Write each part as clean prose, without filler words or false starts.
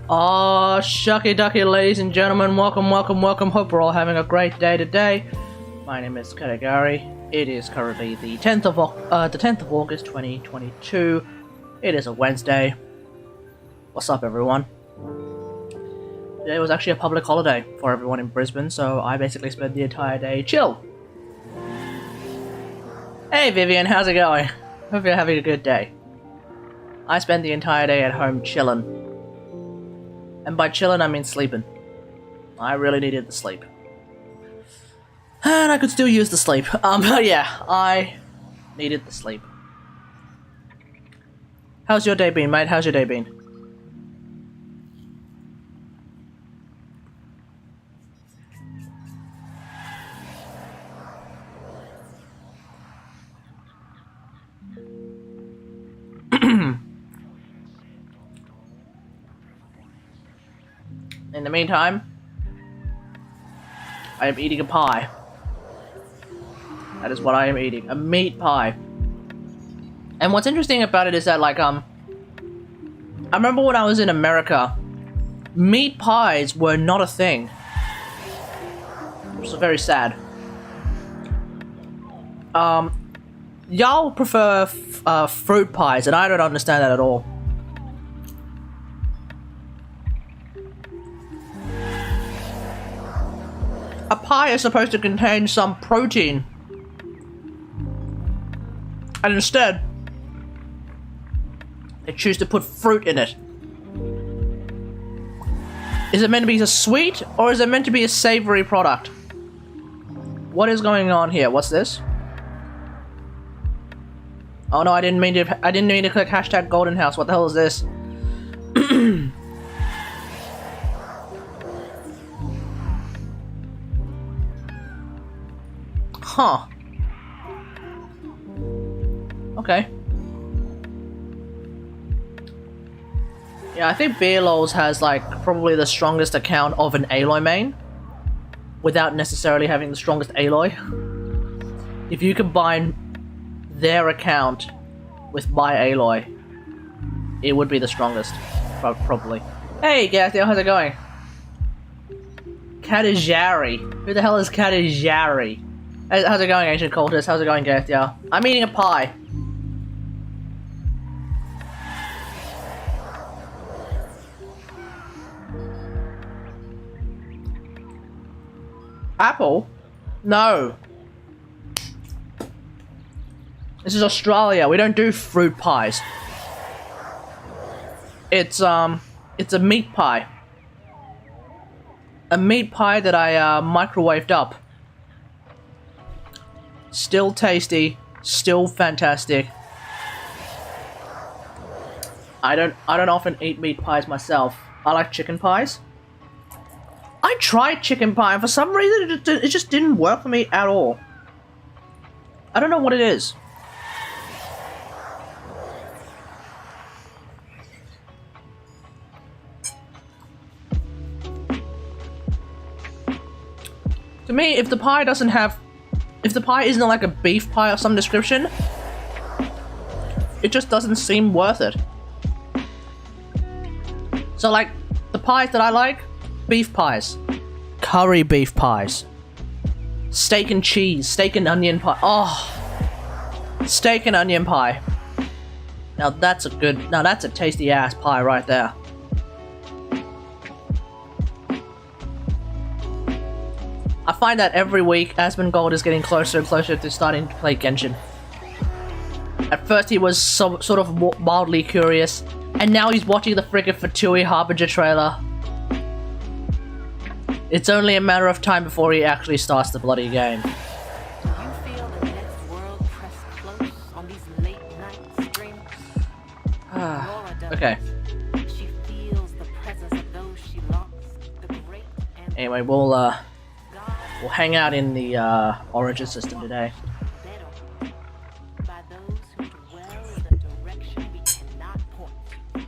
Oh, shucky ducky, ladies and gentlemen, welcome. Hope we're all having a great day today. My name is Kategari. It is currently the 10th of August, 2022. It is a Wednesday. What's up, everyone? Today was actually a public holiday for everyone in Brisbane, so I basically spent the entire day chill. Hey, Vivian, how's it going? Hope you're having a good day. I spent the entire day at home chilling. And by chilling, I mean sleeping. I really needed the sleep. And I could still use the sleep. But yeah, I needed the sleep. How's your day been, mate? How's your day been? In the meantime, I am eating a pie. That is what I am eating. A meat pie. And what's interesting about it is that, like, I remember when I was in America, meat pies were not a thing. Which is very sad. Y'all prefer fruit pies, and I don't understand that at all. A pie is supposed to contain some protein. And instead, they choose to put fruit in it. Is it meant to be a sweet, or is it meant to be a savory product? What is going on here? What's this? Oh no, I didn't mean to click hashtag Golden House. What the hell is this? Huh. Okay. Yeah, I think Beerlow's has, like, probably the strongest account of an Aloy main, without necessarily having the strongest Aloy. If you combine their account with my Aloy, it would be the strongest, probably. Hey, Gathio, how's it going? Kategari. Who the hell is Kategari? How's it going, Ancient Cultist? How's it going, Gathia? I'm eating a pie. Apple? No. This is Australia. We don't do fruit pies. It's a meat pie. A meat pie that I microwaved up. Still tasty, still fantastic. I don't often eat meat pies myself. I like chicken pies. I tried chicken pie, and for some reason it just didn't work for me at all. I don't know what it is. To me, if the pie isn't like a beef pie of some description, it just doesn't seem worth it. So, like, the pies that I like, beef pies, curry beef pies, steak and cheese, steak and onion pie. Oh, steak and onion pie. Now that's a tasty ass pie right there. I find that every week, Asmongold is getting closer and closer to starting to play Genshin. At first he was sort of mildly curious, and now he's watching the frickin' Fatui Harbinger trailer. It's only a matter of time before he actually starts the bloody game. Do you feel the next world pressed close on these late night streams? Okay. She feels the presence of those she lost, the great and Anyway, we'll hang out in the Origin system today. better by those who dwell in the direction we cannot point to.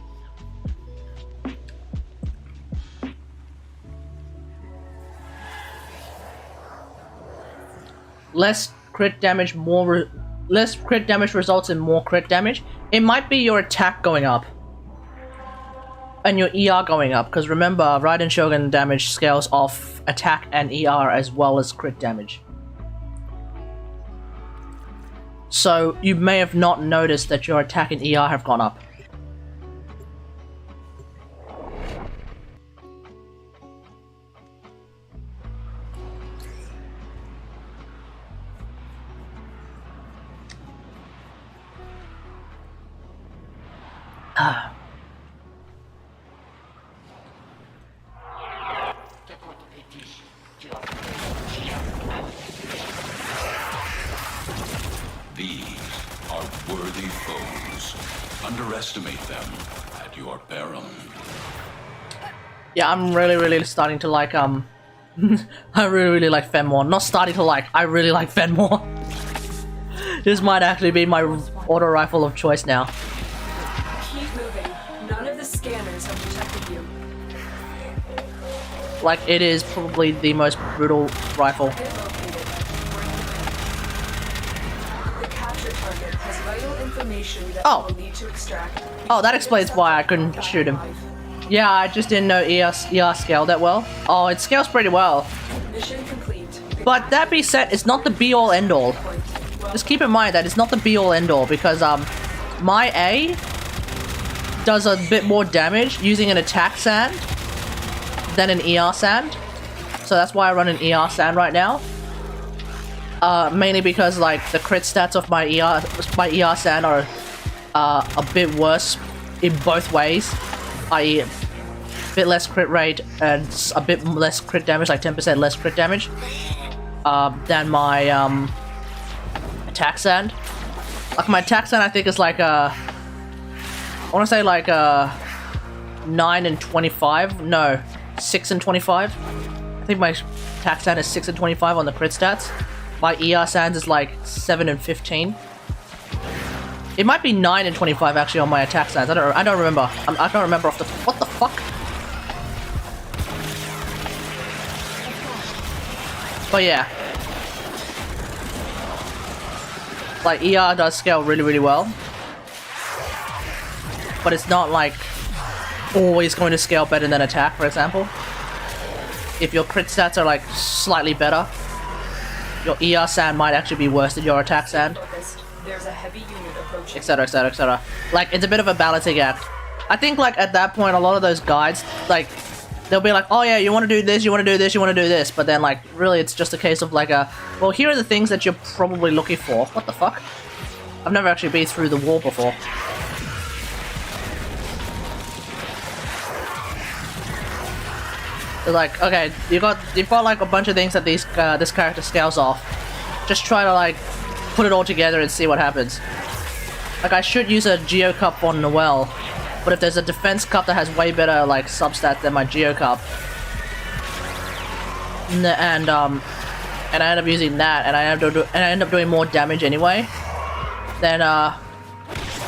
Less crit damage, less crit damage results in more crit damage. It might be your attack going up. and your ER going up, because remember, Raiden Shogun damage scales off attack and ER as well as crit damage. So you may have not noticed that your attack and ER have gone up. These are worthy foes. Underestimate them at your peril. Yeah, I'm really starting to like, I really like Fenmore. Not starting to like, I really like Fenmore. This might actually be my auto rifle of choice now. Keep moving. None of the scanners have detected you. Like, it is probably the most brutal rifle. Hit located. The capture target has vital information that Oh. we'll need to extract. Oh, that explains why I couldn't shoot him. Yeah, I just didn't know ER scaled that well. Oh, it scales pretty well. Mission complete. But that being said, it's not the be-all end-all. Just keep in mind that it's not the be-all end-all, because my A does a bit more damage using an attack sand than an ER sand. So that's why I run an ER sand right now. Mainly because like the crit stats of my ER sand are a bit worse in both ways, i.e. a bit less crit rate and a bit less crit damage, like 10% less crit damage, than my attack sand. Like my attack sand I think is like I want to say like 9 and 25, no, 6 and 25. I think my attack sand is 6 and 25 on the crit stats. My ER sands is like 7 and 15. It might be 9 and 25 actually on my attack sands. I don't remember. I don't remember off the. What the fuck? But yeah, like ER does scale really well, but it's not like always going to scale better than attack, for example. If your crit stats are like slightly better, your ER sand might actually be worse than your attack sand, Focused. There's a heavy unit approaching. etc, etc, etc. Like, it's a bit of a balancing act. I think like at that point a lot of those guides, like, they'll be like, oh yeah, you want to do this, you want to do this, you want to do this, but then like really it's just a case of like well, here are the things that you're probably looking for. What the fuck? I've never actually been through the wall before. They're like, okay, you've got like a bunch of things that this character scales off. Just try to like put it all together and see what happens. Like, I should use a Geo Cup on Noelle, but if there's a defense cup that has way better like substats than my Geo Cup, and I end up using that, and I end up doing more damage anyway, then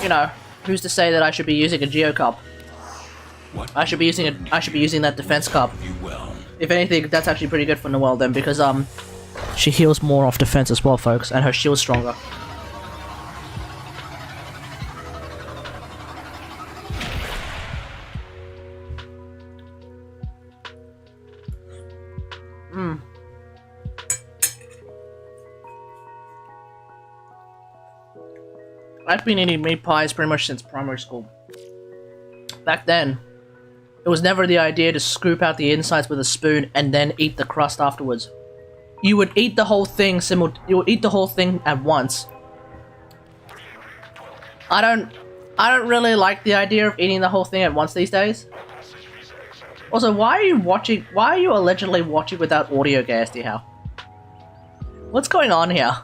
you know, who's to say that I should be using a Geo Cup? I should be using that defense cup. If anything, that's actually pretty good for Noelle then, because she heals more off defense as well, folks, and her shield's stronger. I've been eating meat pies pretty much since primary school. Back then, it was never the idea to scoop out the insides with a spoon and then eat the crust afterwards. You would eat the whole thing at once. I don't really like the idea of eating the whole thing at once these days. Also, why are you allegedly watching without audio, Gasty How? What's going on here?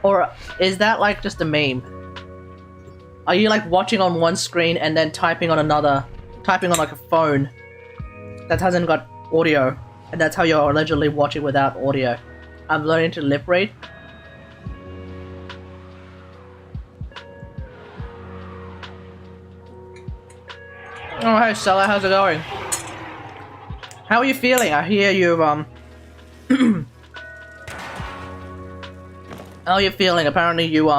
Or is that like just a meme? Are you like watching on one screen and then typing on another, typing on like a phone that hasn't got audio, and that's how you're allegedly watching without audio? I'm learning to lip read. Oh hey Stella, how's it going? How are you feeling? I hear you how are you feeling? Apparently you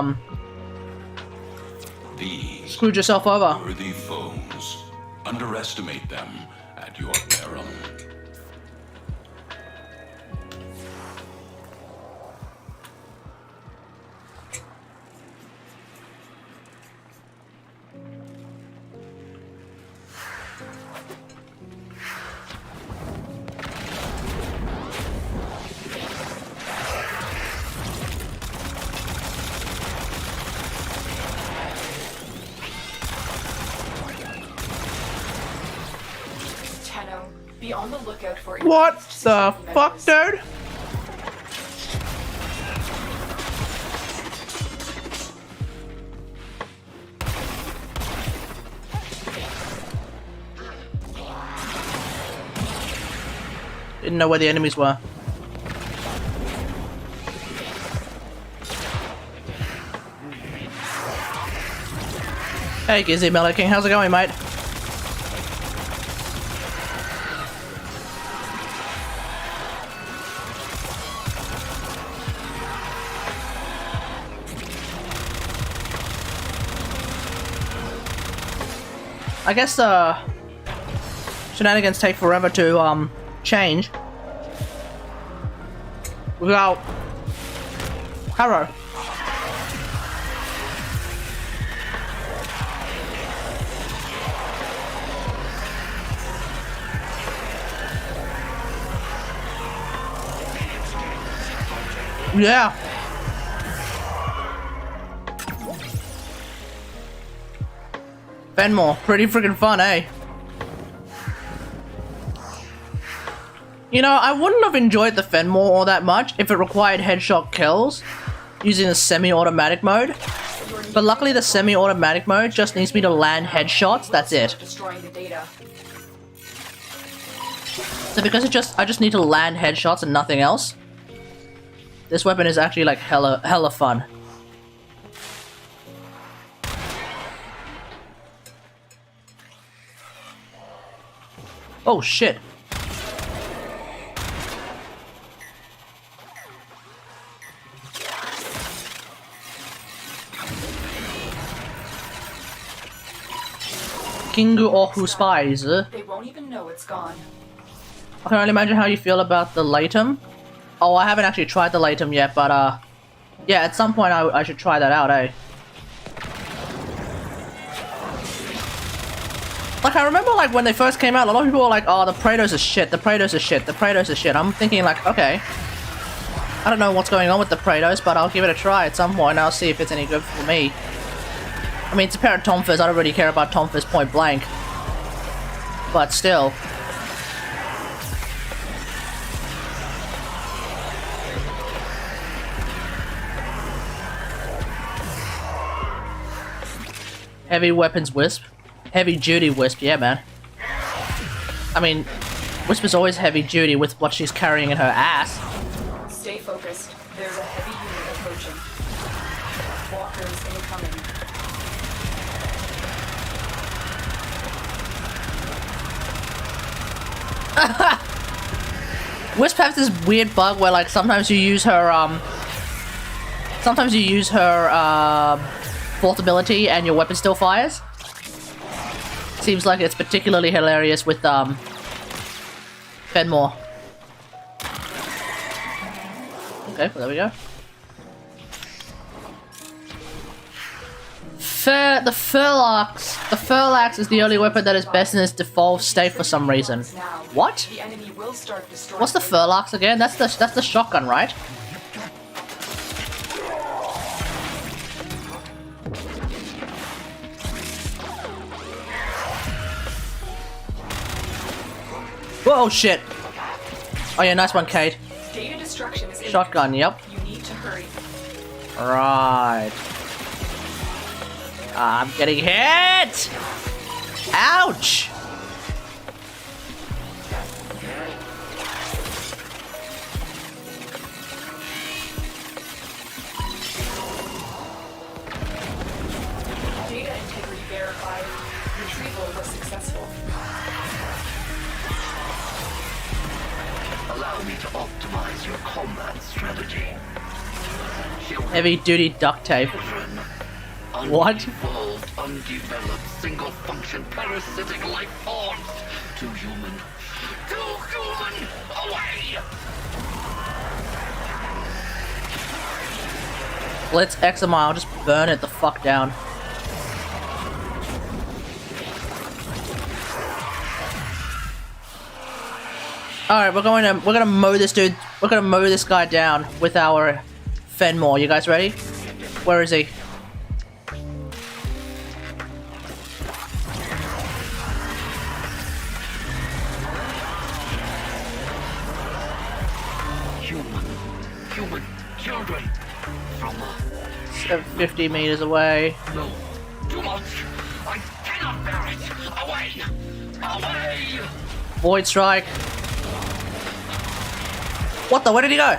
These screwed yourself over. worthy foes. Underestimate them at your peril. Be on the lookout for What increased the security fuck, measures. dude? Didn't know where the enemies were. Hey, Gizzy Mellow King, how's it going, mate? I guess shenanigans take forever to change without Harrow. Yeah. Fenmore, pretty freaking fun, eh? You know, I wouldn't have enjoyed the Fenmore all that much if it required headshot kills using the semi-automatic mode. But luckily the semi-automatic mode just needs me to land headshots, that's it. Destroying the data. So because I just need to land headshots and nothing else, this weapon is actually like hella fun. Oh shit. Kingu Ohu Spies. They won't even know it's gone. I can only imagine how you feel about the Latum. Oh, I haven't actually tried the Latum yet, but yeah, at some point I should try that out, eh? Like, I remember, like, when they first came out, a lot of people were like, oh, the Praetos is shit, the Praetos is shit, the Praetos is shit. I'm thinking, like, okay. I don't know what's going on with the Praetos, but I'll give it a try at some point, and I'll see if it's any good for me. I mean, it's a pair of Tomfers, I don't really care about Tomfers point blank. But still. Heavy weapons Wisp. Heavy duty Wisp, yeah, man. I mean, Wisp is always heavy duty with what she's carrying in her ass. Stay focused. There's a heavy unit approaching. Walkers incoming. Wisp has this weird bug where, like, sometimes you use her, fourth ability and your weapon still fires. Seems like it's particularly hilarious with, Fenmore. Okay, well, there we go. The Furlax is the only weapon that is best in its default state for some reason. Now, What? the enemy will start destroying. What's the Furlax again? That's the shotgun, right? Whoa, shit. Oh yeah, nice one, Kate. Data destruction is imminent. Shotgun, yep. You need to hurry. Right. I'm getting hit! Ouch! Data integrity verified. Retrieval was successful. Allow me to optimize your combat strategy. Heavy duty duct tape. What? Unevolved undeveloped, single-function, parasitic life forms. Too human. Too human! Away! Let's XMI, I'll just burn it the fuck down. Alright, we're gonna mow this dude. We're gonna mow this guy down with our Fenmore. You guys ready? Where is he? Human children from 50 meters away. no, too much. I cannot bear it. Away! Away! Void strike. What the? Where did he go?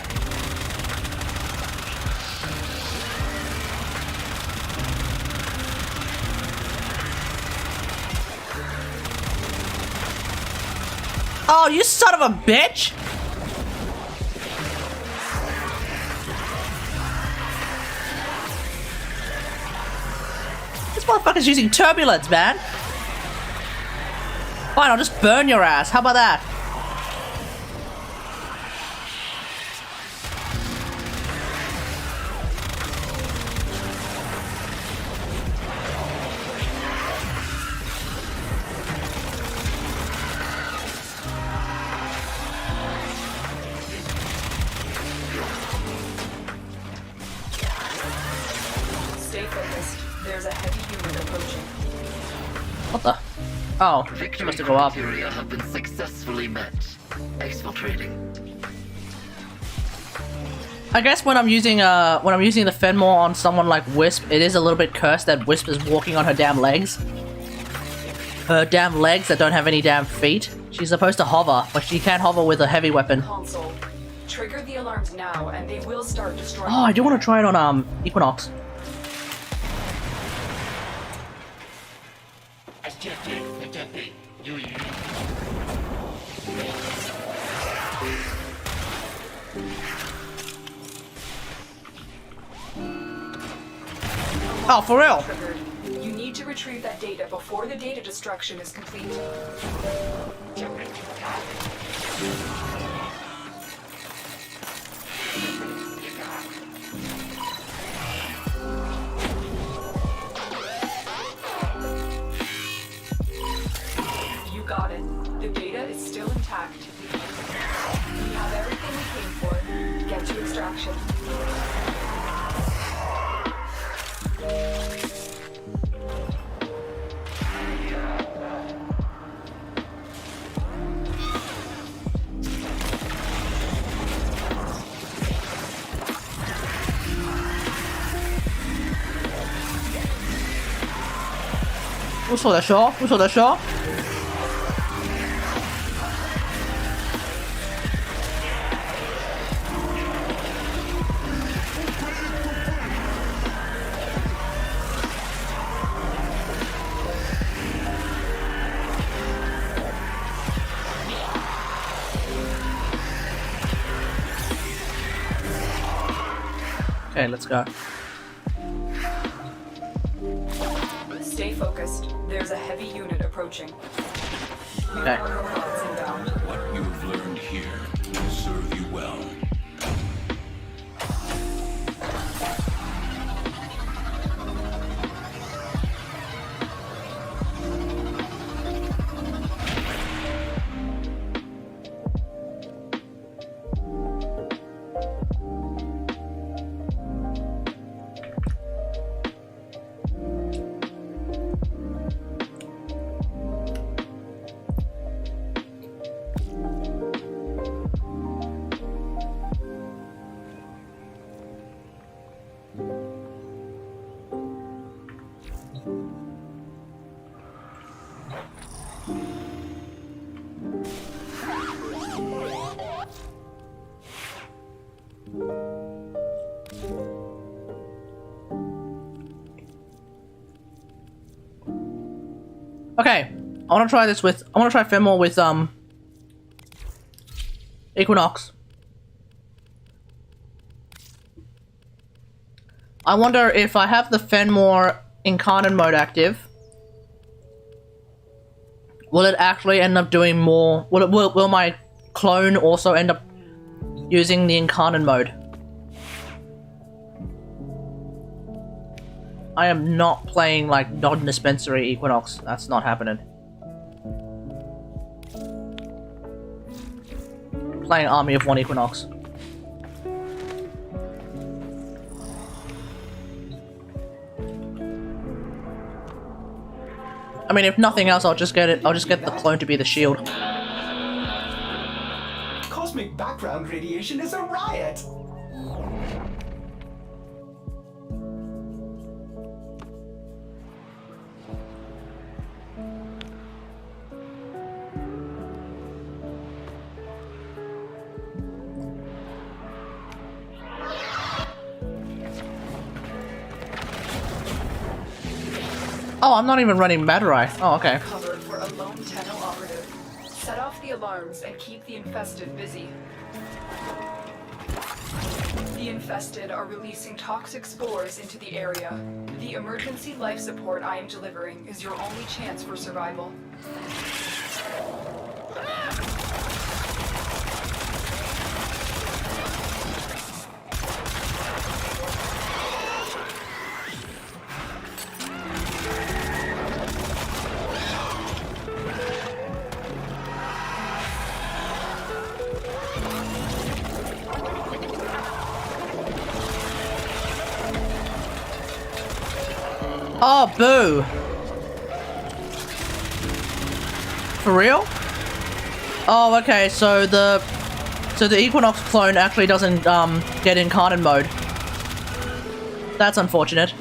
Oh, you son of a bitch! This motherfucker's using turbulence, man. Fine, I'll just burn your ass. How about that? Stay focused. There's a heavy unit approaching. What the? Oh, she Victory must have go up. criteria have been successfully met. Exfiltrating. I guess when I'm using the Fenmore on someone like Wisp, it is a little bit cursed that Wisp is walking on her damn legs. Her damn legs that don't have any damn feet. She's supposed to hover, but she can't hover with a heavy weapon. Console. Trigger the alarms now, and they will start destroying. Oh, I do want to try it on Equinox. Oh, for real? Triggered. You need to retrieve that data before the data destruction is complete. You got it. The data is still intact. We have everything we came for. Get to extraction. Who saw the show? Who saw the show? Okay, let's go. Stay focused. There's a heavy unit approaching. Okay. Robots inbound. What you have learned here will serve you well. Okay, I want to try this with. I want to try Fenmore with Equinox. I wonder if I have the Fenmore incarnate mode active, will it actually end up doing more? Will my clone also end up using the incarnate mode? I am not playing like non-dispensary Equinox. That's not happening. Playing Army of One Equinox. I mean, if nothing else, I'll just get it. I'll just get the clone to be the shield. Cosmic background radiation is a riot. Oh, I'm not even running Madurai. Oh, okay. Cover for a lone Tenno operative. Set off the alarms and keep the infested busy. The infested are releasing toxic spores into the area. The emergency life support I am delivering is your only chance for survival. Oh, boo! For real? Oh, okay. So the Equinox clone actually doesn't get incarnate mode. That's unfortunate.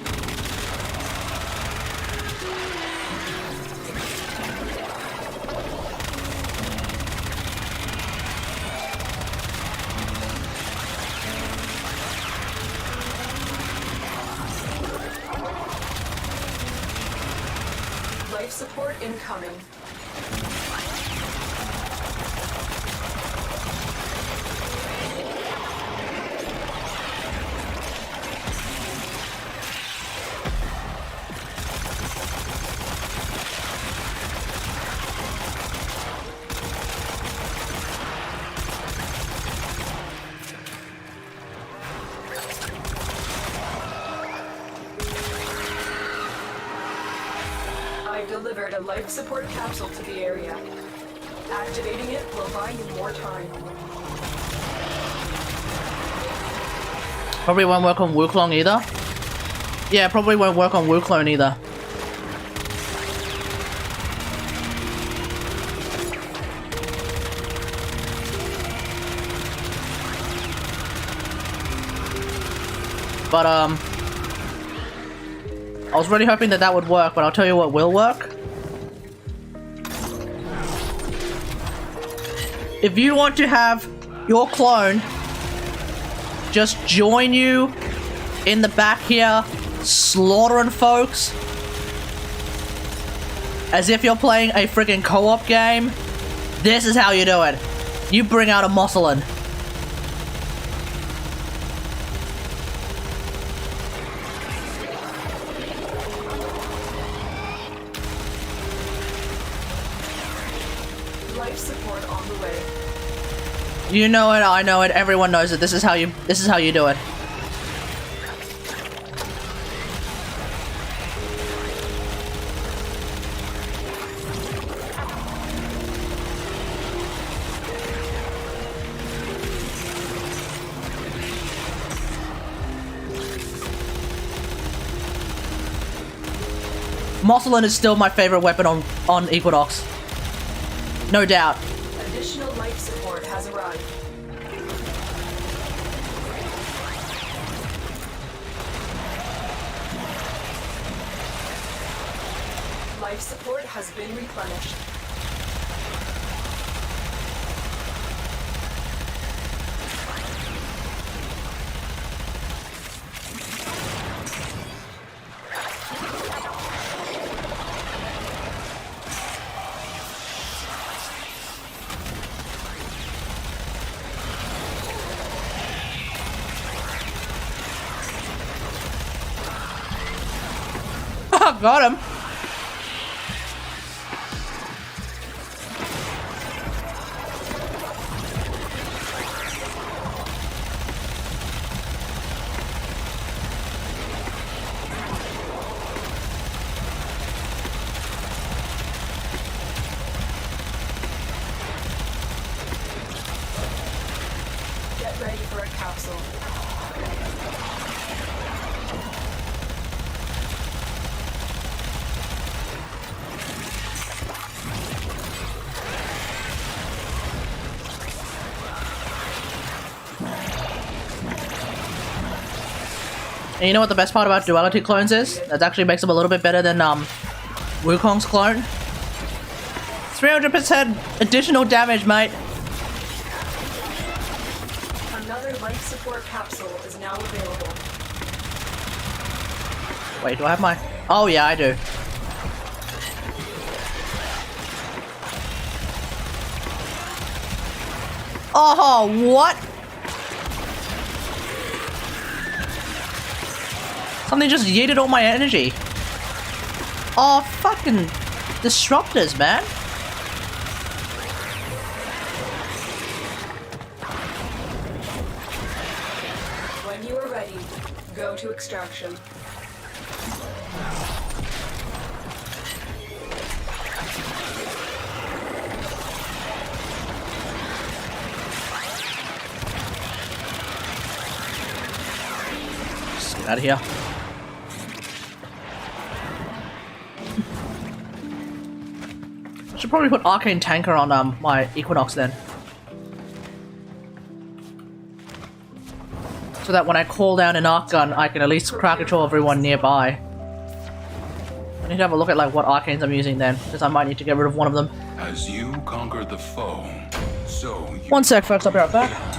Life support incoming. I've delivered a life support capsule to the area. Activating it will buy you more time. Probably won't work on Wukong either. Yeah, probably won't work on Wukong either. But I was really hoping that would work, but I'll tell you what will work. If you want to have your clone just join you in the back here, slaughtering folks, as if you're playing a friggin' co-op game, this is how you do it. You bring out a Musselin. Life support on the way. You know it, I know it, everyone knows it. This is how you do it. Musselin is still my favorite weapon on Equinox. No doubt. Additional life support has arrived. Life support has been replenished. Got him. Get ready for a capsule. And you know what the best part about duality clones is? That actually makes them a little bit better than Wukong's clone. 300% additional damage, mate. Another life support capsule is now available. Wait, do I have my... Oh yeah, I do. Oh, what? Something just yeeted all my energy. Oh, fucking disruptors, man. When you are ready, go to extraction. Just get out of here. I should probably put Arcane Tanker on my Equinox then. So that when I call down an Arc Gun, I can at least crowd control everyone nearby. I need to have a look at like what arcanes I'm using then, because I might need to get rid of one of them. As you conquer the foe, so you One sec, folks, I'll be right back.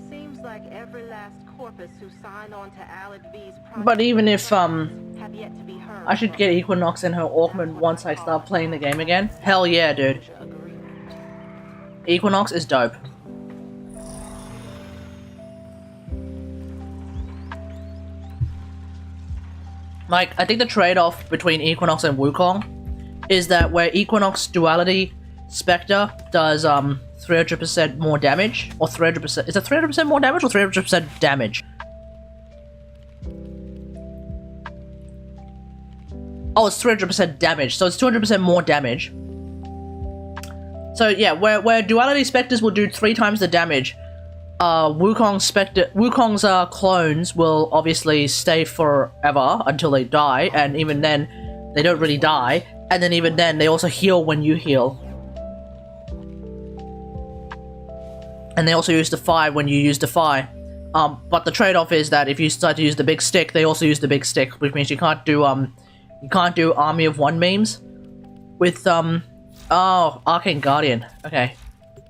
Seems like every last corpus who signed on to Alad V's But even if have yet to be heard I should get Equinox and her Augment once I start playing the game again. Hell yeah, dude. Equinox is dope. Like, I think the trade-off between Equinox and Wukong is that where Equinox Duality Spectre does 300% more damage, or 300%, is it 300% more damage or 300% damage? Oh, it's 300% damage, so it's 200% more damage. So yeah, where Duality Spectres will do 3 times the damage, Wukong's clones will obviously stay forever until they die, and even then, they don't really die, and then even then, they also heal when you heal. And they also use Defy when you use Defy. But the trade-off is that if you start to use the big stick, they also use the big stick, which means you can't do Army of One memes with, oh, Arcane Guardian. Okay.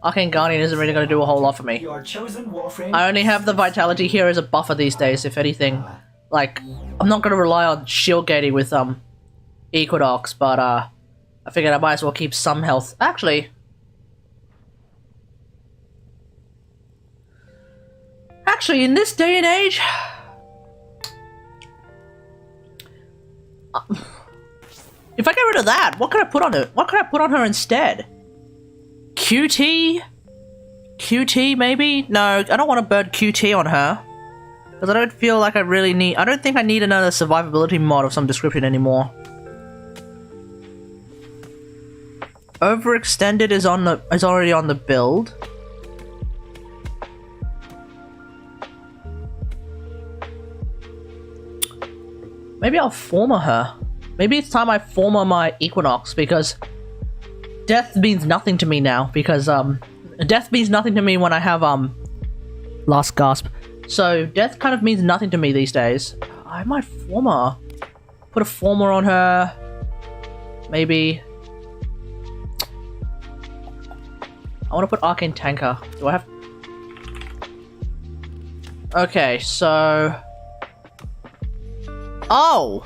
Arcane Guardian isn't really going to do a whole lot for me. Your chosen warframe. I only have the Vitality here as a buffer these days, if anything. Like, I'm not going to rely on shield gating with, Equinox, but, I figured I might as well keep some health. Actually... Actually, in this day and age... if I get rid of that, what could I put on it? What could I put on her instead? QT? QT, maybe? No, I don't want to burn QT on her. Because I don't feel like I really need... I don't think I need another survivability mod of some description anymore. Overextended is already on the build. Maybe I'll former her. Maybe it's time I former my Equinox, because death means nothing to me now because death means nothing to me when I have last gasp. So death kind of means nothing to me these days. I might former. Put a former on her. Maybe. I want to put arcane tanker. Do I have? Okay, so. Oh.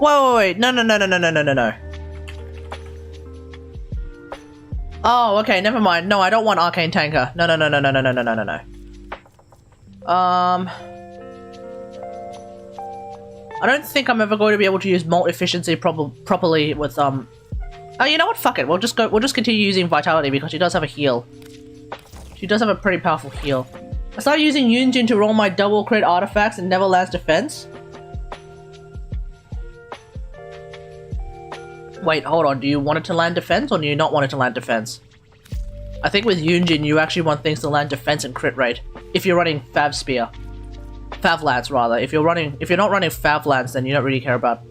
Wait. No. Oh, okay, never mind. No, I don't want arcane tanker. No. I don't think I'm ever going to be able to use molt efficiency properly with Oh, you know what? Fuck it. We'll just continue using vitality because she does have a heal. She does have a pretty powerful heal. I started using Yunjin to roll my double crit artifacts and never lands defense. Wait, hold on. Do you want it to land defense or do you not want it to land defense? I think with Yunjin, you actually want things to land defense and crit rate. If you're running Fav Spear. Fav Lance, rather. If you're not running Fav Lance, then you don't really care about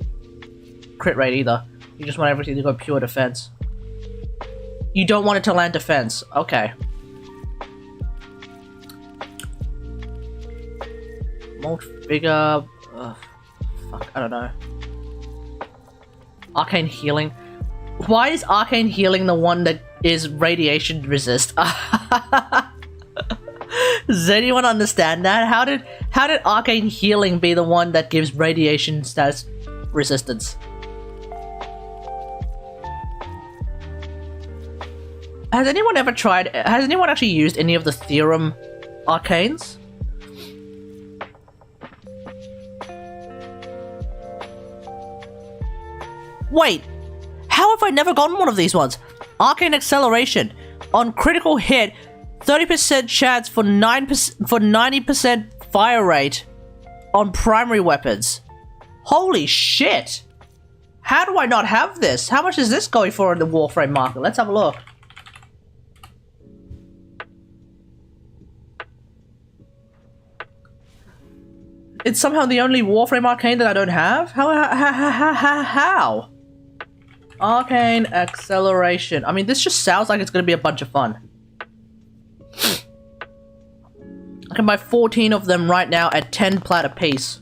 crit rate either. You just want everything to go pure defense. You don't want it to land defense. Okay. Molt Vigor. Fuck, I don't know. Arcane Healing. Why is Arcane Healing the one that is radiation resist? Does anyone understand that? How did Arcane Healing be the one that gives radiation status resistance? Has anyone actually used any of the Theorem arcanes? Wait, how have I never gotten one of these ones? Arcane Acceleration. On critical hit, 30% chance for 90% fire rate on primary weapons. Holy shit! How do I not have this? How much is this going for in the Warframe market? Let's have a look. It's somehow the only Warframe arcane that I don't have? How? Arcane Acceleration. I mean, this just sounds like it's gonna be a bunch of fun. I can buy 14 of them right now at 10 plat a piece.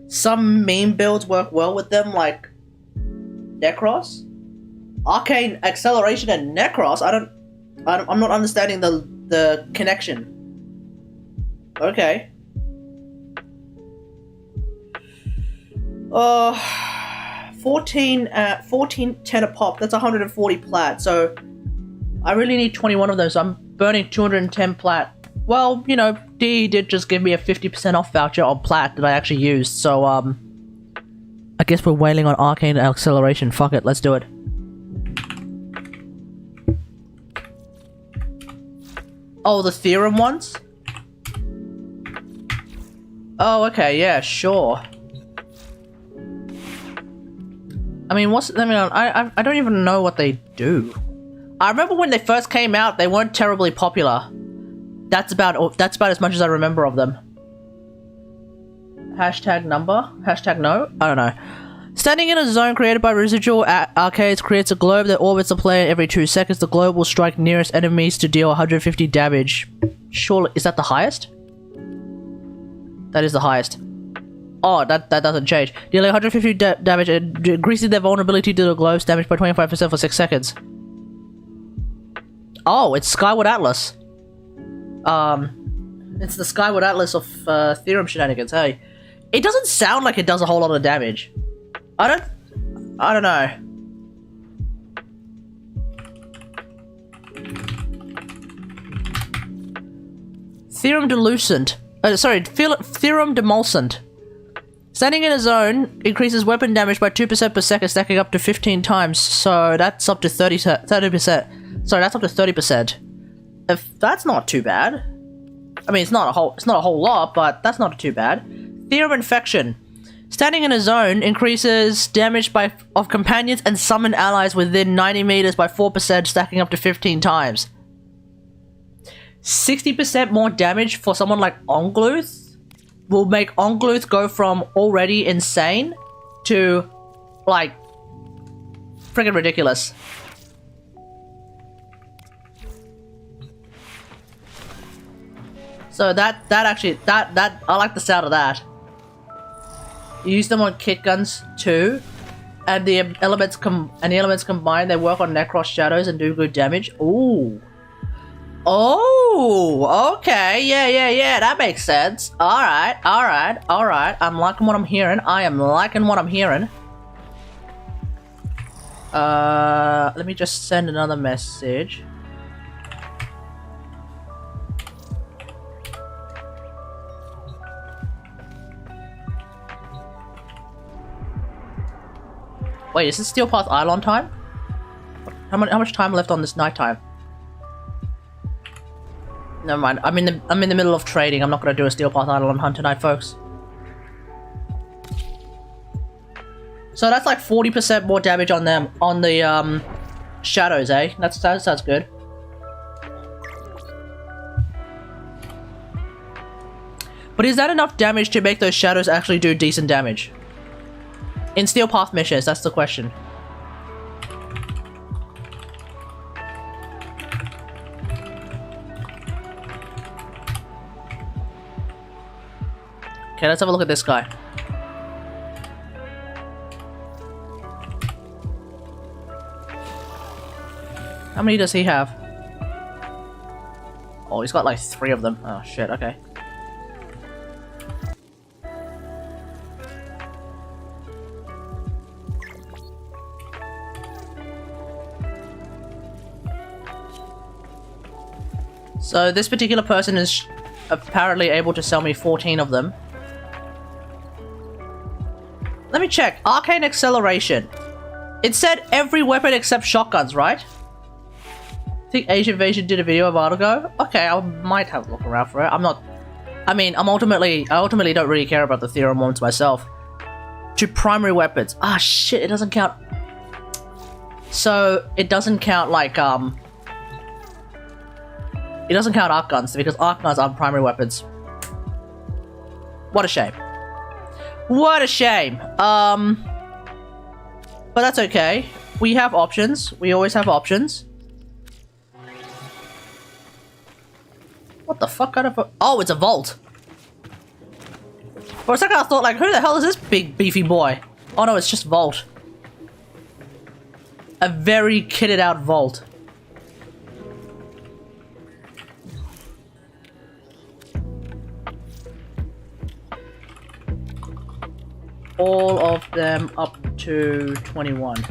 Some meme builds work well with them, like Necros. Arcane Acceleration and Necros. I'm not understanding the connection. Okay. 14 10 a pop. That's 140 plat. So I really need 21 of those. So I'm burning 210 plat. Well, you know, D did just give me a 50% off voucher on plat that I actually used. So I guess we're wailing on Arcane Acceleration. Fuck it, let's do it. Oh, the Theorem ones? Oh, okay, yeah, sure. I mean, I don't even know what they do. I remember when they first came out, they weren't terribly popular. That's about as much as I remember of them. Hashtag number? Hashtag no? I don't know. Standing in a zone created by residual arcades creates a globe that orbits the player every 2 seconds. The globe will strike nearest enemies to deal 150 damage. Surely, is that the highest? That is the highest. Oh, that doesn't change. Dealing 150 damage and increasing their vulnerability to the globe's damage by 25% for 6 seconds. Oh, it's Skyward Atlas. It's the Skyward Atlas of Theorem shenanigans, hey. It doesn't sound like it does a whole lot of damage. I don't know. Theorem Delucent. Theorem Demulcent. Standing in a zone increases weapon damage by 2% per second, stacking up to 15 times. So that's up to 30%. Sorry, that's up to 30%. If that's not too bad. I mean, it's not a whole lot, but that's not too bad. Theorem Infection. Standing in a zone increases damage of companions and summon allies within 90 meters by 4%, stacking up to 15 times. 60% more damage for someone like Ongluth will make Ongluth go from already insane to, like, freaking ridiculous. So that I like the sound of that. You use them on kit guns too, and the elements combined, they work on Necros shadows and do good damage. Ooh. Oh, okay, yeah, that makes sense. Alright. I'm liking what I'm hearing. I am liking what I'm hearing. Let me just send another message. Wait, is this Steel Path Eidolon time? How much time left on this night time? Never mind. I'm in the middle of trading. I'm not gonna do a Steel Path Eidolon hunt tonight, folks. So that's like 40% more damage on them on the shadows, eh? That's good. But is that enough damage to make those shadows actually do decent damage? In Steel Path missions, that's the question. Okay, let's have a look at this guy. How many does he have? Oh, he's got like 3 of them. Oh shit, okay. So this particular person is apparently able to sell me 14 of them. Let me check. Arcane Acceleration. It said every weapon except shotguns, right? I think Asian Invasion did a video a while ago. Okay, I might have a look around for it. I ultimately don't really care about the theorem ones myself. To primary weapons. Ah, shit, it doesn't count. So, it doesn't count like, it doesn't count arc guns, because arc guns aren't primary weapons. What a shame. What a shame. But that's okay. We have options. We always have options. What the fuck kind of... Oh, it's a vault. For a second I thought, like, who the hell is this big beefy boy? Oh no, it's just vault. A very kitted out vault. All of them up to 21.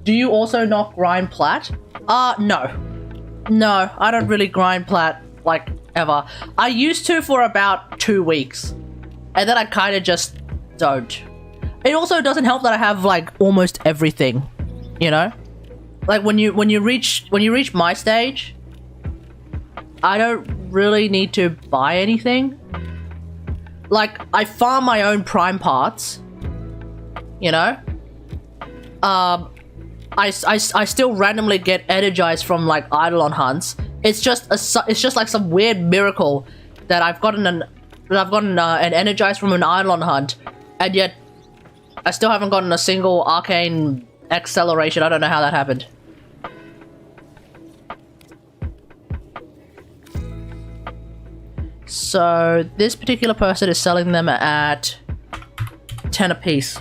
Do you also not grind plat? No. No, I don't really grind plat, like, ever. I used to for about 2 weeks. And then I kind of just don't. It also doesn't help that I have, like, almost everything. You know? Like, when you reach my stage, I don't really need to buy anything. Like, I farm my own prime parts, you know? I still randomly get energized from, like, Eidolon hunts. It's just like some weird miracle that I've gotten an energized from an Eidolon hunt, and yet I still haven't gotten a single arcane acceleration. I don't know how that happened. So this particular person is selling them at 10 apiece.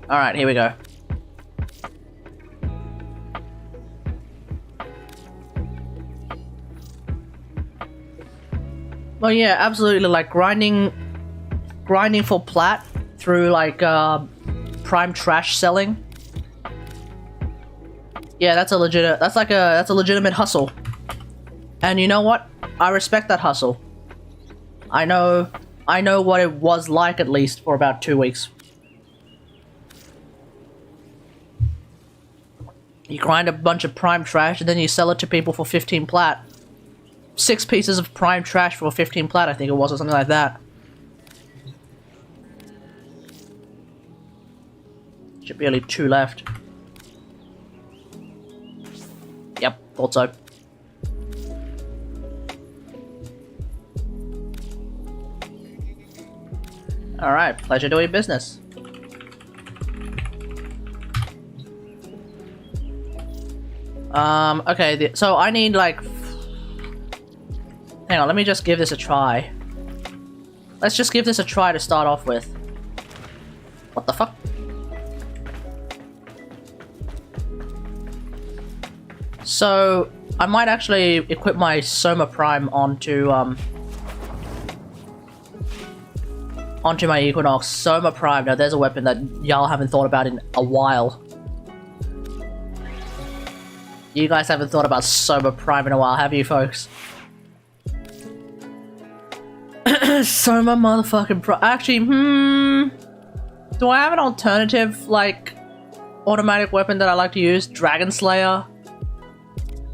Alright, here we go. Well, yeah, absolutely, like grinding for plat through like prime trash selling. Yeah, that's a legitimate hustle. And you know what? I respect that hustle. I know what it was like, at least for about 2 weeks. You grind a bunch of prime trash and then you sell it to people for 15 plat. 6 pieces of prime trash for 15 plat, I think it was, or something like that. Should be only 2 left. Yep, thought so. Alright, pleasure doing business. Okay, so I need like... Hang on, let me just give this a try. Let's just give this a try to start off with. What the fuck? So, I might actually equip my Soma Prime onto my Equinox. Soma Prime, now there's a weapon that y'all haven't thought about in a while. You guys haven't thought about Soma Prime in a while, have you, folks? Soma motherfucking Prime. Actually, do I have an alternative, like, automatic weapon that I like to use? Dragon Slayer.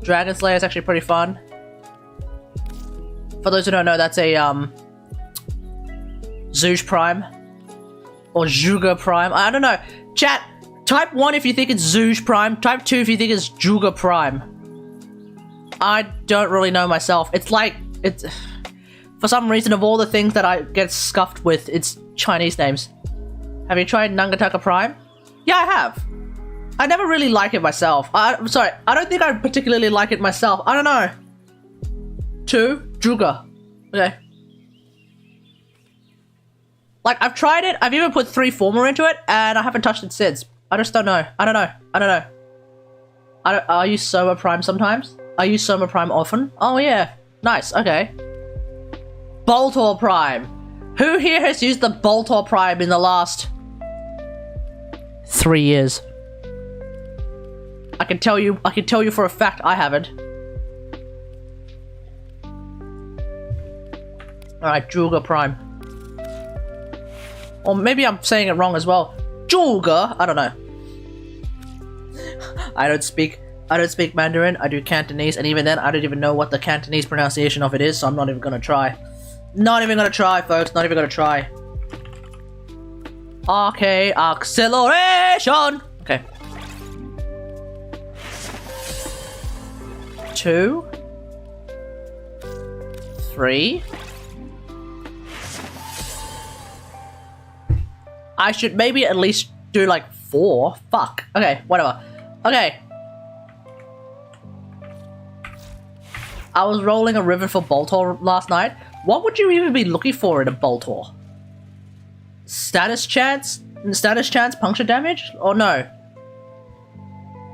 Dragon Slayer is actually pretty fun. For those who don't know, that's a, Zhouge Prime. Or Zhuge Prime. I don't know. Chat, type 1 if you think it's Zhouge Prime. Type 2 if you think it's Zhuge Prime. I don't really know myself. It's like, it's... For some reason, of all the things that I get scuffed with, it's Chinese names. Have you tried Nangataka Prime? Yeah, I have. I never really like it myself. I'm sorry, I don't think I particularly like it myself. I don't know. 2, Zhuge. Okay. Like, I've tried it, I've even put 3 Former into it, and I haven't touched it since. I just don't know. I don't know. I don't know. I use Soma Prime sometimes. I use Soma Prime often. Oh yeah. Nice, okay. Boltor Prime. Who here has used the Boltor Prime in the last 3 years? I can tell you for a fact I haven't. Alright, Zhuge Prime. Or maybe I'm saying it wrong as well. Zhuge? I don't know. I don't speak Mandarin, I do Cantonese, and even then I don't even know what the Cantonese pronunciation of it is, so I'm not even gonna try. Not even gonna try, folks, not even gonna try. Okay, acceleration! Okay. 2, 3. I should maybe at least do like 4. Fuck. Okay, whatever. Okay. I was rolling a river for Boltor last night. What would you even be looking for in a Boltor? Status chance? Status chance puncture damage? Or no?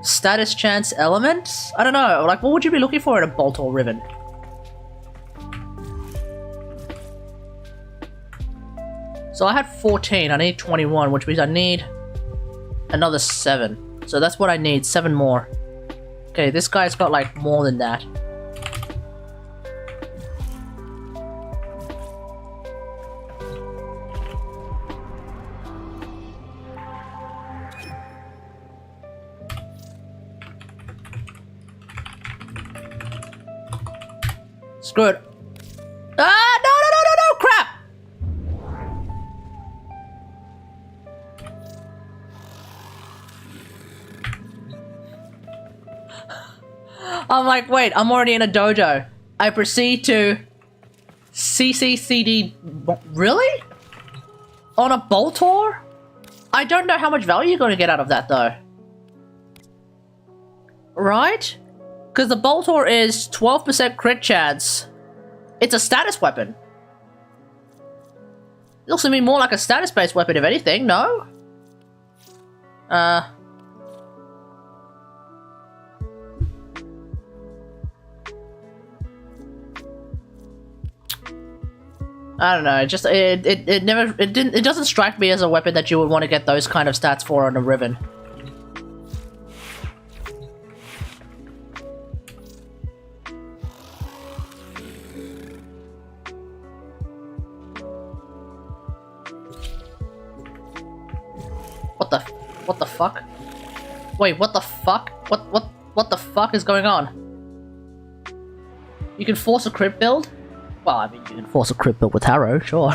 Status chance elements? I don't know. Like, what would you be looking for in a Boltor Riven? So I had 14. I need 21, which means I need another 7. So that's what I need. 7 more. Okay, this guy's got like more than that. Screw it. Ah, no, crap! I'm like, wait, I'm already in a dojo. I proceed to CCCD. Really? On a Boltor? I don't know how much value you're going to get out of that, though. Right? Because the Boltor is 12% crit chance. It's a status weapon. It looks to me more like a status-based weapon, if anything, no? I don't know. It just it doesn't strike me as a weapon that you would want to get those kind of stats for on a Riven. What the fuck? Wait, what the fuck? What the fuck is going on? You can force a crit build? Well, I mean, you can force a crit build with Harrow, sure.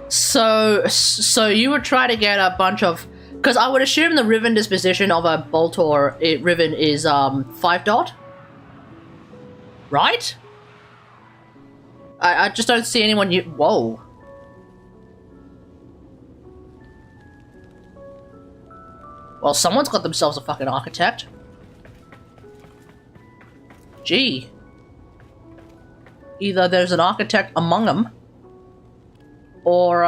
So you would try to get a bunch of... Because I would assume the Riven disposition of a Boltor Riven is 5 dot? Right? I just don't see anyone whoa. Well, someone's got themselves a fucking architect. Gee. Either there's an architect among them, or,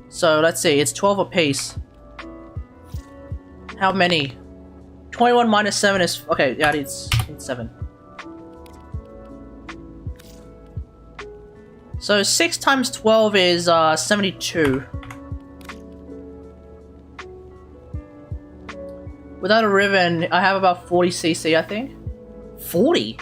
So, let's see, it's 12 apiece. How many? 21 minus 7 is... Okay, yeah, it's 7. So 6 times 12 is 72. Without a ribbon, I have about 40 CC, I think. 40?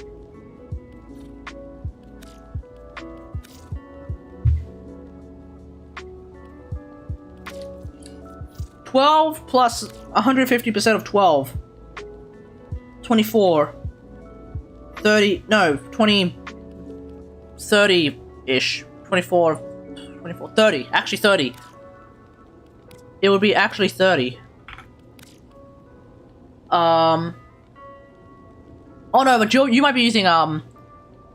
$12 plus 150% of 12. 24. 30. No, 20. 30-ish. 24. 30. Actually 30. It would be actually 30. Oh no, but you might be using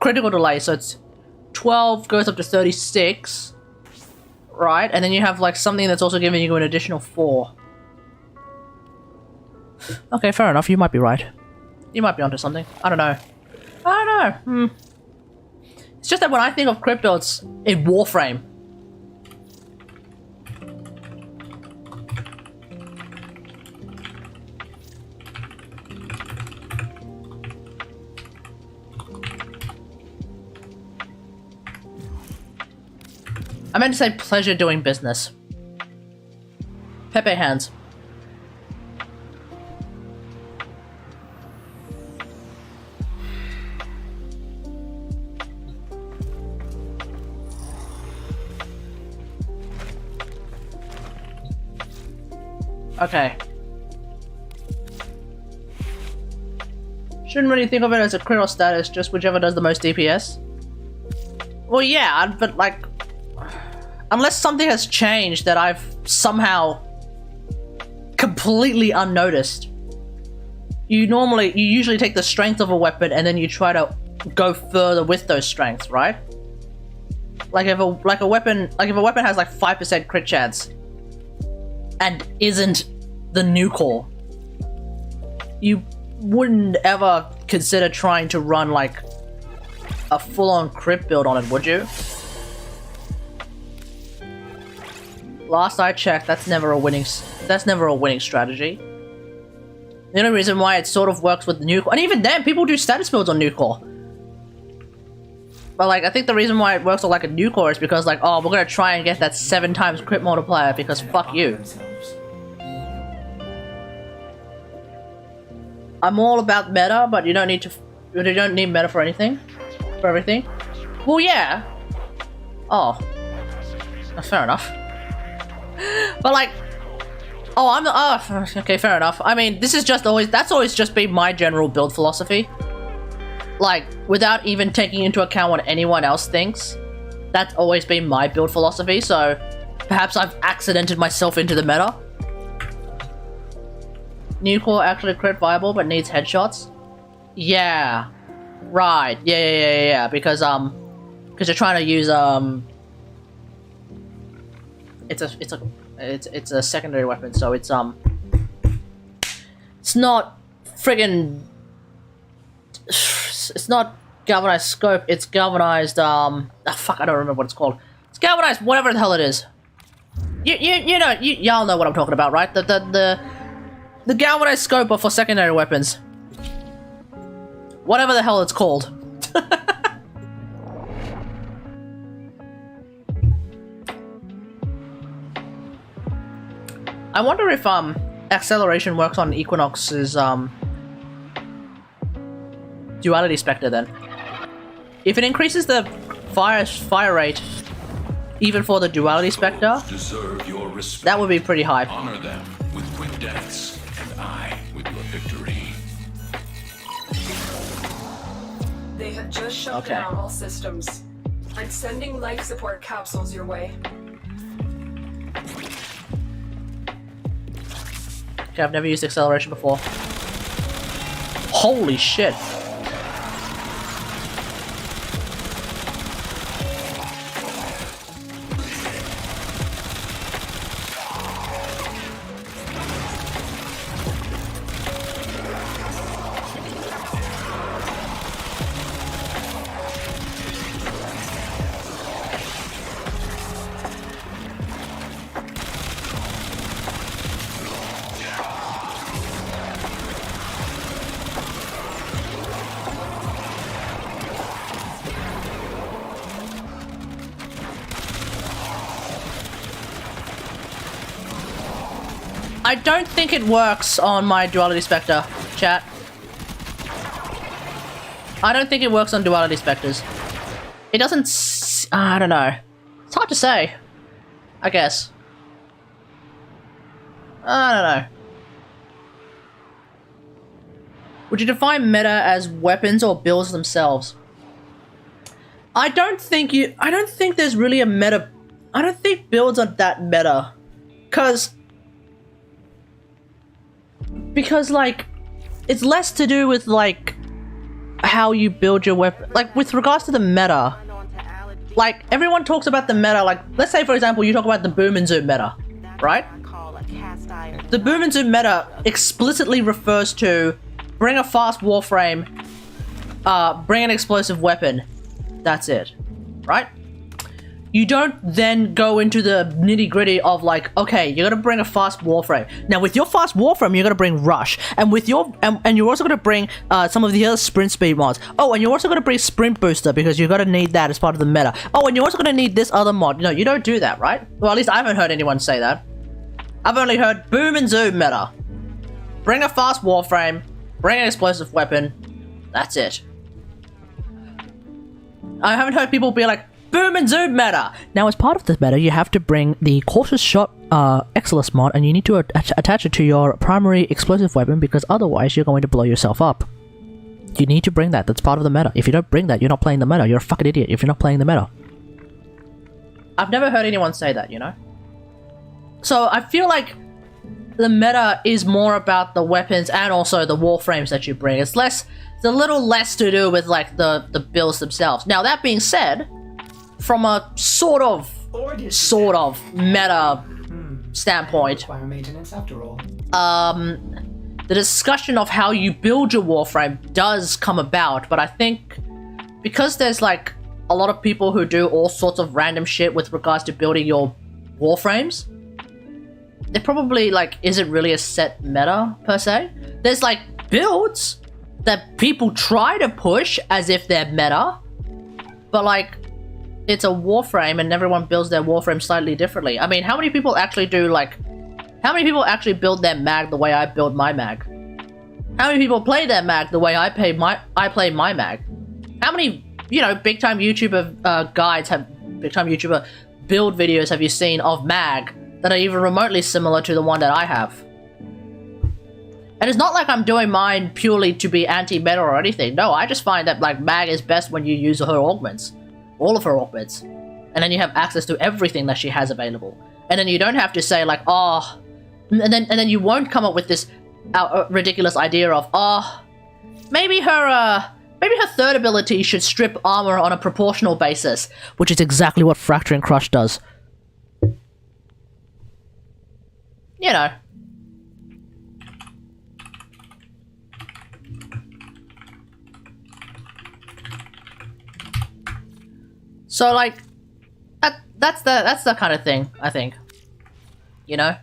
critical delay, so it's 12 goes up to 36, right? And then you have like something that's also giving you an additional 4. Okay, fair enough. You might be right. You might be onto something. I don't know. I don't know. It's just that when I think of crypto, it's in Warframe. I meant to say pleasure doing business. Pepe hands. Okay. Shouldn't really think of it as a crit or status, just whichever does the most DPS. Well, yeah, but like... Unless something has changed that I've somehow completely unnoticed. You usually take the strength of a weapon and then you try to go further with those strengths, right? Like if a weapon has like 5% crit chance and isn't the new core, you wouldn't ever consider trying to run like a full-on crit build on it, would you? Last I checked, that's never a winning strategy. The only reason why it sort of works with the new core, and even then, people do status builds on new core. But like, I think the reason why it works on like a new core is because like, oh, we're gonna try and get that 7 times crit multiplier because fuck you. I'm all about meta, but you don't need meta for anything, for everything. Well, yeah. Oh, fair enough. But like, okay, fair enough. I mean, that's always just been my general build philosophy. Like, without even taking into account what anyone else thinks, that's always been my build philosophy, so perhaps I've accidented myself into the meta. New core actually crit viable, but needs headshots? Yeah. Right. Yeah, because you're trying to use, it's a secondary weapon, so it's not friggin', it's not galvanized scope, it's galvanized, fuck, I don't remember what it's called. It's galvanized whatever the hell it is. Y'all know what I'm talking about, right? The galvanized scope for secondary weapons. Whatever the hell it's called. I wonder if acceleration works on Equinox's duality spectre then. If it increases the fire rate even for the duality spectre, Deserve your respect. that would be pretty high. Honor them with quick deaths, and I with your victory. They have just shut down all systems. I'm sending life support capsules your way. Okay, I've never used acceleration before. Holy shit. I don't think it works on my Duality Spectre, chat. I don't think it works on Duality Spectres. It doesn't... I don't know. It's hard to say. I guess. I don't know. Would you define meta as weapons or builds themselves? I don't think there's really a meta... I don't think builds are that meta. Because, like, it's less to do with, like, how you build your weapon. Like, with regards to the meta, like, everyone talks about the meta, like, let's say, for example, you talk about the boom and zoom meta, right? The boom and zoom meta explicitly refers to bring a fast warframe, bring an explosive weapon. That's it, right? You don't then go into the nitty-gritty of like, okay, you're gonna bring a fast warframe. Now, with your fast warframe, you're gonna bring rush, and with your and you're also gonna bring some of the other sprint speed mods. Oh, and you're also gonna bring sprint booster because you're gonna need that as part of the meta. Oh, and you're also gonna need this other mod. No, you don't do that, right? Well, at least I haven't heard anyone say that. I've only heard boom and zoom meta. Bring a fast warframe, bring an explosive weapon. That's it. I haven't heard people be like, boom and zoom meta! Now, as part of this meta, you have to bring the cautious shot Exilus mod, and you need to attach it to your primary explosive weapon, because otherwise you're going to blow yourself up. You need to bring that. That's part of the meta. If you don't bring that, you're not playing the meta. You're a fucking idiot if you're not playing the meta. I've never heard anyone say that, you know? So, I feel like the meta is more about the weapons and also the warframes that you bring. It's a little less to do with, like, the builds themselves. Now, that being said, from a sort of meta standpoint, Require maintenance after all. the discussion of how you build your warframe does come about, but I think because there's like a lot of people who do all sorts of random shit with regards to building your warframes, there probably like isn't really a set meta per se. There's like builds that people try to push as if they're meta, but like it's a warframe and everyone builds their warframe slightly differently. I mean, how many people actually do like... How many people actually build their mag the way I build my mag? How many people play their mag the way I play my mag? How many, you know, big time YouTuber big time YouTuber build videos have you seen of mag that are even remotely similar to the one that I have? And it's not like I'm doing mine purely to be anti-meta or anything. No, I just find that like mag is best when you use her augments. All of her augments. And then you have access to everything that she has available. And then you don't have to say like, oh... And then you won't come up with this ridiculous idea of, oh... Maybe her third ability should strip armor on a proportional basis. Which is exactly what Fracturing Crush does. You know. So like, that's the kind of thing, I think. You know?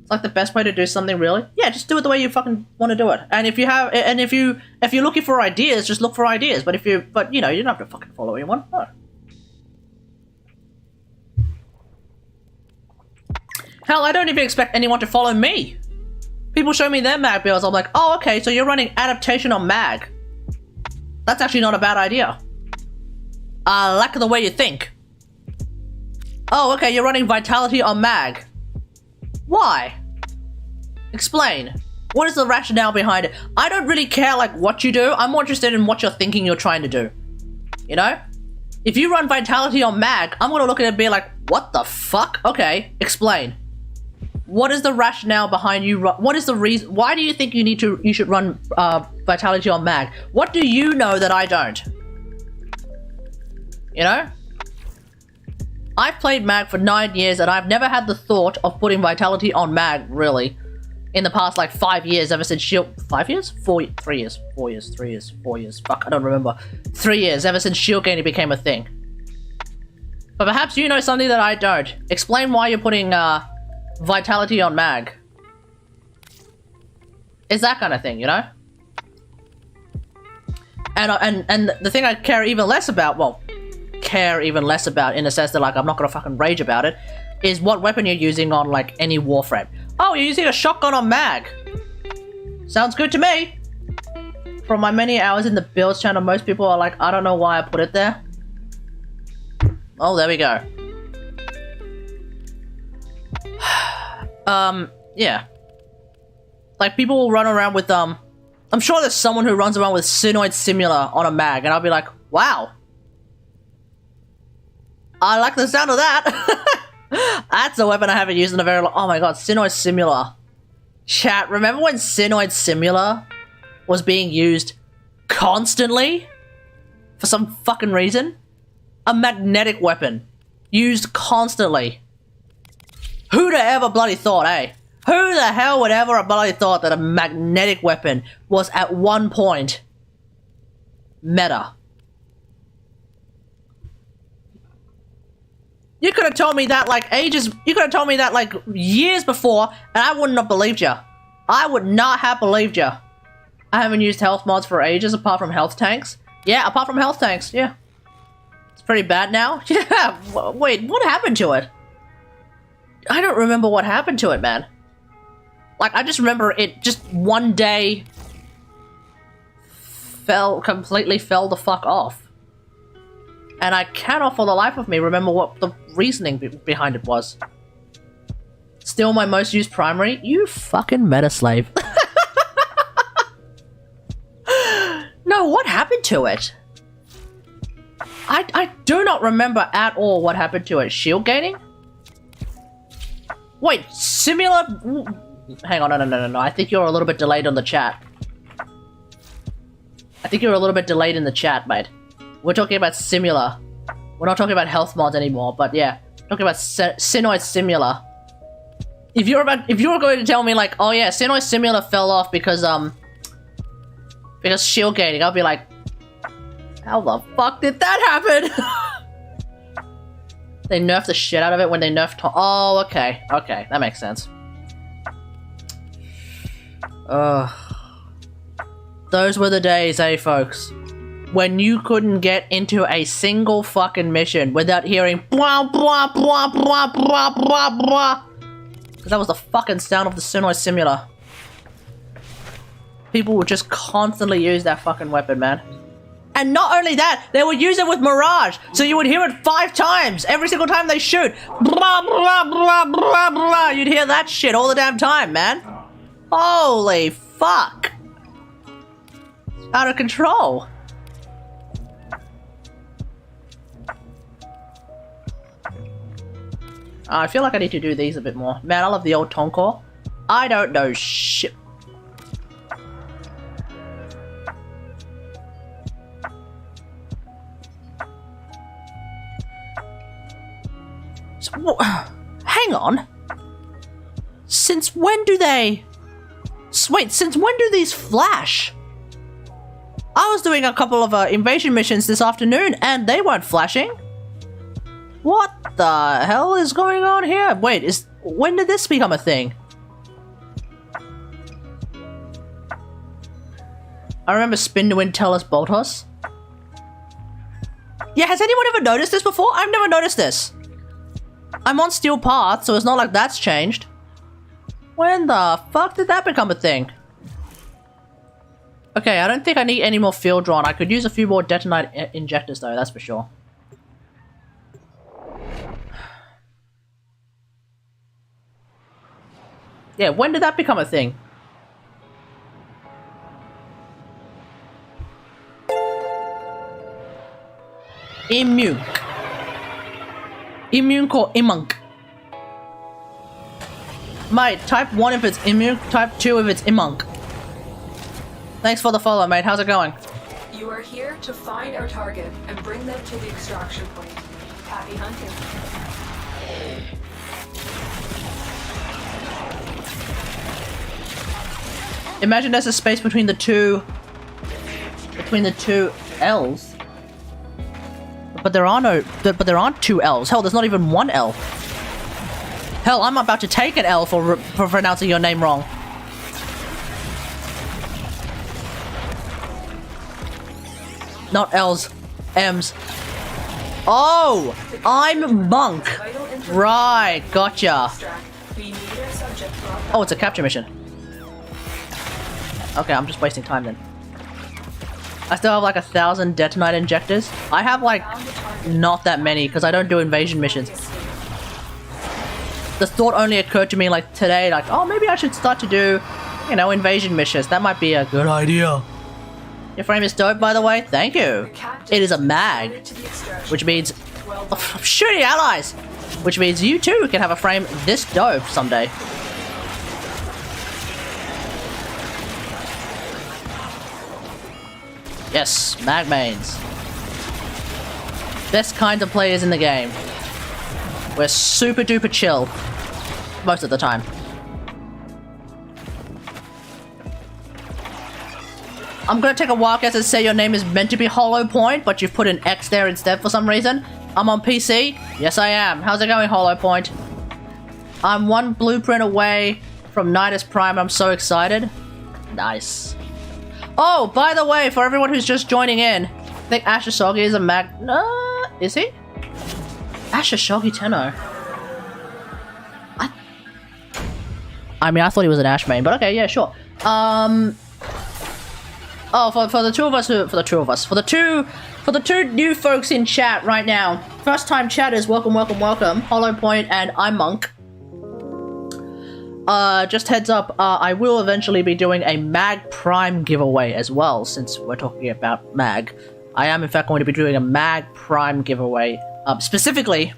It's like the best way to do something, really. Yeah, just do it the way you fucking want to do it. And if you're looking for ideas, just look for ideas. But you know, you don't have to fucking follow anyone. No. Hell, I don't even expect anyone to follow me. People show me their mag builds, I'm like, oh, okay, so you're running adaptation on mag. That's actually not a bad idea. I like the way you think. Oh, okay, you're running Vitality on mag. Why? Explain. What is the rationale behind it? I don't really care, like, what you do. I'm more interested in what you're thinking you're trying to do. You know? If you run Vitality on mag, I'm gonna look at it and be like, what the fuck? Okay, explain. What is the rationale behind you what is the reason? Why do you think you should run Vitality on mag? What do you know that I don't? You know? I've played mag for 9 years and I've never had the thought of putting Vitality on mag, really. In the past, like, 5 years, ever since Shield... 5 years? 3 years. 4 years. Fuck, I don't remember. 3 years, ever since Shield Gaining became a thing. But perhaps you know something that I don't. Explain why you're putting, Vitality on mag. It's that kind of thing, you know? And the thing I care even less about, well... care even less about in the sense that like I'm not gonna fucking rage about it, is what weapon you're using on, like, any Warframe. Oh, you're using a shotgun on mag. Sounds good to me. From my many hours in the builds channel, most people are like, I don't know why I put it there. Oh, there we go. Yeah. Like, people will run around with, I'm sure there's someone who runs around with Synoid Simula on a mag, and I'll be like, wow. I like the sound of that. That's a weapon I haven't used in a very long... Oh my god, Synoid Simula. Chat, remember when Synoid Simula was being used constantly? For some fucking reason? A magnetic weapon. Used constantly. Who'd have ever bloody thought, eh? Who the hell would ever have bloody thought that a magnetic weapon was at one point meta? You could have told me that like ages, you could have told me that like years before, and I wouldn't have believed you. I would not have believed you. I haven't used health mods for ages apart from health tanks. Yeah, apart from health tanks, yeah. It's pretty bad now. Yeah, wait, what happened to it? I don't remember what happened to it, man. Like, I just remember it just one day completely fell the fuck off. And I cannot for the life of me remember what the reasoning behind it was. Still my most used primary? You fucking meta slave. No, what happened to it? I do not remember at all what happened to it. Shield gaining? Wait, similar... Hang on, no. I think you're a little bit delayed on the chat. I think you're a little bit delayed in the chat, mate. We're talking about Simula. We're not talking about health mods anymore, but yeah. Talking about Synoid Simula. If you were going to tell me like, oh yeah, Synoid Simula fell off because shield gaining, I'll be like, how the fuck did that happen? They nerfed the shit out of it when they nerfed oh, okay. Okay, that makes sense. Those were the days, eh, folks? When you couldn't get into a single fucking mission without hearing blah blah blah blah blah blah blah. Because that was the fucking sound of the Synoid Simula. People would just constantly use that fucking weapon, man. And not only that, they would use it with Mirage, so you would hear it 5 times every single time they shoot. Blah blah blah blah blah. You'd hear that shit all the damn time, man. Holy fuck. It's out of control. I feel like I need to do these a bit more. Man, I love the old Tonkor. I don't know shit. So, hang on. Since when do they... Wait, since when do these flash? I was doing a couple of invasion missions this afternoon and they weren't flashing. What the hell is going on here? Wait, when did this become a thing? I remember Spin to Win Tellus Boltos. Yeah, has anyone ever noticed this before? I've never noticed this. I'm on Steel Path, so it's not like that's changed. When the fuck did that become a thing? Okay, I don't think I need any more field drawn. I could use a few more detonite injectors though, that's for sure. Yeah, when did that become a thing? Immune. Immune called Imunk. Mate, type 1 if it's immune, type 2 if it's Imunk. Thanks for the follow, mate. How's it going? You are here to find our target and bring them to the extraction point. Happy hunting. Imagine there's a space between the two L's. But there aren't 2 L's. Hell, there's not even 1 L. Hell, I'm about to take an L for pronouncing your name wrong. Not L's, M's. Oh, I'm Monk. Right, gotcha. We need our subject brought back. Oh, it's a capture mission. Okay, I'm just wasting time then. I still have like 1,000 detonite injectors. I have like not that many because I don't do invasion missions. The thought only occurred to me like today, like, oh, maybe I should start to do, you know, invasion missions. That might be a good idea. Your frame is dope, by the way. Thank you. It is a mag, To the extraction. which means shooting allies, which means you too can have a frame this dope someday. Yes, mag mains. Best kind of players in the game. We're super duper chill most of the time. I'm gonna take a wild guess and say your name is meant to be Hollow Point, but you've put an X there instead for some reason. I'm on PC. Yes, I am. How's it going, Hollow Point? I'm one blueprint away from Nidus Prime. I'm so excited. Nice. Oh, by the way, for everyone who's just joining in, I think Ashishogi is a mag... is he? Ashishogi Tenno. I mean, I thought he was an Ash main, but okay, yeah, sure. Oh, for the two of us for the two new folks in chat right now. First time chatters, welcome, welcome, welcome. Hollow Point and I'm Monk. Just heads up, I will eventually be doing a Mag Prime giveaway as well, since we're talking about Mag. I am in fact going to be doing a Mag Prime giveaway, specifically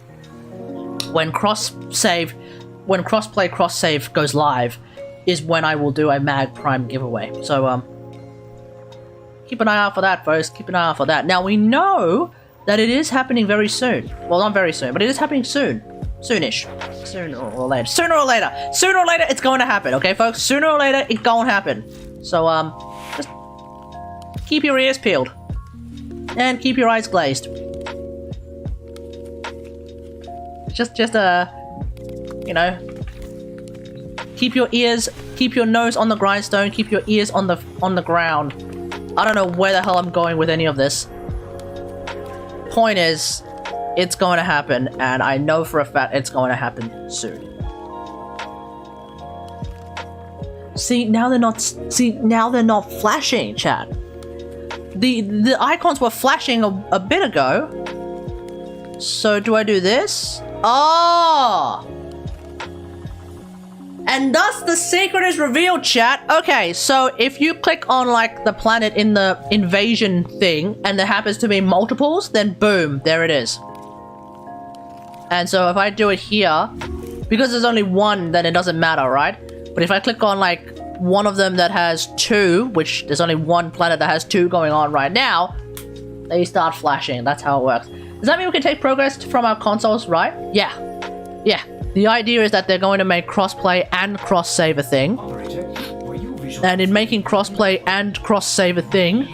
when cross-play cross-save goes live is when I will do a Mag Prime giveaway. So, keep an eye out for that, folks. Keep an eye out for that. Now, we know that it is happening very soon. Well, not very soon, but it is happening soon. Soonish. Sooner or later. Sooner or later. Sooner or later, it's going to happen, okay, folks? Sooner or later, it's going to happen. So, just keep your ears peeled. And keep your eyes glazed. Just, you know, keep your nose on the grindstone, keep your ears on the ground. I don't know where the hell I'm going with any of this. Point is, it's going to happen, and I know for a fact it's going to happen soon. See, now they're not flashing, chat. The icons were flashing a bit ago. So do I do this? Oh! And thus the secret is revealed, chat. Okay, so if you click on like the planet in the invasion thing and there happens to be multiples, then boom, there it is. And so if I do it here, because there's only one, then it doesn't matter, right? But if I click on like one of them that has two, which there's only one planet that has two going on right now, they start flashing. That's how it works. Does that mean we can take progress from our consoles, right? Yeah. Yeah. The idea is that they're going to make crossplay and cross-save a thing. Operator, were you visual? And in making crossplay and cross-save a thing,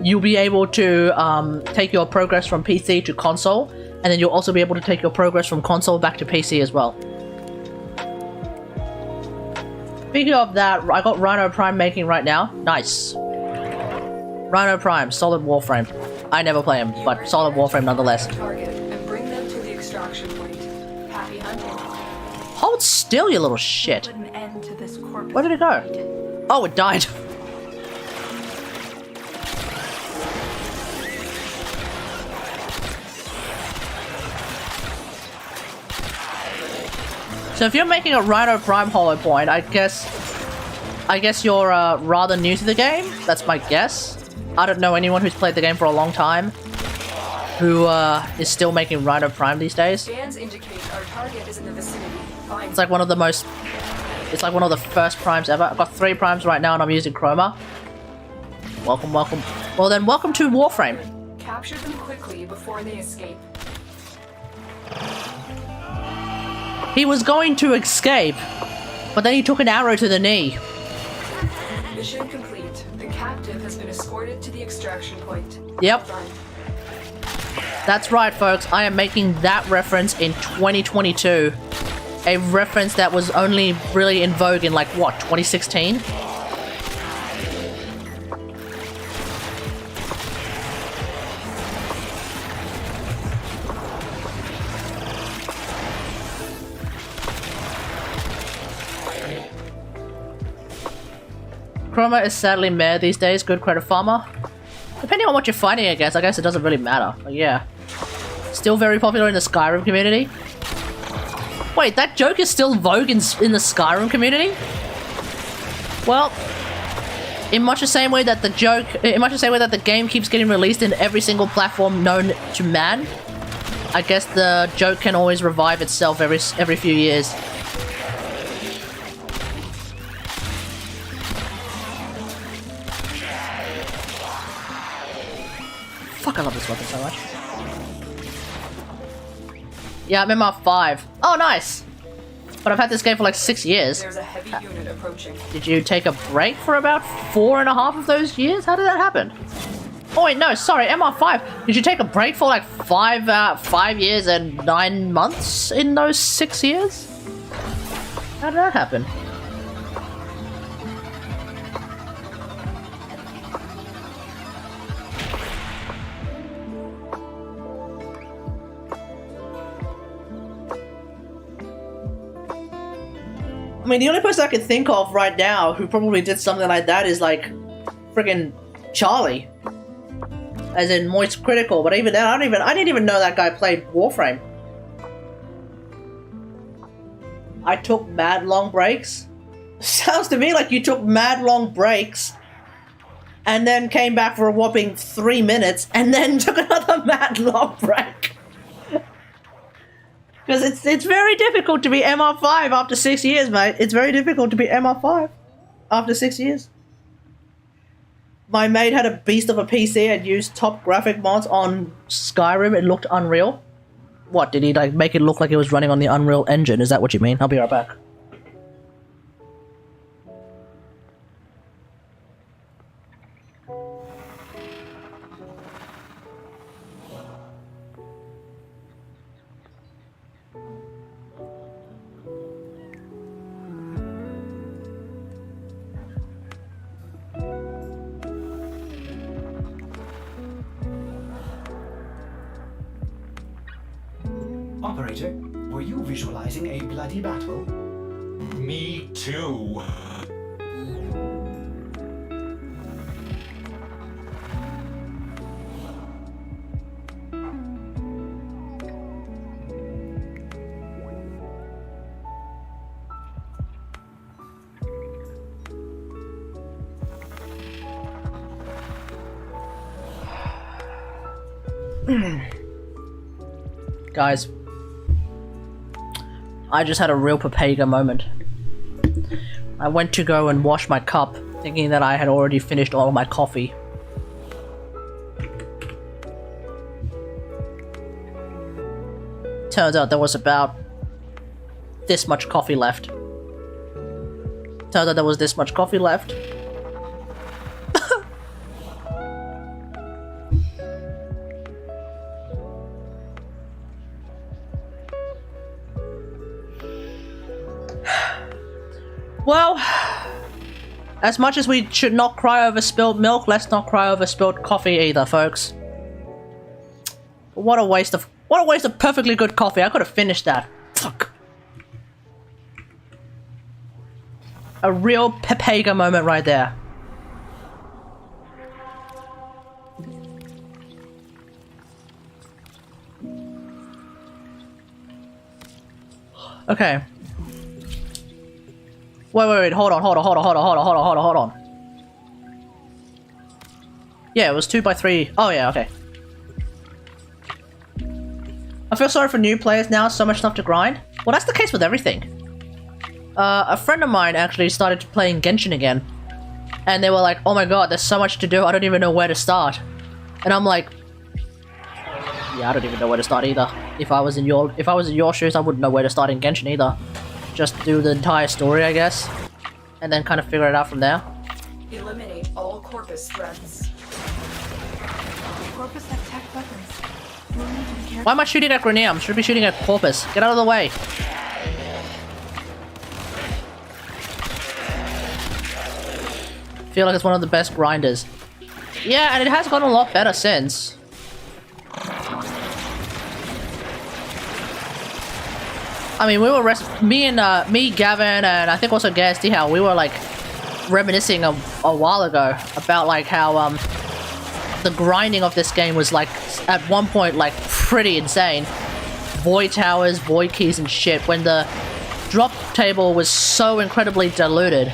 you'll be able to take your progress from PC to console, and then you'll also be able to take your progress from console back to PC as well. Speaking of that, I got Rhino Prime making right now. Nice. Rhino Prime, solid Warframe. I never play him, but solid Warframe nonetheless. Target and bring them to the extraction point. Happy hunting. Hold still, you little shit. Put an end to this corpse. Where did it go? Oh, it died. So if you're making a Rhino Prime Hollow Point, I guess you're rather new to the game. That's my guess. I don't know anyone who's played the game for a long time who is still making Rhino Prime these days. Scans indicate our target is in the vicinity. Find It's like one of the most... It's like one of the first primes ever. I've got 3 primes right now and I'm using Chroma. Welcome, welcome. Well then, welcome to Warframe. capture them quickly before they escape. He was going to escape, but then he took an arrow to the knee. Mission complete. The captive has been escorted to the extraction point. Yep. Done. That's right, folks. I am making that reference in 2022. A reference that was only really in vogue in, like, what, 2016? chroma is sadly meh these days, good credit farmer. Depending on what you're fighting against, I guess it doesn't really matter. But yeah. Still very popular in the Skyrim community. Wait, that joke is still vogue in the Skyrim community? Well, in much the same way that the game keeps getting released in every single platform known to man, I guess the joke can always revive itself every few years. Fuck, I love this weapon so much. Yeah, I'm MR5. Oh, nice! But I've had this game for like 6 years. There's a heavy unit approaching. Did you take a break for about 4.5 of those years? How did that happen? Oh wait, no, sorry, MR5. Did you take a break for like 5 years and 9 months in those 6 years? How did that happen? I mean, the only person I can think of right now who probably did something like that is like friggin' Charlie, as in Moist Critical. But even then, I didn't even know that guy played Warframe. I took mad long breaks. Sounds to me like you took mad long breaks, and then came back for a whopping 3 minutes, and then took another mad long break. Because it's very difficult to be MR5 after 6 years, mate. It's very difficult to be MR5 after 6 years. My mate had a beast of a PC and used top graphic mods on Skyrim. It looked unreal. What, did he like make it look like it was running on the Unreal Engine? Is that what you mean? I'll be right back. Operator, were you visualizing a bloody battle? Me too. Guys, I just had a real Papega moment. I went to go and wash my cup, thinking that I had already finished all of my coffee. Turns out there was about this much coffee left. Turns out there was this much coffee left. Well, as much as we should not cry over spilled milk, let's not cry over spilled coffee either, folks. What a waste of perfectly good coffee. I could have finished that. Fuck. A real Papega moment right there. Okay. Wait, hold on. Yeah, it was 2x3. Oh yeah, okay. I feel sorry for new players now, so much stuff to grind. Well, that's the case with everything. A friend of mine actually started playing Genshin again. And they were like, oh my god, there's so much to do, I don't even know where to start. And I'm like, yeah, I don't even know where to start either. If I was in your shoes, I wouldn't know where to start in Genshin either. Just do the entire story, I guess, and then kind of figure it out from there. Eliminate all Corpus threats. Corpus have tech weapons. We'll need to be careful. Why am I shooting at Grenier? I should be shooting at Corpus. Get out of the way. Feel like it's one of the best grinders. Yeah, and it has gotten a lot better since. I mean, we were me, Gavin, and I think also Gas Dihal, we were like reminiscing a while ago about like how the grinding of this game was like at one point like pretty insane. Void towers, void keys and shit, when the drop table was so incredibly diluted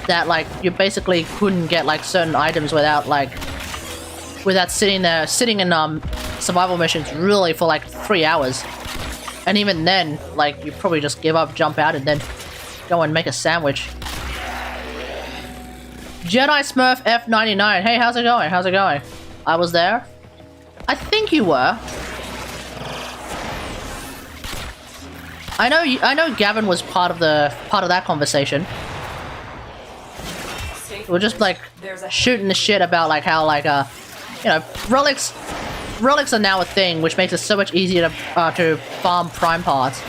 that like you basically couldn't get like certain items without sitting in survival missions really for like 3 hours. And even then, like, you probably just give up, jump out, and then go and make a sandwich. Jedi Smurf F99. Hey, how's it going? How's it going? I was there. I think you were. I know Gavin was part of that conversation. We're just like shooting the shit about like how like you know, relics are now a thing, which makes it so much easier to farm prime parts.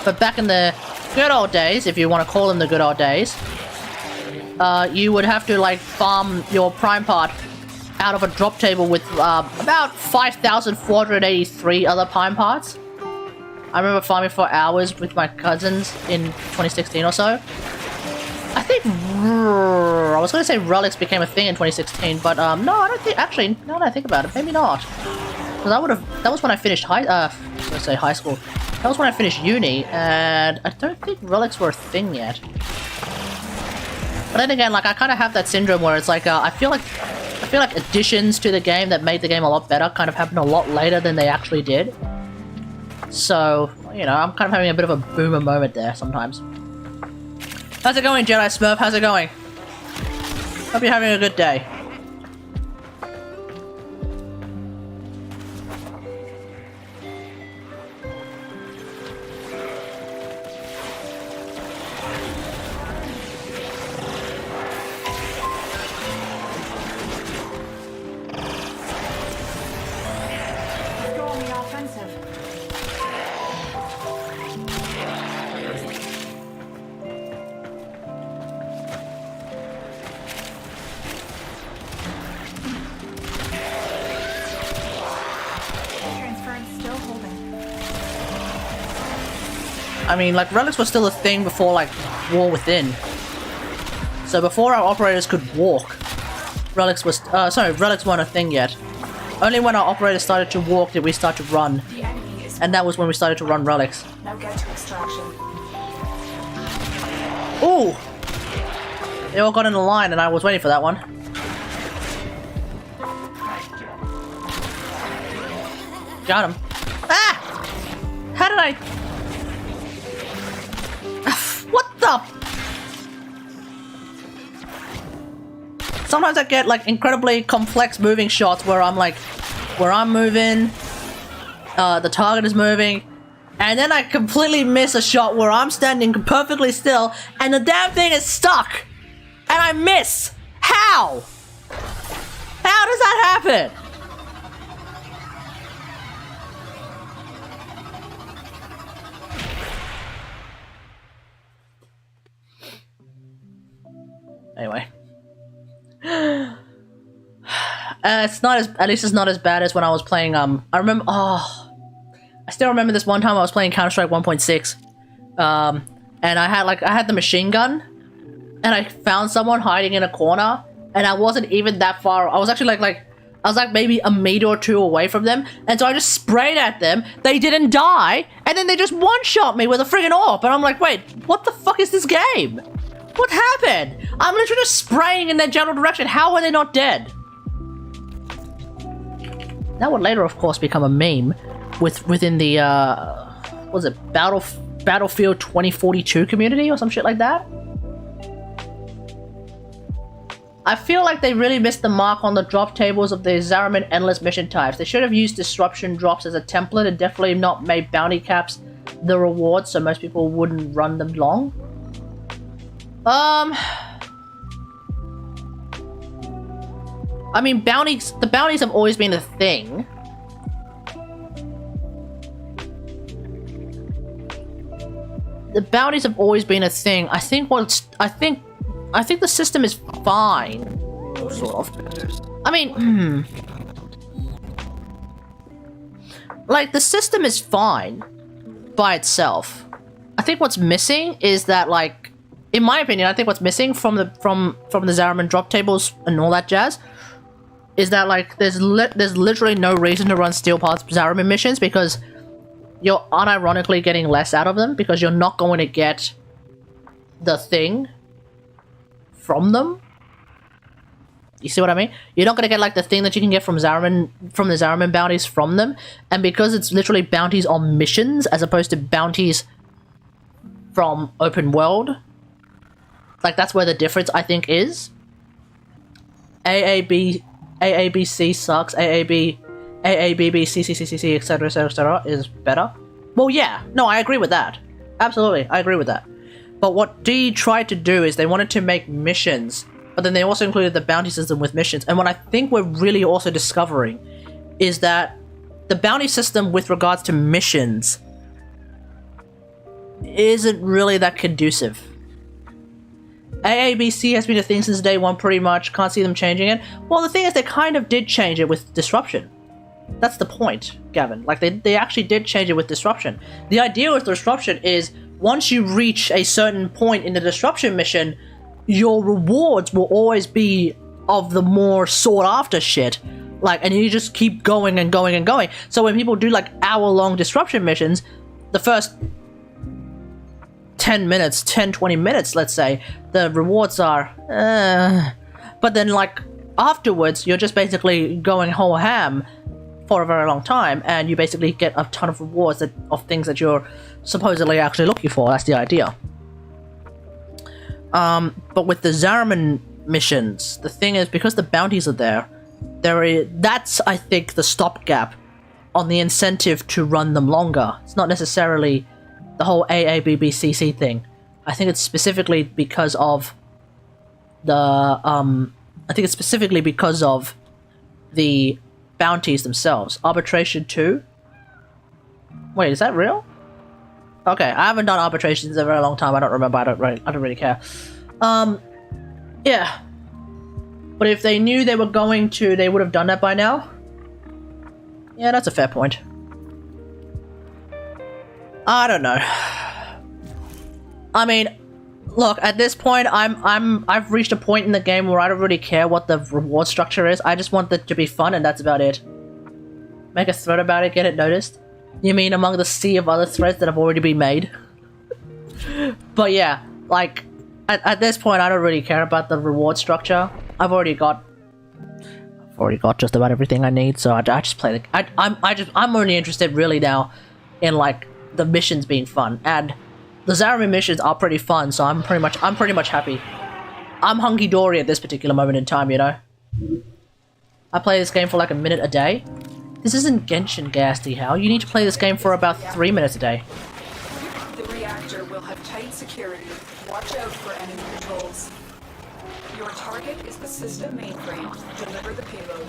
But back in the good old days, if you want to call them the good old days, you would have to like farm your prime part out of a drop table with about 5,483 other prime parts. I remember farming for hours with my cousins in 2016 or so. I think I was going to say relics became a thing in 2016, but no, I don't think. Actually, now that I think about it, maybe not. Because that was when I finished high school. That was when I finished uni, and I don't think relics were a thing yet. But then again, like I kind of have that syndrome where it's like I feel like additions to the game that made the game a lot better kind of happened a lot later than they actually did. So, you know, I'm kind of having a bit of a boomer moment there sometimes. How's it going, Jedi Smurf? How's it going? Hope you're having a good day. Let's go on the offensive. I mean, like, relics were still a thing before, like, War Within. So before our operators could walk, relics weren't a thing yet. Only when our operators started to walk did we start to run. The enemy is. And that was when we started to run relics. Now get to extraction. Ooh! They all got in a line and I was waiting for that one. Got him. Ah! How did I... What the... Sometimes I get like incredibly complex moving shots where I'm like... Where I'm moving... the target is moving... And then I completely miss a shot where I'm standing perfectly still and the damn thing is stuck! And I miss! How? How does that happen? Anyway. It's not as, at least it's not as bad as when I was playing, I remember, I still remember this one time I was playing Counter-Strike 1.6, and I had the machine gun, and I found someone hiding in a corner, and I wasn't even that far, I was actually I was like maybe a meter or two away from them, and so I just sprayed at them, they didn't die, and then they just one-shot me with a friggin' AWP, and I'm like, wait, what the fuck is this game? What happened? I'm literally just spraying in their general direction, how are they not dead? That would later, of course, become a meme within the, what was it, Battlefield 2042 community or some shit like that? I feel like they really missed the mark on the drop tables of the Zariman Endless mission types. They should have used disruption drops as a template and definitely not made bounty caps the reward so most people wouldn't run them long. I mean, the bounties have always been a thing. The bounties have always been a thing. I think the system is fine. Sort of. I mean, like, the system is fine by itself. I think what's missing is that, like, in my opinion, I think what's missing from the Zariman drop tables and all that jazz is that like there's literally no reason to run Steel Path Zariman missions because you're unironically getting less out of them because you're not going to get the thing from them. You see what I mean? You're not going to get like the thing that you can get from the Zariman bounties from them, and because it's literally bounties on missions as opposed to bounties from open world, like that's where the difference I think is. AABC sucks. AABB, CCCCC, etc., etc., etc. is better. Well, yeah, no, I agree with that. Absolutely, I agree with that. But what D tried to do is they wanted to make missions, but then they also included the bounty system with missions. And what I think we're really also discovering is that the bounty system with regards to missions isn't really that conducive. AABC has been a thing since day one pretty much, can't see them changing it. Well, the thing is they kind of did change it with Disruption. That's the point, Gavin. Like, they actually did change it with Disruption. The idea with Disruption is once you reach a certain point in the Disruption mission, your rewards will always be of the more sought-after shit. Like, and you just keep going and going and going. So when people do, like, hour-long Disruption missions, the first 10 minutes, 10, 20 minutes, let's say, the rewards are, but then, like, afterwards, you're just basically going whole ham for a very long time, and you basically get a ton of rewards of things that you're supposedly actually looking for. That's the idea. But with the Zariman missions, the thing is, because the bounties are there, that's, I think, the stopgap on the incentive to run them longer. It's not necessarily the whole AABBCC thing. I think it's specifically because of the, the bounties themselves. Arbitration 2? Wait, is that real? Okay, I haven't done arbitrations in a very long time. I don't remember. I don't really care. Yeah. But if they knew they were going to, they would have done that by now. Yeah, that's a fair point. I don't know. I mean, look, at this point, I've reached a point in the game where I don't really care what the reward structure is. I just want it to be fun, and that's about it. Make a thread about it, get it noticed. You mean among the sea of other threads that have already been made? But yeah, like, at this point, I don't really care about the reward structure. I've already got just about everything I need, so I just play the. I'm only interested really now in like the missions being fun, and the Zariman missions are pretty fun. So I'm pretty much happy. I'm hunky dory at this particular moment in time, you know. I play this game for like a minute a day. This isn't Genshin, Gasty. How you need to play this game for about 3 minutes a day. The reactor will have tight security. Watch out for enemy patrols. Your target is the system mainframe. Deliver the payload.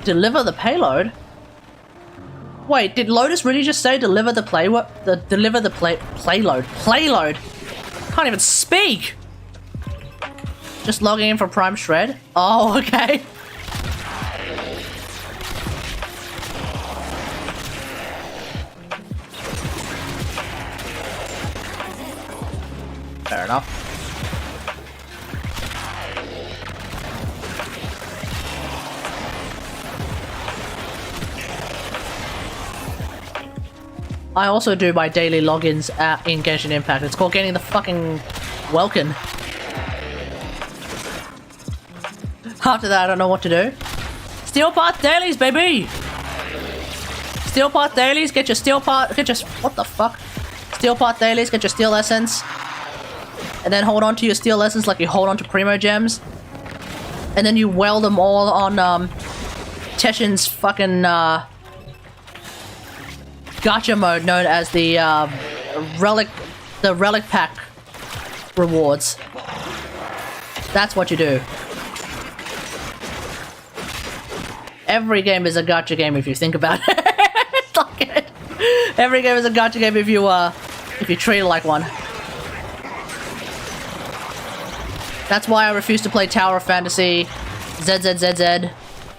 Deliver the payload? Wait, did Lotus really just say deliver the payload? Payload? Can't even speak! Just logging in for Prime Shred? Oh, okay. Fair enough. I also do my daily logins in Genshin Impact. It's called getting the fucking Welkin. After that, I don't know what to do. Steel Path Dailies, baby! Steel Path Dailies, get your Steel Path... what the fuck? Steel Path Dailies, get your Steel Essence. And then hold on to your Steel Essence like you hold on to Primo Gems. And then you weld them all on, Teshin's fucking, gacha mode known as the, Relic Pack rewards. That's what you do. Every game is a gacha game if you think about it. Fuck it. Every game is a gacha game if you treat it like one. That's why I refuse to play Tower of Fantasy, ZZZZ,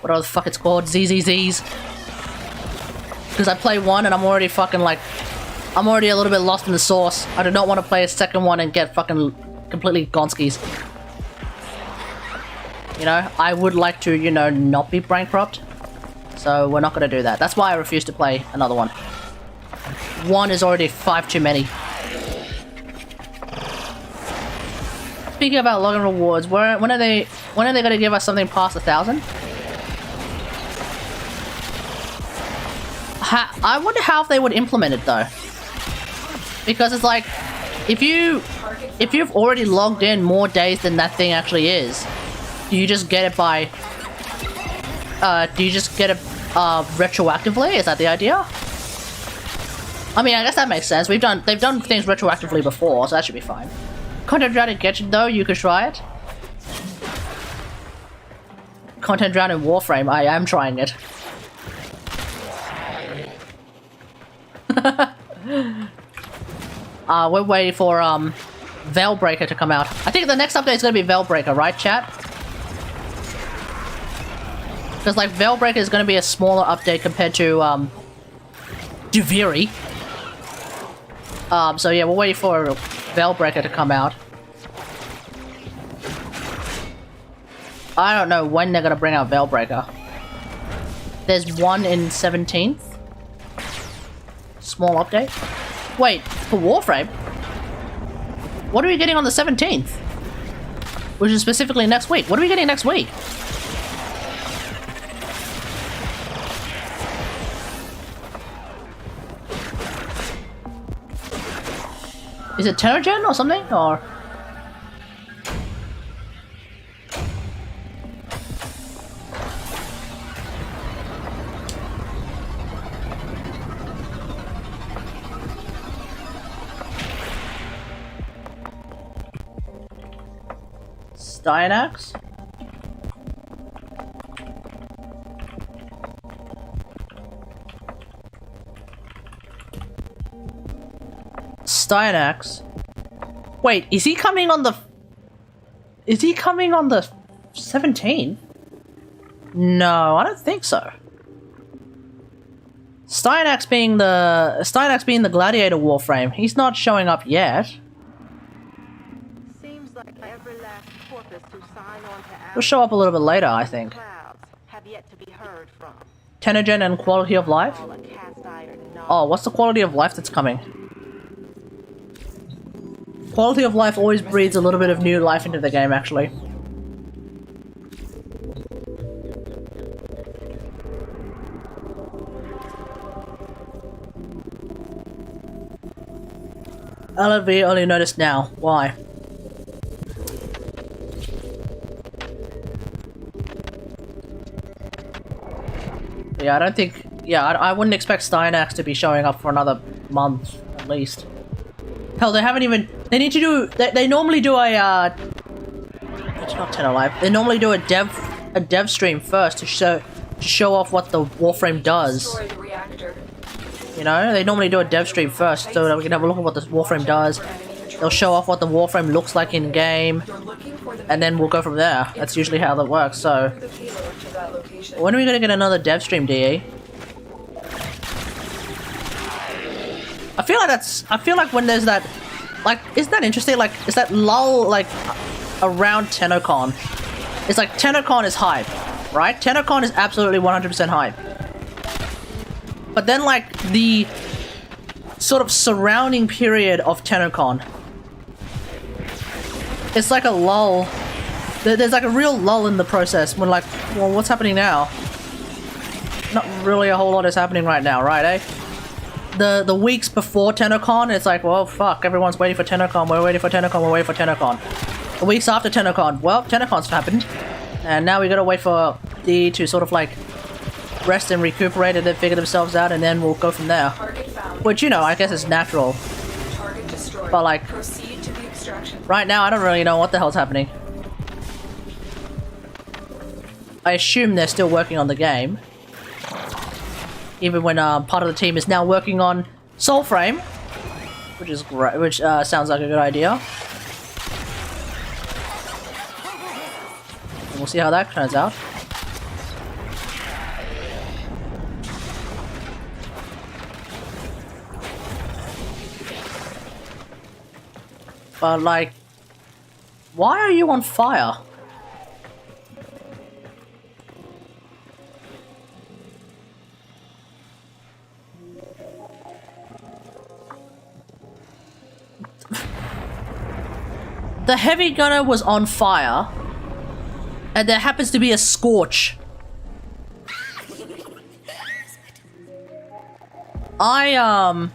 whatever the fuck it's called, ZZZs. Because I play one and I'm already fucking like I'm already a little bit lost in the sauce. I do not want to play a second one and get fucking completely gonskis. You know, I would like to, you know, not be bankrupt. So we're not going to do that. That's why I refuse to play another one. One is already 5 too many. Speaking about login rewards, when are they going to give us something past 1,000? I wonder how they would implement it though. Because it's like, if you've already logged in more days than that thing actually is, do you just get it by retroactively? Is that the idea? I mean, I guess that makes sense. They've done things retroactively before, so that should be fine. Content Drown in Genshin though, you could try it. Content Drown in Warframe, I am trying it. We're waiting for Veilbreaker to come out. I think the next update is gonna be Veilbreaker, right, chat? Because like Veilbreaker is gonna be a smaller update compared to Duviri. So yeah, we're waiting for Veilbreaker to come out. I don't know when they're gonna bring out Veilbreaker. There's one in 17th. Small update. Wait, for Warframe? What are we getting on the 17th? Which is specifically next week. What are we getting next week? Is it Tenogen or something? Or... Styanax? Styanax? Wait, is he coming on the 17th? No, I don't think so. Styanax being the Gladiator Warframe, he's not showing up yet. Seems like every last corpus to sign on to He'll show up a little bit later, I think. clouds have yet to be heard from. Tenogen and Quality of Life? All a cast iron Oh, what's the Quality of Life that's coming? Quality of Life always breeds a little bit of new life into the game, actually. LV only noticed now. Why? Yeah, I don't think... Yeah, I wouldn't expect Styanax to be showing up for another month, at least. Hell, they haven't even... They need to do... They normally do a, It's not 10 Alive. They normally do a dev stream first to show off what the Warframe does. Destroy the reactor. You know? They normally do a dev stream first so that we can have a look at what the Warframe does. They'll show off what the Warframe looks like in-game. And then we'll go from there. That's usually how that works, so... The payload to that location. When are we gonna get another dev stream, DE? I feel like when there's that... Like, isn't that interesting? Like, is that lull, like, around TennoCon? It's like, TennoCon is hype, right? TennoCon is absolutely 100% hype. But then, like, the sort of surrounding period of TennoCon, it's like a lull. There's like a real lull in the process when, like, well, what's happening now? Not really a whole lot is happening right now, right, eh? The weeks before TennoCon, it's like, well, fuck, everyone's waiting for TennoCon, we're waiting for TennoCon, we're waiting for TennoCon. The weeks after TennoCon, well, TennoCon's happened. And now we gotta wait for DE to sort of, like, rest and recuperate and then figure themselves out, and then we'll go from there. Target found. Which, you know, I guess is natural. Target destroyed. But, like, Proceed to the extraction. right now, I don't really know what the hell's happening. I assume they're still working on the game. Even when part of the team is now working on Soulframe, which is great, which sounds like a good idea. And we'll see how that turns out. But like, why are you on fire? The heavy gunner was on fire, and there happens to be a scorch. I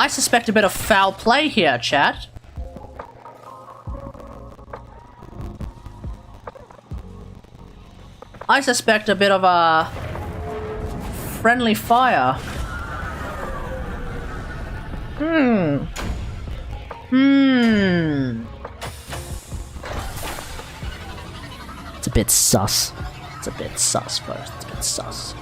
suspect a bit of foul play here, chat. I suspect a bit of a friendly fire. It's a bit sus. It's a bit sus, bro. It's a bit sus.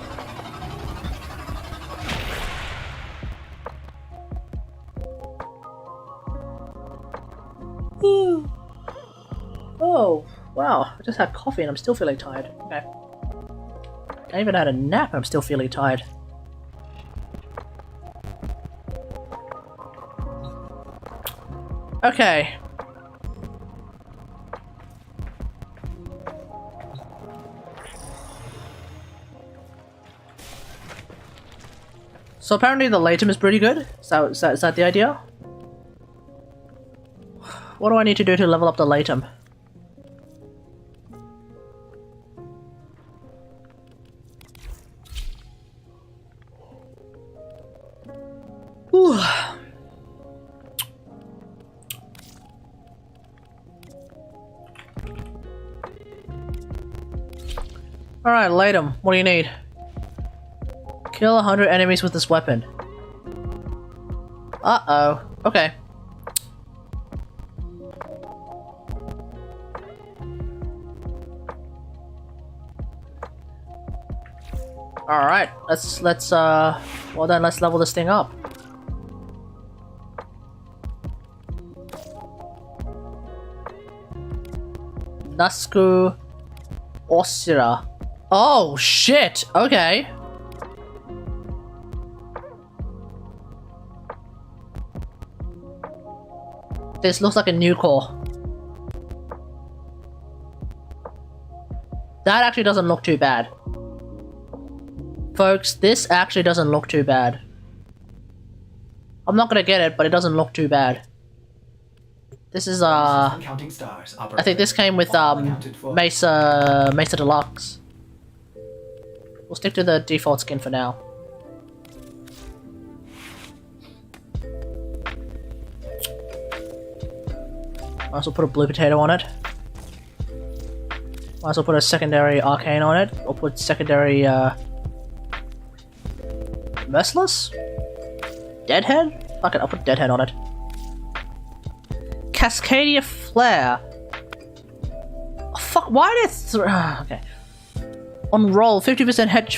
Oh, wow. I just had coffee and I'm still feeling tired. Okay. I even had a nap and I'm still feeling tired. Okay. So apparently the latum is pretty good. Is that the idea? What do I need to do to level up the latum? Whew. Alright, latum. What do you need? Kill 100 enemies with this weapon. Uh-oh. Okay. Alright, let's well then let's level this thing up. Nasku Osira. Oh shit, okay. This looks like a new core. That actually doesn't look too bad. Folks, this actually doesn't look too bad. I'm not gonna get it, but it doesn't look too bad. This is Counting stars, I think this came with Mesa Deluxe. We'll stick to the default skin for now. Might as well put a blue potato on it. Might as well put a secondary arcane on it. Or put secondary Merciless? Deadhead? Fuck it, I'll put Deadhead on it. Cascadia Flare. Oh, fuck, why did it okay. On roll, 50% head...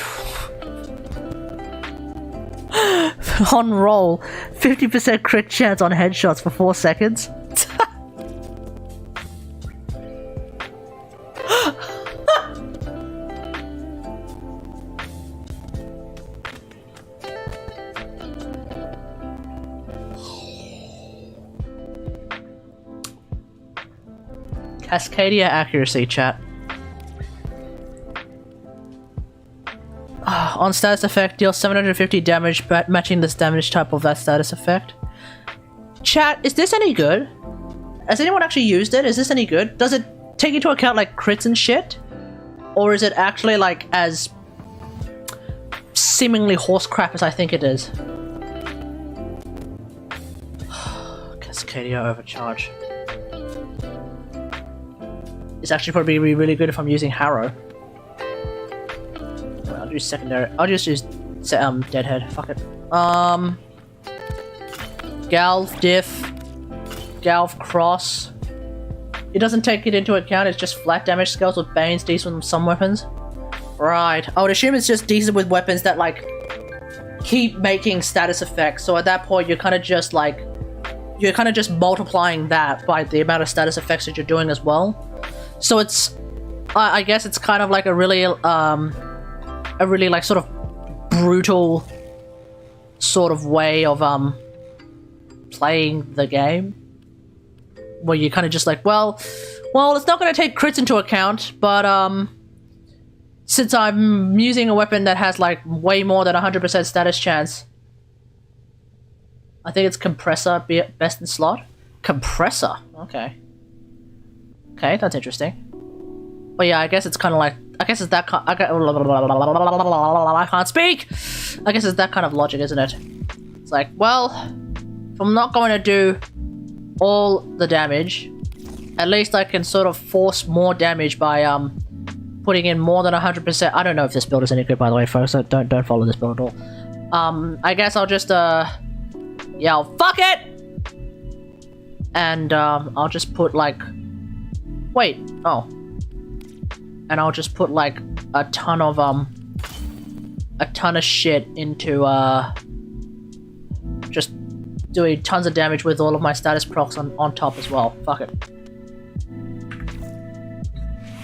on roll, 50% crit chance on headshots for 4 seconds. Cascadia accuracy, chat. On status effect, deal 750 damage, matching this damage type of that status effect. Chat, is this any good? Has anyone actually used it? Is this any good? Does it take into account like crits and shit? Or is it actually like as seemingly horse crap as I think it is? Cascadia overcharge. It's actually probably really good if I'm using Harrow. I'll use secondary. I'll just use Deadhead. Fuck it. Galv Diff, Galv Cross. It doesn't take it into account. It's just flat damage skills with Bane's decent with some weapons. Right. I would assume it's just decent with weapons that like keep making status effects. So at that point, you're kind of just like multiplying that by the amount of status effects that you're doing as well. So it's, I guess it's kind of like a really like sort of brutal sort of way of playing the game, where you're kind of just like, well, it's not going to take crits into account, but since I'm using a weapon that has like way more than 100% status chance, I think it's compressor best in slot. Compressor, okay, that's interesting. But yeah, I guess it's kind of like, I guess it's that kind. I can't speak. I guess it's that kind of logic, isn't it? It's like, well, if I'm not going to do all the damage, at least I can sort of force more damage by putting in more than 100%. I don't know if this build is any good, by the way, folks. So don't follow this build at all. I guess I'll just yell fuck it, and I'll just put like, and I'll just put like a ton of shit into just doing tons of damage with all of my status procs on top as well. Fuck it.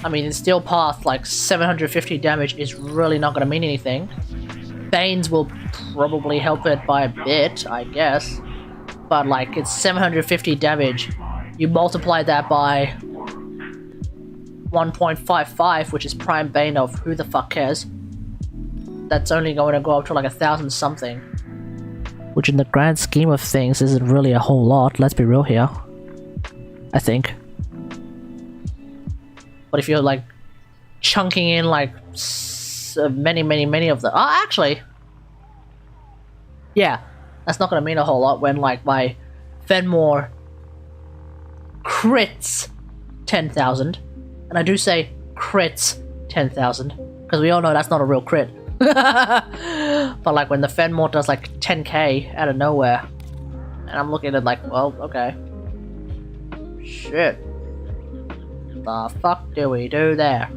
I mean, in Steel Path, like 750 damage is really not gonna mean anything. Banes will probably help it by a bit, I guess. But like, it's 750 damage. You multiply that by 1.55, which is prime bane of who the fuck cares. That's only going to go up to like 1,000 something. Which in the grand scheme of things isn't really a whole lot, let's be real here. I think. But if you're like chunking in like many of the... Oh, actually! Yeah, that's not going to mean a whole lot when like my Fenmore crits 10,000. And I do say crits 10,000, because we all know that's not a real crit. But like when the Fenmore does like 10k out of nowhere, and I'm looking at like, well, okay. Shit. The fuck do we do there?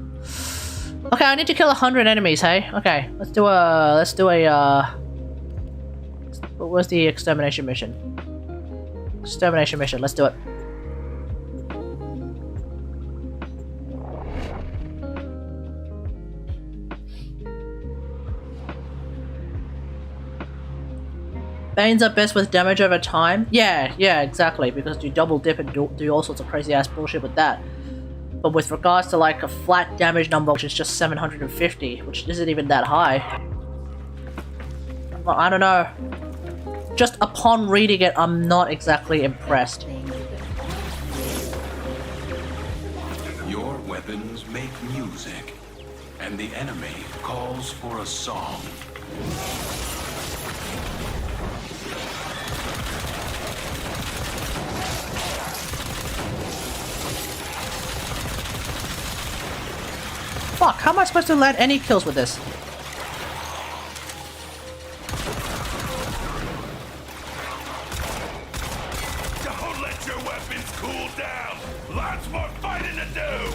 Okay, I need to kill 100 enemies, hey? Okay, let's do a, where's the extermination mission? Extermination mission, let's do it. Banes are best with damage over time. Yeah, exactly, because you double dip and do all sorts of crazy ass bullshit with that. But with regards to like a flat damage number, which is just 750, which isn't even that high. Well, I don't know. Just upon reading it, I'm not exactly impressed. Your weapons make music, and the enemy calls for a song. Fuck, how am I supposed to land any kills with this? Don't let your weapons cool down! Lots more fighting to do!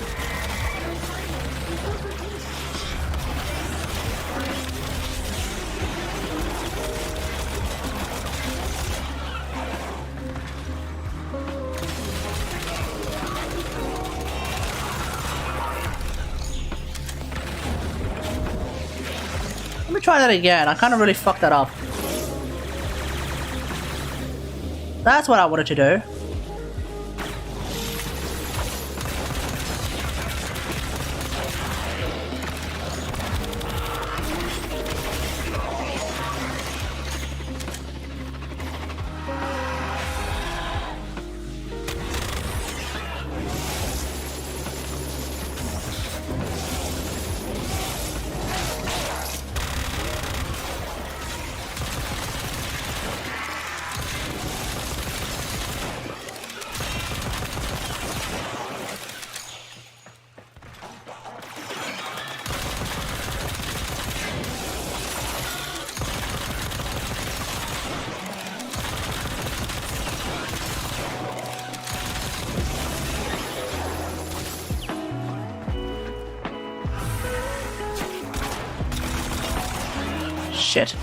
Let me try that again. I kind of really fucked that up. That's what I wanted to do. Shit.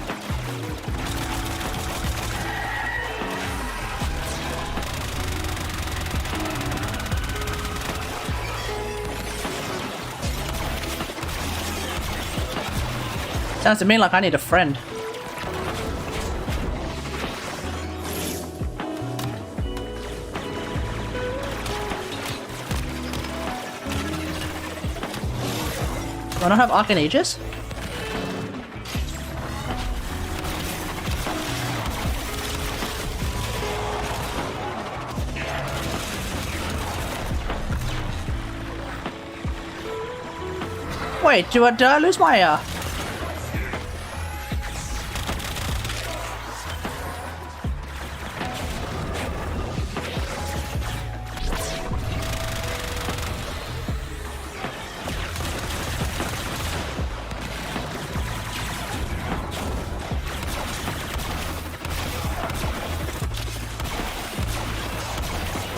Sounds to me like I need a friend. Do I not have Arcane Aegis? Wait, did I lose my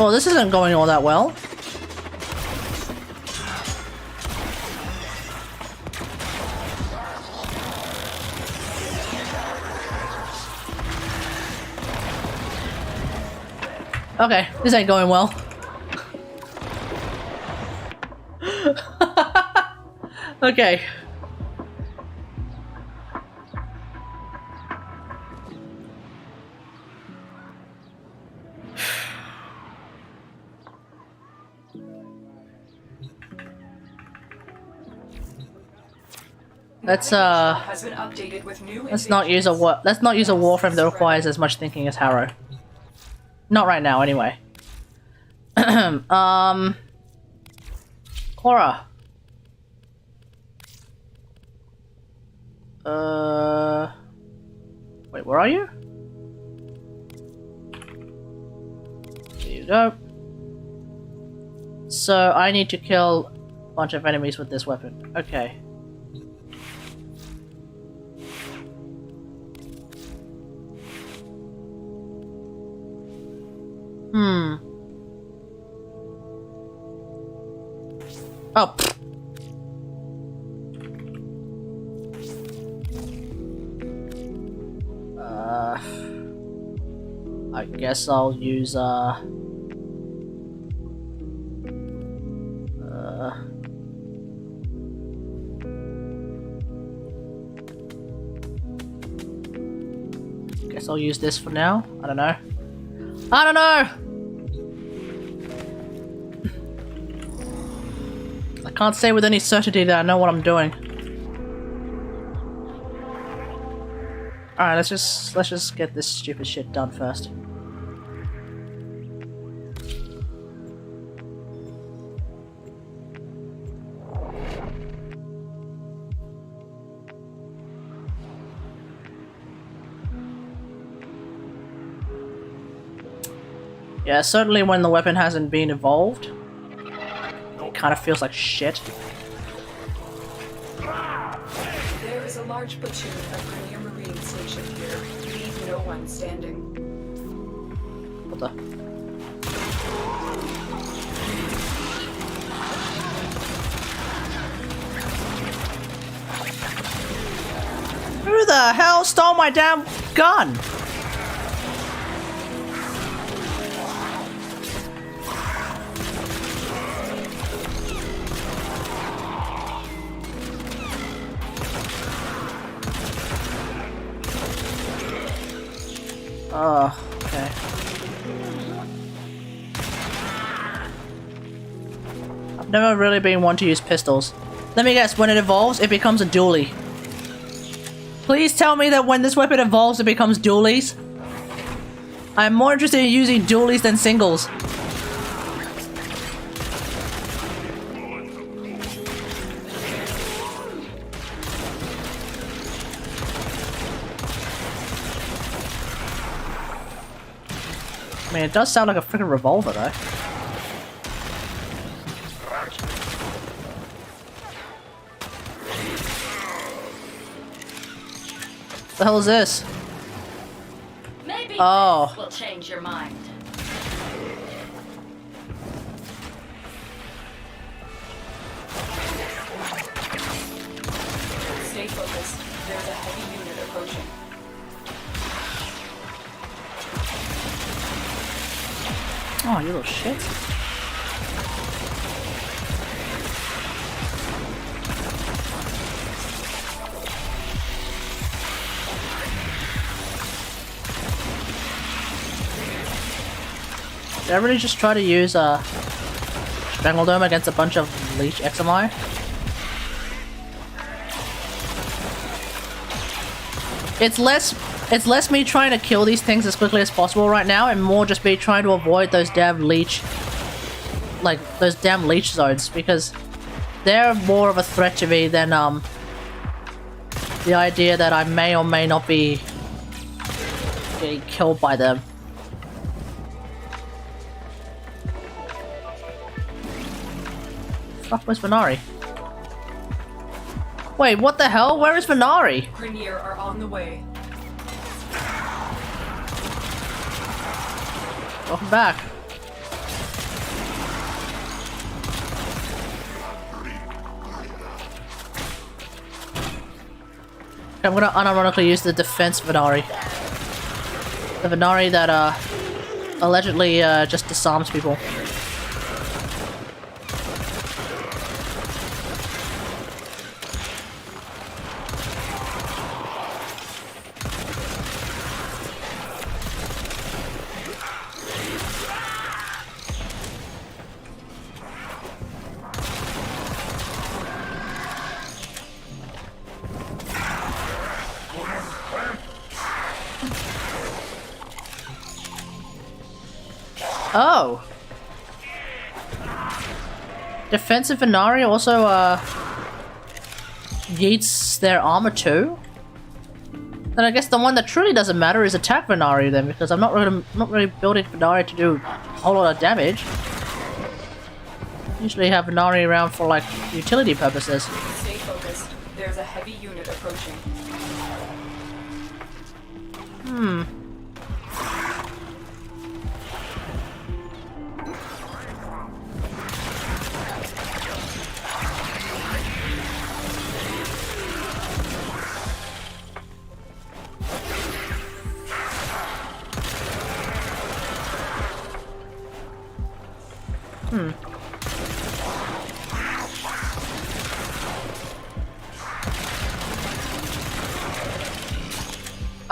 Oh, this isn't going all that well. Okay, this ain't going well. Okay. Has been updated with new Let's not use a warframe that requires as much thinking as Harrow. Not right now, anyway. Cora. Wait, where are you? There you go. So, I need to kill a bunch of enemies with this weapon. Okay. Oh. I guess I'll use guess I'll use this for now. I don't know. I don't know! I can't say with any certainty that I know what I'm doing. Alright, let's just get this stupid shit done first. Yeah, certainly when the weapon hasn't been evolved, it kind of feels like shit. There is a large platoon of Premier Marine stationed here. Leave no one standing. What the? Who the hell stole my damn gun? Oh, okay. I've never really been one to use pistols. Let me guess, when it evolves, it becomes a dually. Please tell me that when this weapon evolves, it becomes dualies. I'm more interested in using dualies than singles. I mean, it does sound like a freaking revolver, though. What the hell is this? Maybe Oh. this will change your mind. Stay focused. There's a heavy unit approaching. Oh, you little shit. Did I really just try to use Strangledome against a bunch of Leech XMI? it's less me trying to kill these things as quickly as possible right now, and more just me trying to avoid those damn leech, like those damn leech zones, because they're more of a threat to me than the idea that I may or may not be getting killed by them. Fuck, where's Venari? Wait, what the hell? Where is Venari? Grenier are on the way. Welcome back. I'm gonna unironically use the defense Venari. The Venari that allegedly just disarms people. Oh! Defensive Venari also, yeets their armor too? Then I guess the one that truly doesn't matter is attack Venari then, because I'm not really building Venari to do a whole lot of damage. Usually have Venari around for, like, utility purposes. Stay focused. There's a heavy unit approaching.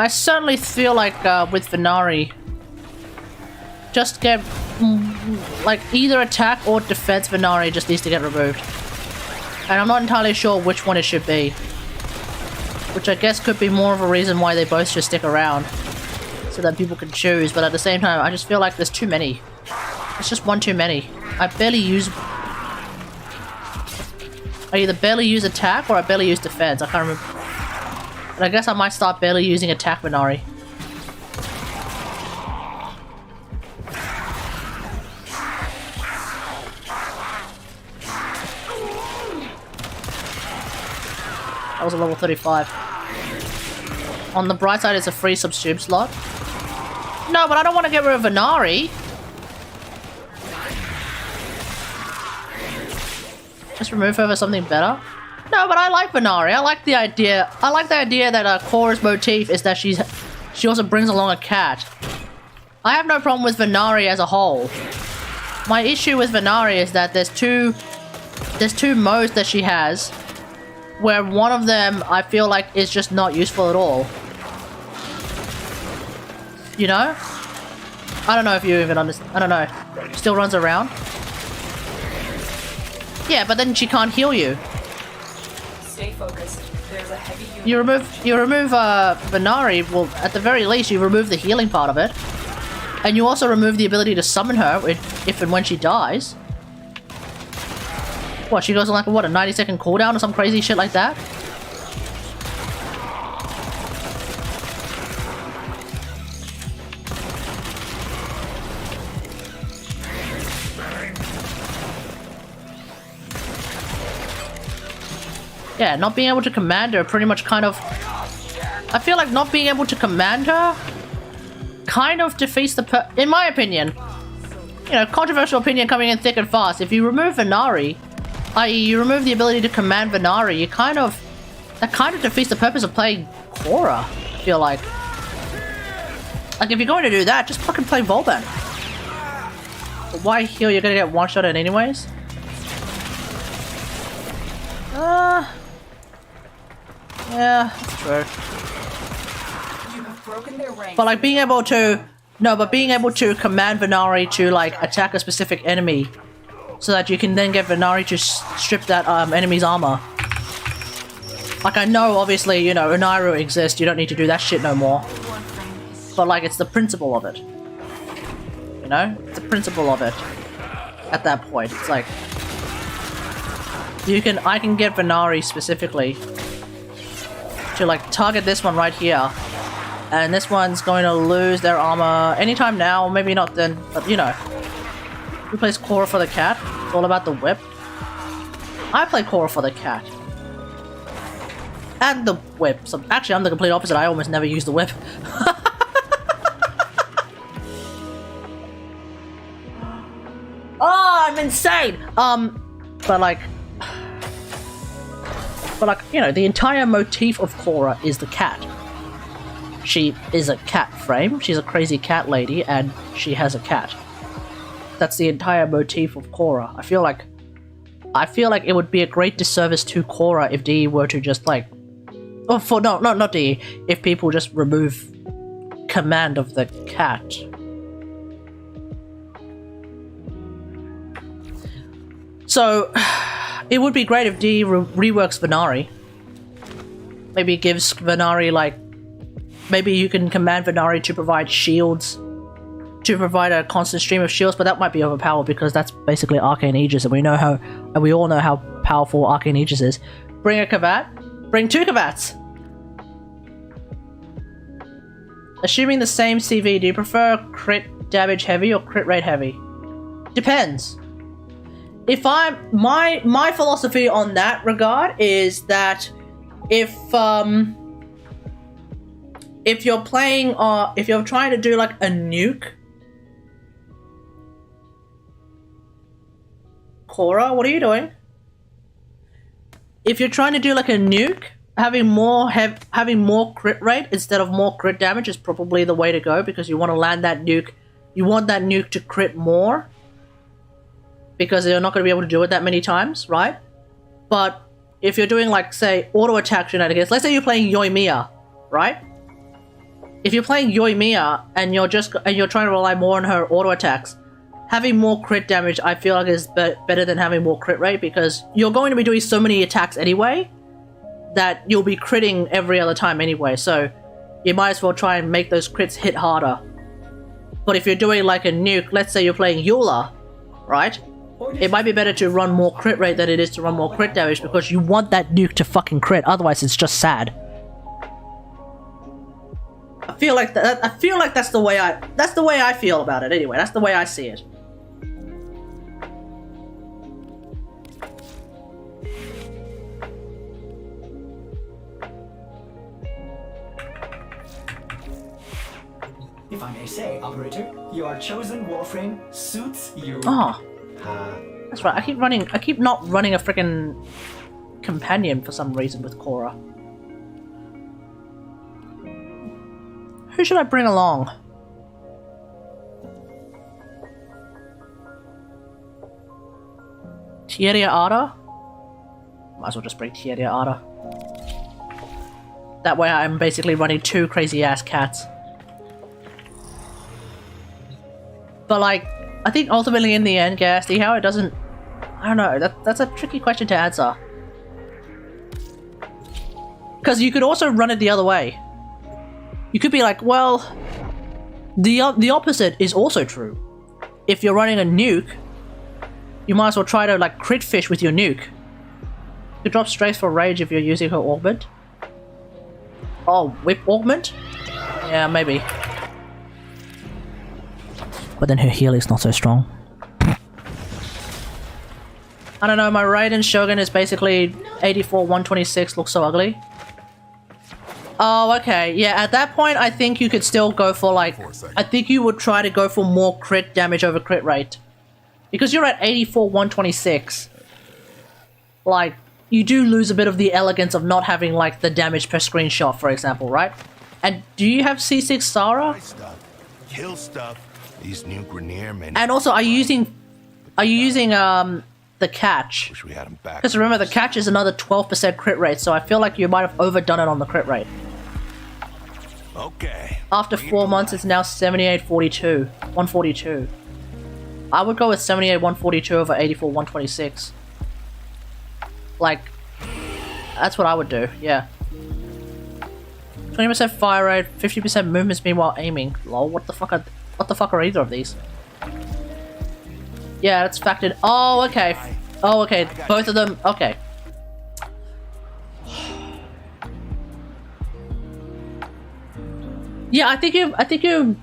I certainly feel like with Venari, just get like either attack or defense Venari just needs to get removed, and I'm not entirely sure which one it should be, which I guess could be more of a reason why they both should stick around so that people can choose. But at the same time, I just feel like there's too many. It's just one too many. I either barely use attack or I barely use defense. I can't remember. But I guess I might start barely using attack Venari. That was a level 35. On the bright side, it's a free subsume slot. No, but I don't want to get rid of Venari. Just remove her for something better. No, but I like Venari. I like the idea. I like the idea that Cora's motif is that she also brings along a cat. I have no problem with Venari as a whole. My issue with Venari is that there's two modes that she has, where one of them I feel like is just not useful at all. You know? I don't know if you even understand. I don't know. Still runs around. Yeah, but then she can't heal you. Stay focused. There's a heavy unit. You remove Venari, well, at the very least, you remove the healing part of it. And you also remove the ability to summon her if and when she dies. What, she goes on like, what, a 90-second cooldown or some crazy shit like that? Yeah, not being able to command her pretty much kind of... I feel like not being able to command her kind of defeats the in my opinion. You know, controversial opinion coming in thick and fast. If you remove Venari, i.e. you remove the ability to command Venari, that kind of defeats the purpose of playing Cora, I feel like. Like, if you're going to do that, just fucking play Volban. But why heal? You're gonna get one-shotted anyways? Yeah, that's true. You have broken their ranks. But like being able to command Venari to like attack a specific enemy, so that you can then get Venari to strip that enemy's armor. Like, I know, obviously, you know, Unairu exists, you don't need to do that shit no more. But, like, it's the principle of it. You know? It's the principle of it. At that point, it's like... I can get Venari specifically to, like, target this one right here. And this one's going to lose their armor anytime now, maybe not then, but, you know. Who plays Korra for the cat? It's all about the whip. I play Korra for the cat. And the whip. So, actually, I'm the complete opposite. I almost never use the whip. Oh, I'm insane! But like, you know, the entire motif of Korra is the cat. She is a cat frame, she's a crazy cat lady, and she has a cat. That's the entire motif of Korra. I feel like it would be a great disservice to Korra if DE were to just like... Oh, not DE. If people just remove command of the cat. So, it would be great if DE reworks Venari. Maybe gives Venari, like... Maybe you can command Venari to provide shields. To provide a constant stream of shields, but that might be overpowered because that's basically Arcane Aegis, and we all know how powerful Arcane Aegis is. Bring a Kavat? Bring 2 Kavats! Assuming the same CV, do you prefer crit damage heavy or crit rate heavy? Depends. If my philosophy on that regard is that if you're playing if you're trying to do like a nuke, Korra, what are you doing? If you're trying to do like a nuke, having more crit rate instead of more crit damage is probably the way to go, because you want to land that nuke. You want that nuke to crit more, because you're not going to be able to do it that many times, right? But if you're doing, like, say, auto attack shenanigans, let's say you're playing Yoimiya, right? If you're playing Yoimiya and you're trying to rely more on her auto attacks, having more crit damage I feel like is better than having more crit rate, because you're going to be doing so many attacks anyway that you'll be critting every other time anyway, so you might as well try and make those crits hit harder. But if you're doing like a nuke, let's say you're playing Eula, right? It might be better to run more crit rate than it is to run more crit damage, because you want that nuke to fucking crit, otherwise it's just sad. I feel like that's the way I feel about it anyway. That's the way I see it. If I may say, operator, your chosen warframe suits you. Oh. That's right, I keep not running a freaking companion for some reason with Korra. Who should I bring along? Tieria Ada? Might as well just bring Tieria Ada. That way I'm basically running 2 crazy ass cats. But like, I think ultimately in the end, Gasty, how it doesn't... I don't know, that's a tricky question to answer. Because you could also run it the other way. You could be like, well, the opposite is also true. If you're running a nuke, you might as well try to like crit fish with your nuke. You could drop Strafe for rage if you're using her augment. Oh, whip augment? Yeah, maybe. But then her heal is not so strong. I don't know, my Raiden Shogun is basically 84, 126, looks so ugly. Oh, okay, yeah, at that point I think you could still go for like... I think you would try to go for more crit damage over crit rate. Because you're at 84, 126. Like, you do lose a bit of the elegance of not having like the damage per screenshot, for example, right? And do you have C6 Sarah? Kill stuff. These new Grenier men. And also, are you using the catch? Wish we had him back. Because remember, the catch is another 12% crit rate, so I feel like you might have overdone it on the crit rate. Okay. After 4 months, it's now 78.42, 142. I would go with 78, 142 over 84, 126. Like, That's what I would do, yeah. 20% fire rate, 50% movement speed while aiming. Lol, what the fuck are either of these? Yeah, it's factored. Oh, okay. Oh, okay. Both of them. Okay. Yeah, I think you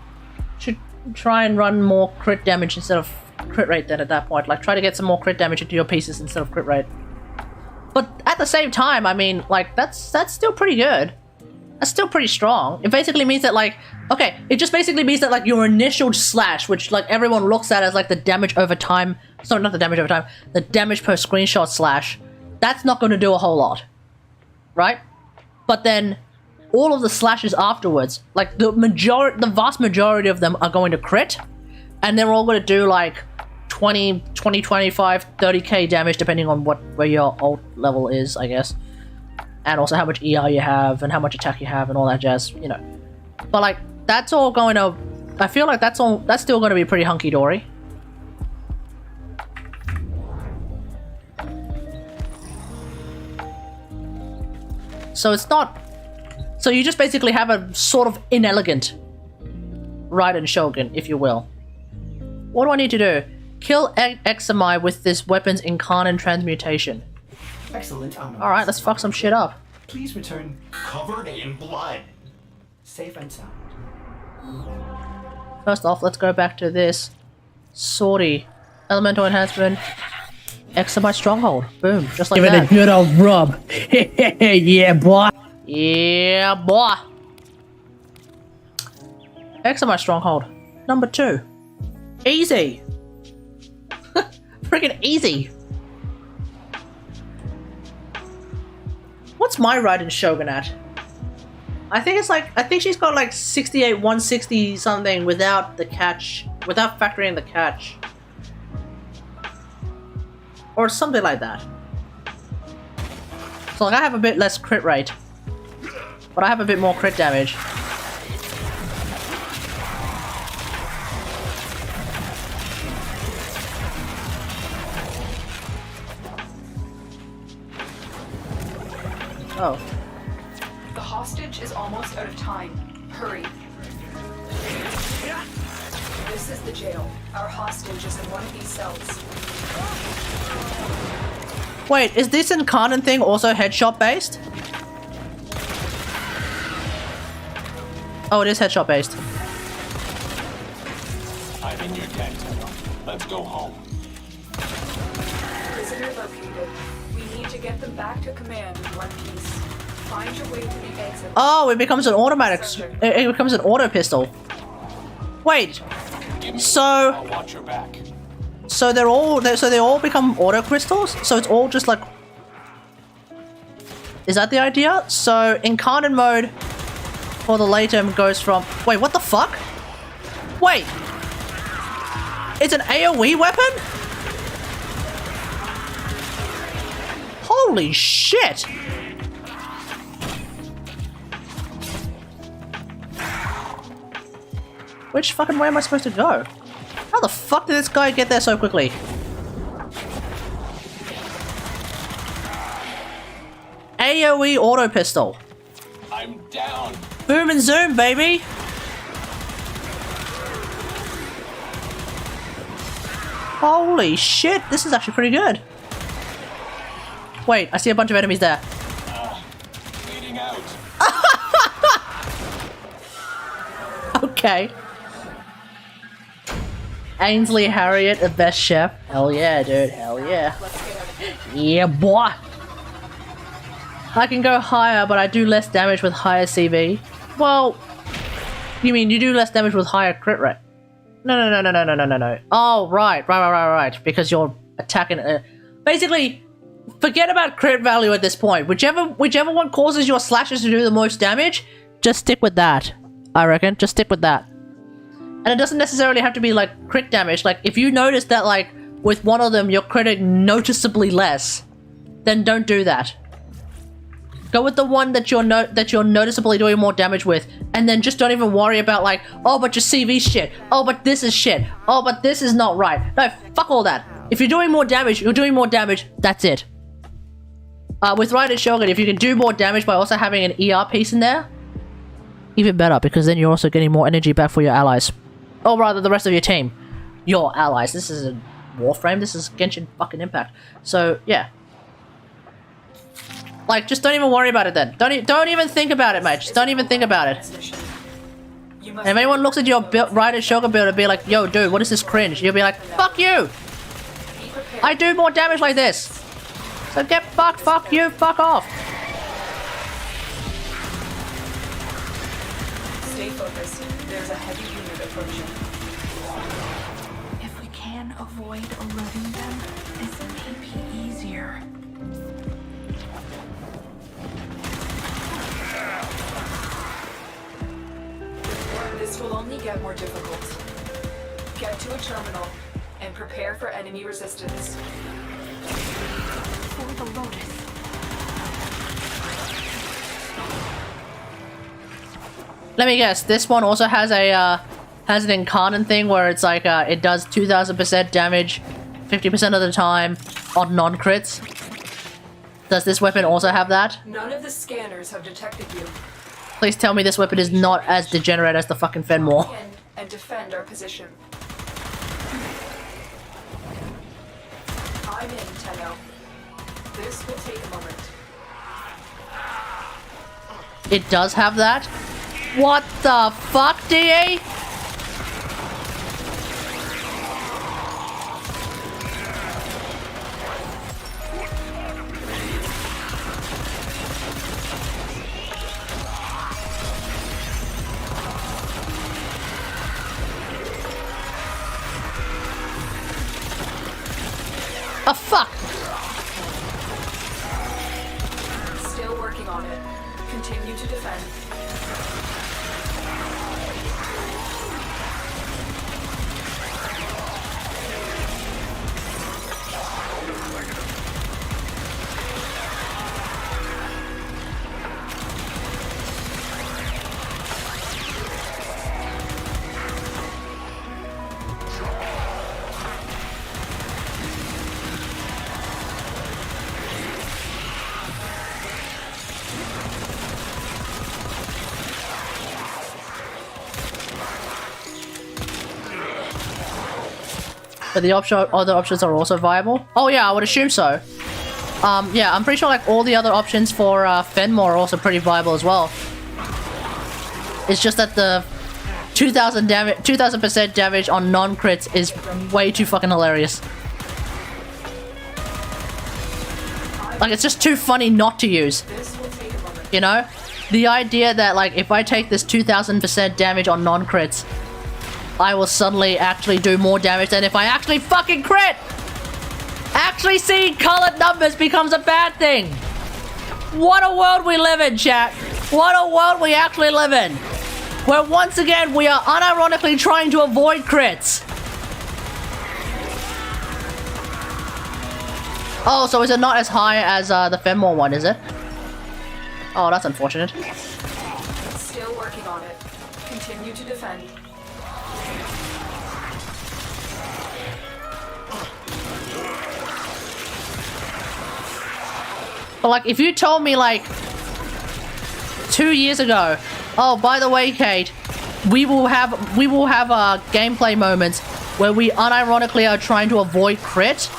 should try and run more crit damage instead of crit rate then at that point. Like, try to get some more crit damage into your pieces instead of crit rate. But at the same time, I mean, like, that's still pretty good. That's still pretty strong. It basically means that, like, okay, it just basically means that, like, your initial slash, which, like, everyone looks at as, like, the damage over time, sorry, not the damage over time, the damage per screenshot slash, that's not going to do a whole lot, right? But then, all of the slashes afterwards, like, the vast majority of them are going to crit, and they're all going to do, like, 20, 25, 30k damage, depending on where your ult level is, I guess. And also how much ER you have, and how much attack you have, and all that jazz, you know. But, like, that's all going to... I feel like that's still going to be pretty hunky-dory. So it's not... So you just basically have a sort of inelegant Raiden Shogun, if you will. What do I need to do? Kill Examai with this weapon's incarnate transmutation. Excellent. Alright, let's fuck some shit up. Please return covered in blood. Safe and sound. First off, let's go back to this. Sortie. Elemental enhancement. Examai stronghold. Boom. Just like that. Give it a good old rub. Yeah, boy. Yeah, boy. Examai stronghold. Number 2. Easy. Freaking easy. What's my Raiden Shogun at? I think it's like, I think she's got like 68, 160 something without the catch, without factoring the catch. Or something like that. So like I have a bit less crit rate, but I have a bit more crit damage. Oh. The hostage is almost out of time. Hurry. This is the jail. Our hostage is in one of these cells. Wait, is this incarnate thing also headshot based? Oh, it is headshot based. I'm in your tent. Let's go home. Prisoner located. We need to get them back to command in one piece. Find your way to the exit. Oh, it becomes an automatic. It becomes an auto pistol. Wait. So. I'll watch your back. So they all become auto crystals. So it's all just like. Is that the idea? So incarnate mode for the latem goes from. Wait, what the fuck? Wait. It's an AoE weapon? Holy shit! Which fucking way am I supposed to go? How the fuck did this guy get there so quickly? AoE auto pistol. I'm down. Boom and zoom, baby! Holy shit, this is actually pretty good. Wait, I see a bunch of enemies there. Bleeding out. Okay. Ainsley Harriet, the best chef. Hell yeah, dude. Hell yeah. Yeah, boy. I can go higher, but I do less damage with higher CV. Well, you mean you do less damage with higher crit rate? No. Oh, right. Because you're attacking. Basically, forget about crit value at this point. Whichever one causes your slashes to do the most damage, just stick with that. I reckon. Just stick with that. And it doesn't necessarily have to be like crit damage. Like if you notice that like with one of them you're critting noticeably less, then don't do that. Go with the one that you're noticeably doing more damage with, and then just don't even worry about like, oh, but your CV shit. Oh, but this is shit. Oh, but this is not right. No, fuck all that. If you're doing more damage, you're doing more damage. That's it. With Raiden Shogun, if you can do more damage by also having an ER piece in there, even better, because then you're also getting more energy back for your allies. Or rather, the rest of your team. Your allies. This is a Warframe, this is Genshin fucking Impact. So, yeah. Like, just don't even worry about it then. Don't even think about it, mate. Just don't even think about it. And if anyone looks at your Raiden Shogun build and be like, yo, dude, what is this cringe? You'll be like, fuck you! I do more damage like this! So get fucked, fuck you, fuck off! Stay focused. There's a heavy unit approaching. If we can avoid alerting them, this may be easier. This will only get more difficult. Get to a terminal and prepare for enemy resistance. For the Lotus. Let me guess, this one also has a, has an incarnate thing where it's like, it does 2000% damage 50% of the time on non-crits. Does this weapon also have that? None of the scanners have detected you. Please tell me this weapon is not as degenerate as the fucking Fenmore. Lock in and defend our position. I'm in, Tenno. This will take a moment. It does have that? What the fuck, DA? Oh, fuck! Still working on it. Continue to defend. But the other options are also viable? Oh yeah, I would assume so. Yeah, I'm pretty sure like all the other options for Fenmore are also pretty viable as well. It's just that the 2000% damage on non-crits is way too fucking hilarious. Like, it's just too funny not to use. You know? The idea that like, if I take this 2000% damage on non-crits, I will suddenly actually do more damage than if I actually fucking crit! Actually seeing colored numbers becomes a bad thing! What a world we live in, chat! What a world we actually live in! Where once again we are unironically trying to avoid crits! Oh, so is it not as high as the Fenmore one, is it? Oh, that's unfortunate. Still working on it. Continue to defend. But like, if you told me like 2 years ago, oh, by the way, Kate, we will have gameplay moments where we unironically are trying to avoid crit,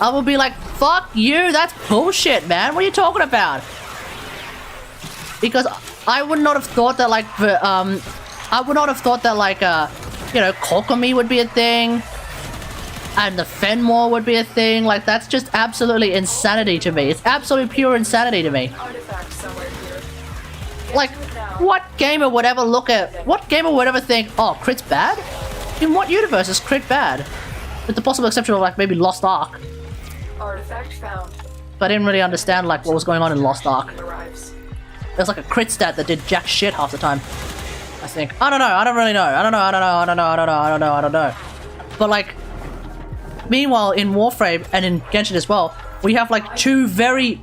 I will be like, fuck you, that's bullshit, man. What are you talking about? Because I would not have thought that like you know, Kokomi would be a thing. And the Fenmore would be a thing. Like, that's just absolutely insanity to me. It's absolute pure insanity to me. Artifact somewhere here. Like, what gamer would ever think, oh, crit's bad? In what universe is crit bad? With the possible exception of, like, maybe Lost Ark. Artifact found. But I didn't really understand, like, what was going on in Lost Ark. Arrives. There's like a crit stat that did jack shit half the time, I think. I don't know, I don't really know. I don't know. But, like, meanwhile, in Warframe and in Genshin as well, we have like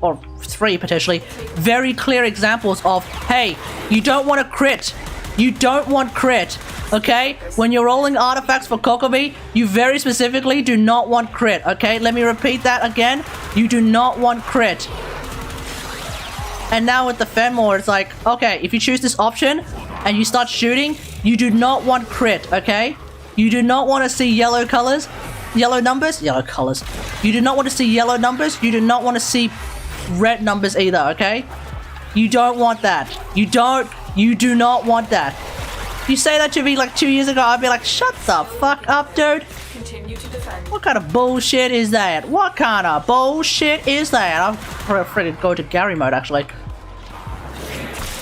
or three potentially, very clear examples of, hey, you don't want to crit. You don't want crit, okay? When you're rolling artifacts for Kokomi, you very specifically do not want crit, okay? Let me repeat that again. You do not want crit. And now with the Fenmore, it's like, okay, if you choose this option and you start shooting, you do not want crit, okay? You do not want to see yellow colors, yellow numbers, yellow colors. You do not want to see yellow numbers. You do not want to see red numbers either, okay? You don't want that. You do not want that. If you say that to me like 2 years ago, I'd be like, shut the fuck up, dude. Continue to defend. What kind of bullshit is that? What kind of bullshit is that? I'm afraid to go to Gary mode, actually.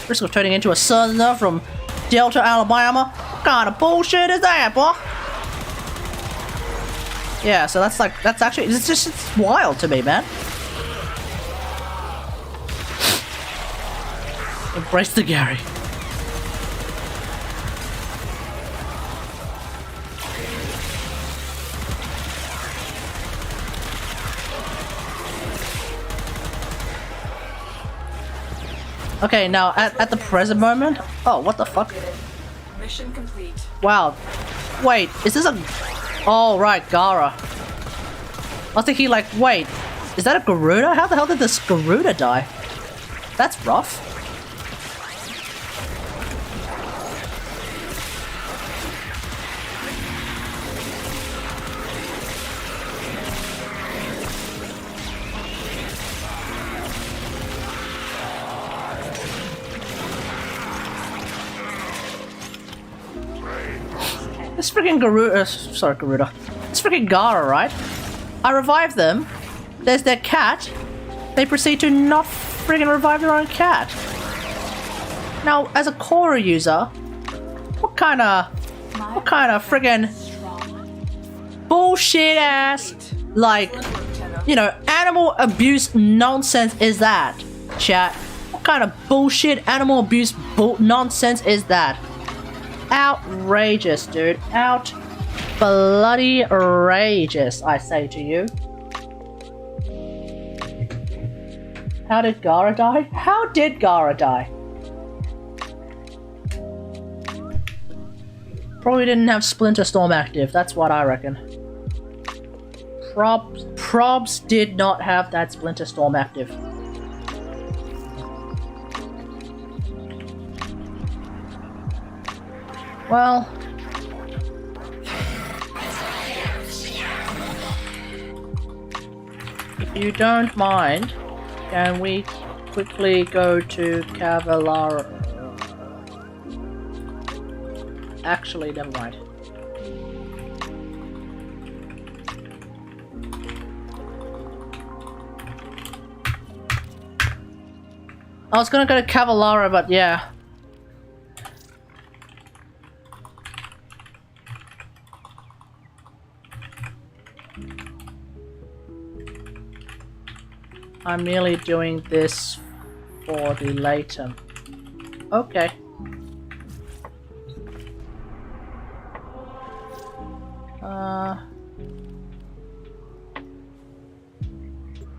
Risk of turning into a southerner from Delta, Alabama. What kind of bullshit is that, boy? Yeah, so that's actually, it's wild to me, man. Embrace the Gary. Okay, now at the present moment. Oh, what the fuck? Mission complete. Wow. Wait, is this a? Oh right, Gara. I was thinking like, wait, is that a Garuda? How the hell did this Garuda die? That's rough. This freaking Garuda, sorry Garuda. It's freaking Gara, right? I revive them. There's their cat. They proceed to not friggin' revive their own cat. Now, as a Korra user, what kind of friggin' bullshit ass, like, you know, animal abuse nonsense is that, chat? What kind of bullshit animal abuse nonsense is that? Outrageous, dude. Out bloody outrageous, I say to you. How did Gara die? How did Gara die? Probably didn't have Splinter Storm active, that's what I reckon. Probs did not have that Splinter Storm active. Well, if you don't mind, can we quickly go to Cavallaro? Actually, never mind. I was gonna go to Cavallaro, but yeah. I'm merely doing this for the later. Okay.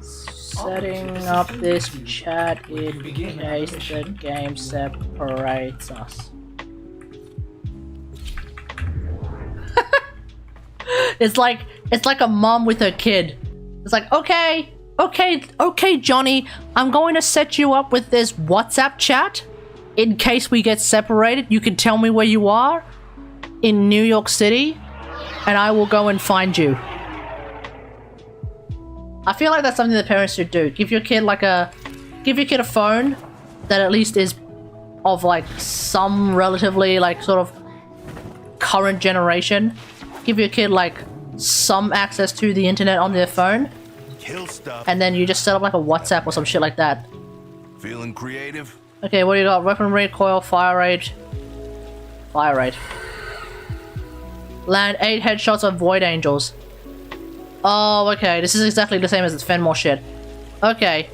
Setting up this chat in case the game separates us. It's like a mom with her kid. It's like, okay, Johnny, I'm going to set you up with this WhatsApp chat. In case we get separated, you can tell me where you are in New York City, and I will go and find you. I feel like that's something that parents should do. Give your kid a phone that at least is of like some relatively like sort of current generation. Give your kid like some access to the internet on their phone. Kill stuff. And then you just set up like a WhatsApp or some shit like that. Feeling creative? Okay, what do you got? Weapon recoil, fire rate. Fire rate. Land 8 headshots of Void Angels. Oh, okay. This is exactly the same as the Fenmore shit. Okay.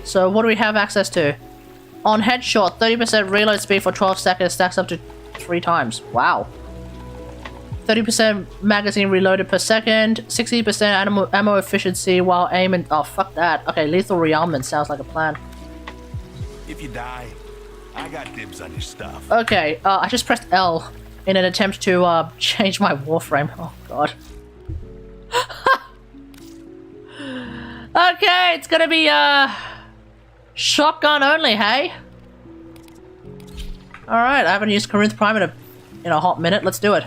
So what do we have access to? On headshot, 30% reload speed for 12 seconds stacks up to 3 times. Wow. 30% magazine reloaded per second, 60% ammo efficiency while aiming. Oh, fuck that. Okay, lethal rearmament sounds like a plan. If you die, I got dibs on your stuff. Okay, I just pressed L in an attempt to change my warframe. Oh god. Okay, it's gonna be shotgun only, hey? Alright, I haven't used Corinth Prime in a hot minute. Let's do it.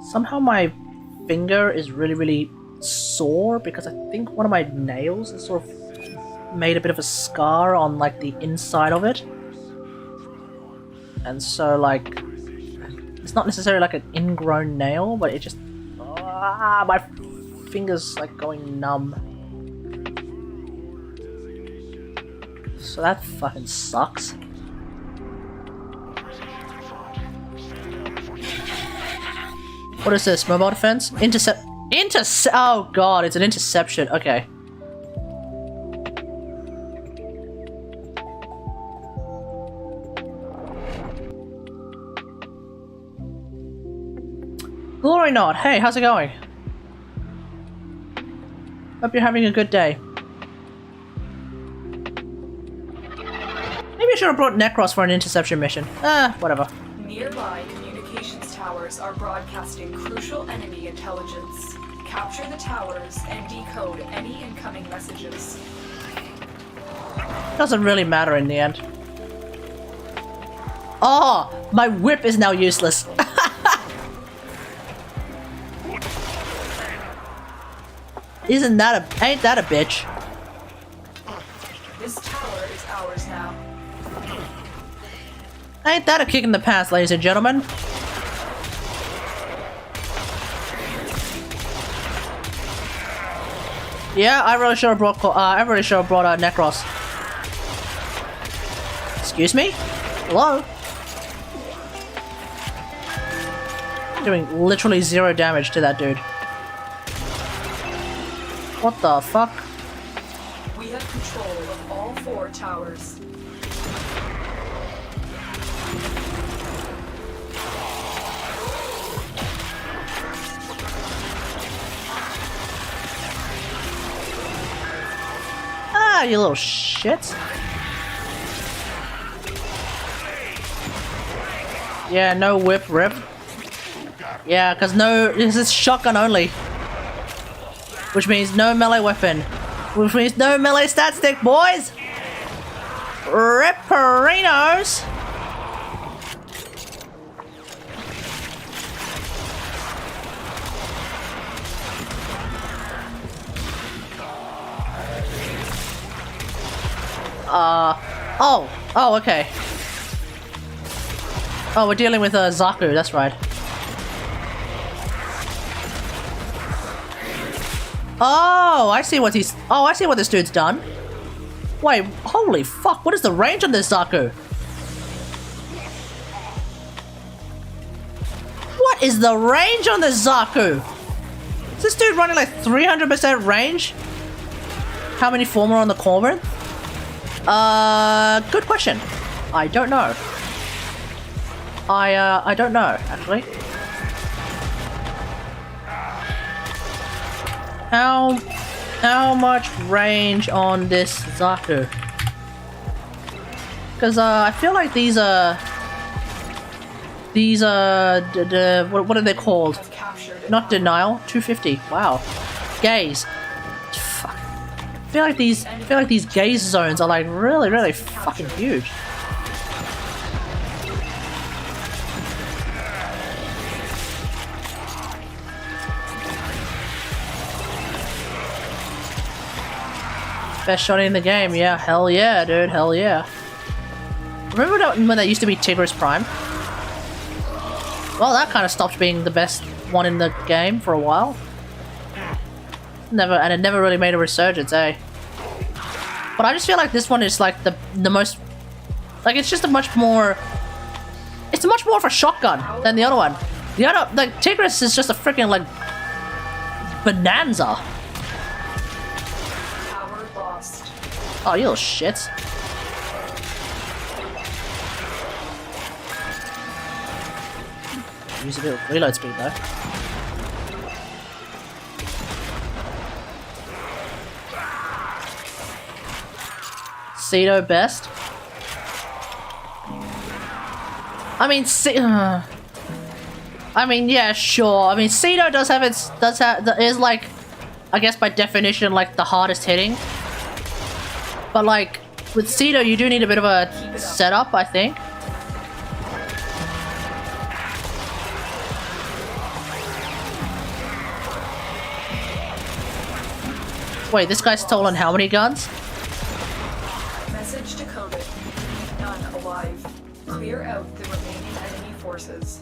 Somehow my finger is really sore because I think one of my nails has sort of made a bit of a scar on like the inside of it. And so like, it's not necessarily like an ingrown nail, but it just, my finger's like going numb. So that fucking sucks. What is this? Mobile defense? Oh god, it's an interception. Okay. Glory Knot, hey, how's it going? Hope you're having a good day. Maybe I should have brought Necros for an interception mission. Whatever. Nearby communications towers are broadcasting crucial enemy intelligence. Capture the towers and decode any incoming messages. Doesn't really matter in the end. Oh, my whip is now useless. Ain't that a bitch? This tower is ours now. Ain't that a kick in the pants, ladies and gentlemen? Yeah, I really should have brought Necros. Excuse me? Hello? Doing literally 0 damage to that dude. What the fuck? We have control of all 4 towers. Ah, you little shit. Yeah, no whip rip. Yeah, because this is shotgun only. Which means no melee weapon. Which means no melee stat stick, boys! Ripperinos! Oh, okay. Oh, we're dealing with Zaku, that's right. Oh, I see what this dude's done. Wait, holy fuck, what is the range on this Zaku? What is the range on this Zaku? Is this dude running like 300% range? How many former on the Corbin? Good question. I don't know. I don't know, actually. How much range on this Zaku? Because I feel like these what are they called? Not denial. 250. Wow. Gaze. Fuck. I feel like these gaze zones are like really fucking huge. Best shot in the game, yeah. Hell yeah, dude. Hell yeah. Remember when that used to be Tigris Prime? Well, that kind of stopped being the best one in the game for a while. And it never really made a resurgence, eh? But I just feel like this one is like the most... Like, it's just a much more... It's much more of a shotgun than the other one. The other... Like, Tigris is just a freaking, like... bonanza. Oh, you little shits. use a bit of reload speed though. Cedo best. I mean, I mean, yeah, sure. I mean, Cedo is like, I guess by definition, like the hardest hitting. But like with Cedo, you do need a bit of a setup, I think. Wait, this guy's stolen how many guns? Message decoded. None alive. Clear out the remaining enemy forces.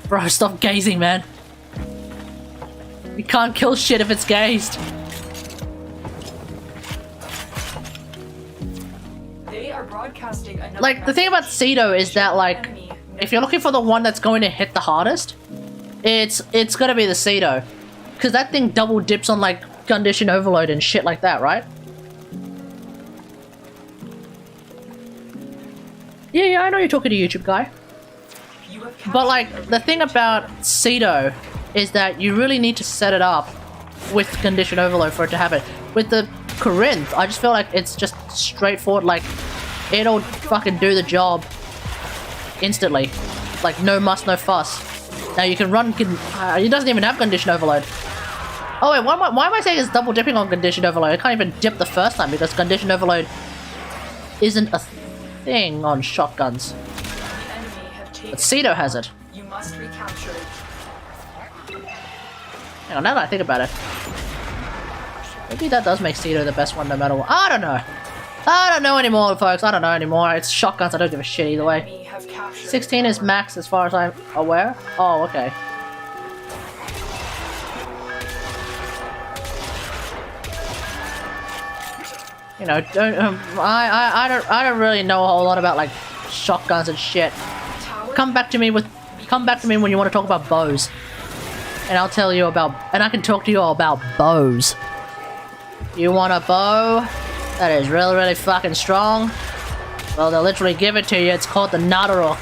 Bro, stop gazing, man. You can't kill shit if it's gazed. They are broadcasting another Like, the thing about Cedo is that, like, if you're looking for the one that's going to hit the hardest, it's gonna be the Cedo. Because that thing double dips on, like, condition overload and shit like that, right? Yeah, I know you're talking to YouTube guy. But, like, the thing about Cedo is that you really need to set it up with condition overload for it to happen. With the Corinth, I just feel like it's just straightforward, like, it'll fucking do the job instantly. Like, no muss, no fuss. Now you can run, it doesn't even have condition overload. Oh wait, why am I saying it's double dipping on condition overload? I can't even dip the first time because condition overload isn't a thing on shotguns. But Cedo has it. You must recapture it. Hang on, now that I think about it. Maybe that does make Cedo the best one no matter what. I don't know. I don't know anymore, folks. I don't know anymore. It's shotguns. I don't give a shit either way. 16 is max as far as I'm aware. Oh, okay. You know, I don't really know a whole lot about like shotguns and shit. Come back to me when you want to talk about bows, and I'll tell you about, and I can talk to you all about bows. You want a bow that is really, really fucking strong? Well, they'll literally give it to you. It's called the Nadarok.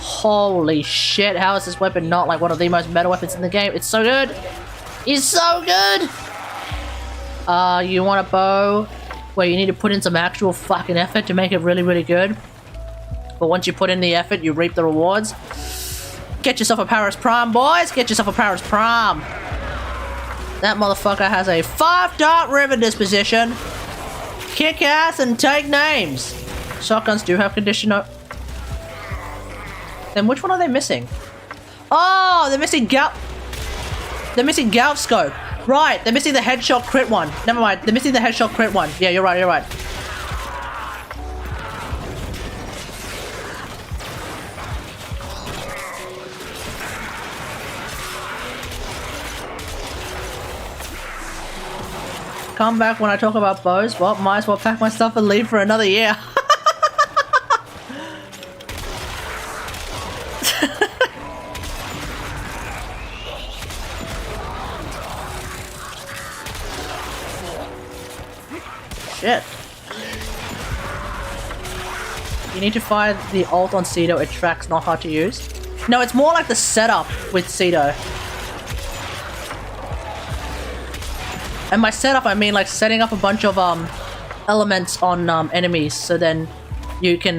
Holy shit! How is this weapon not like one of the most meta weapons in the game? It's so good. It's so good. You want a bow where you need to put in some actual fucking effort to make it really, really good. But once you put in the effort, you reap the rewards. Get yourself a Paris Prime, boys! Get yourself a Paris Prime! That motherfucker has a 5-dot river disposition. Kick ass and take names. Shotguns do have conditioner. Then which one are they missing? Oh, they're missing They're missing Galv Scope. Right, they're missing the headshot crit one. Never mind, they're missing the headshot crit one. Yeah, you're right, you're right. Come back when I talk about bows. Well, might as well pack my stuff and leave for another year. Shit. You need to find the ult on Cedo. It tracks, not hard to use. No, it's more like the setup with Cedo. And by setup, I mean like setting up a bunch of elements on enemies, so then you can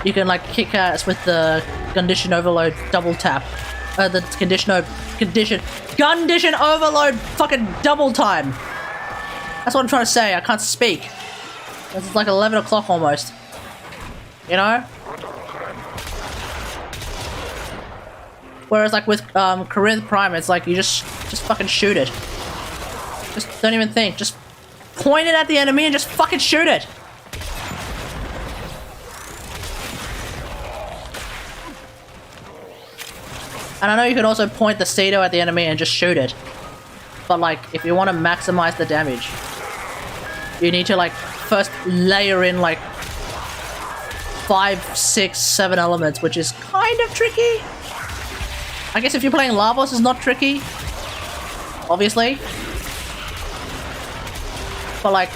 like kick ass with the condition overload double tap, the condition overload fucking double time. That's what I'm trying to say. I can't speak. It's like 11 o'clock almost. You know. Whereas like with Corinth Prime, it's like you just fucking shoot it. Just don't even think. Just point it at the enemy and just fucking shoot it. And I know you can also point the Cedo at the enemy and just shoot it. But like, if you want to maximize the damage, you need to like first layer in like 5, 6, 7 elements, which is kind of tricky. I guess if you're playing Lavos, it's not tricky. Obviously. but like,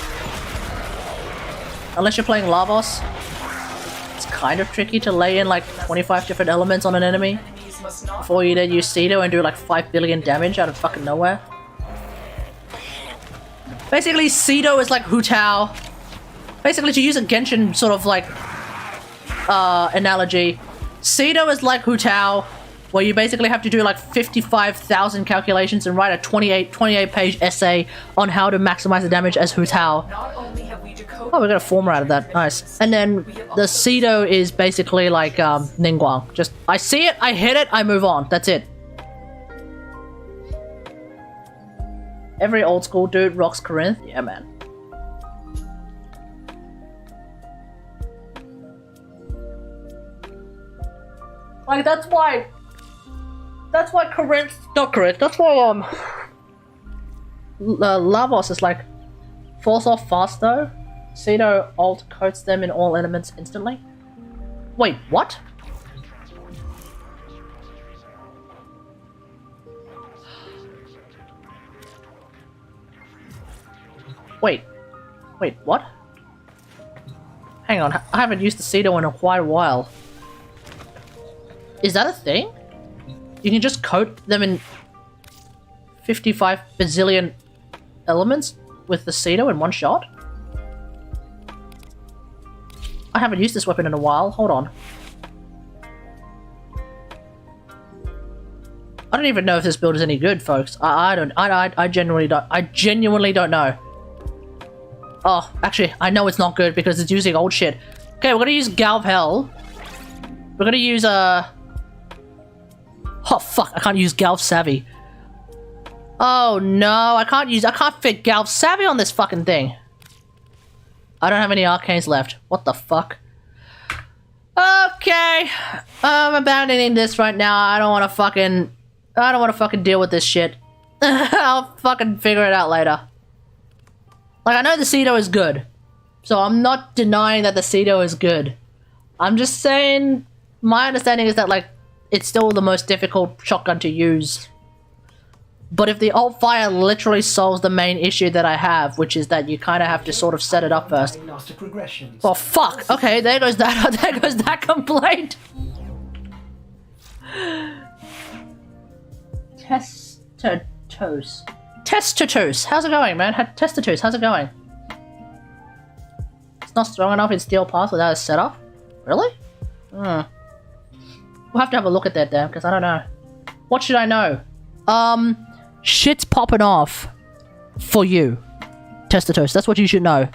unless you're playing Lavos, it's kind of tricky to lay in like 25 different elements on an enemy Enemies must not before you then use Cedo and do like 5 billion damage out of fucking nowhere. Basically, Cedo is like Hu Tao. Basically, to use a Genshin sort of like analogy, Cedo is like Hu Tao, where you basically have to do like 55,000 calculations and write a 28 page essay on how to maximize the damage as Hu Tao. Not only have we decoded Oh, we got a former out of that. Nice. And then the Cedo is basically like Ningguang. Just, I see it, I hit it, I move on. That's it. Every old school dude rocks Corinth. Yeah, man. Like, that's why Corinth, not Corinth, that's why, Lavos is like, falls off fast though. Cedo ult coats them in all elements instantly. Wait, what? Wait, what? Hang on, I haven't used the Cedo in quite a while. Is that a thing? You can just coat them in 55 bazillion elements with the Cedo in one shot? I haven't used this weapon in a while. Hold on. I don't even know if this build is any good, folks. I genuinely don't know. Oh, actually, I know it's not good because it's using old shit. Okay, we're gonna use Galv Hell. We're gonna use oh fuck, I can't use Galv Savvy. Oh no, I can't fit Galv Savvy on this fucking thing. I don't have any arcanes left. What the fuck? Okay, I'm abandoning this right now. I don't want to fucking deal with this shit. I'll fucking figure it out later. Like, I know the Cedo is good, so I'm not denying that the Cedo is good. I'm just saying, my understanding is that, like, it's still the most difficult shotgun to use. But if the alt fire literally solves the main issue that I have, which is that you kind of have to sort of set it up first. Diagnostic regressions. Well, fuck. Okay, there goes that complaint. Testatos. How's it going, man? Testatos, how's it going? It's not strong enough in Steel Pass without a setup? Really? We'll have to have a look at that then, because I don't know. What should I know? Shit's popping off for you, Testatos. That's what you should know.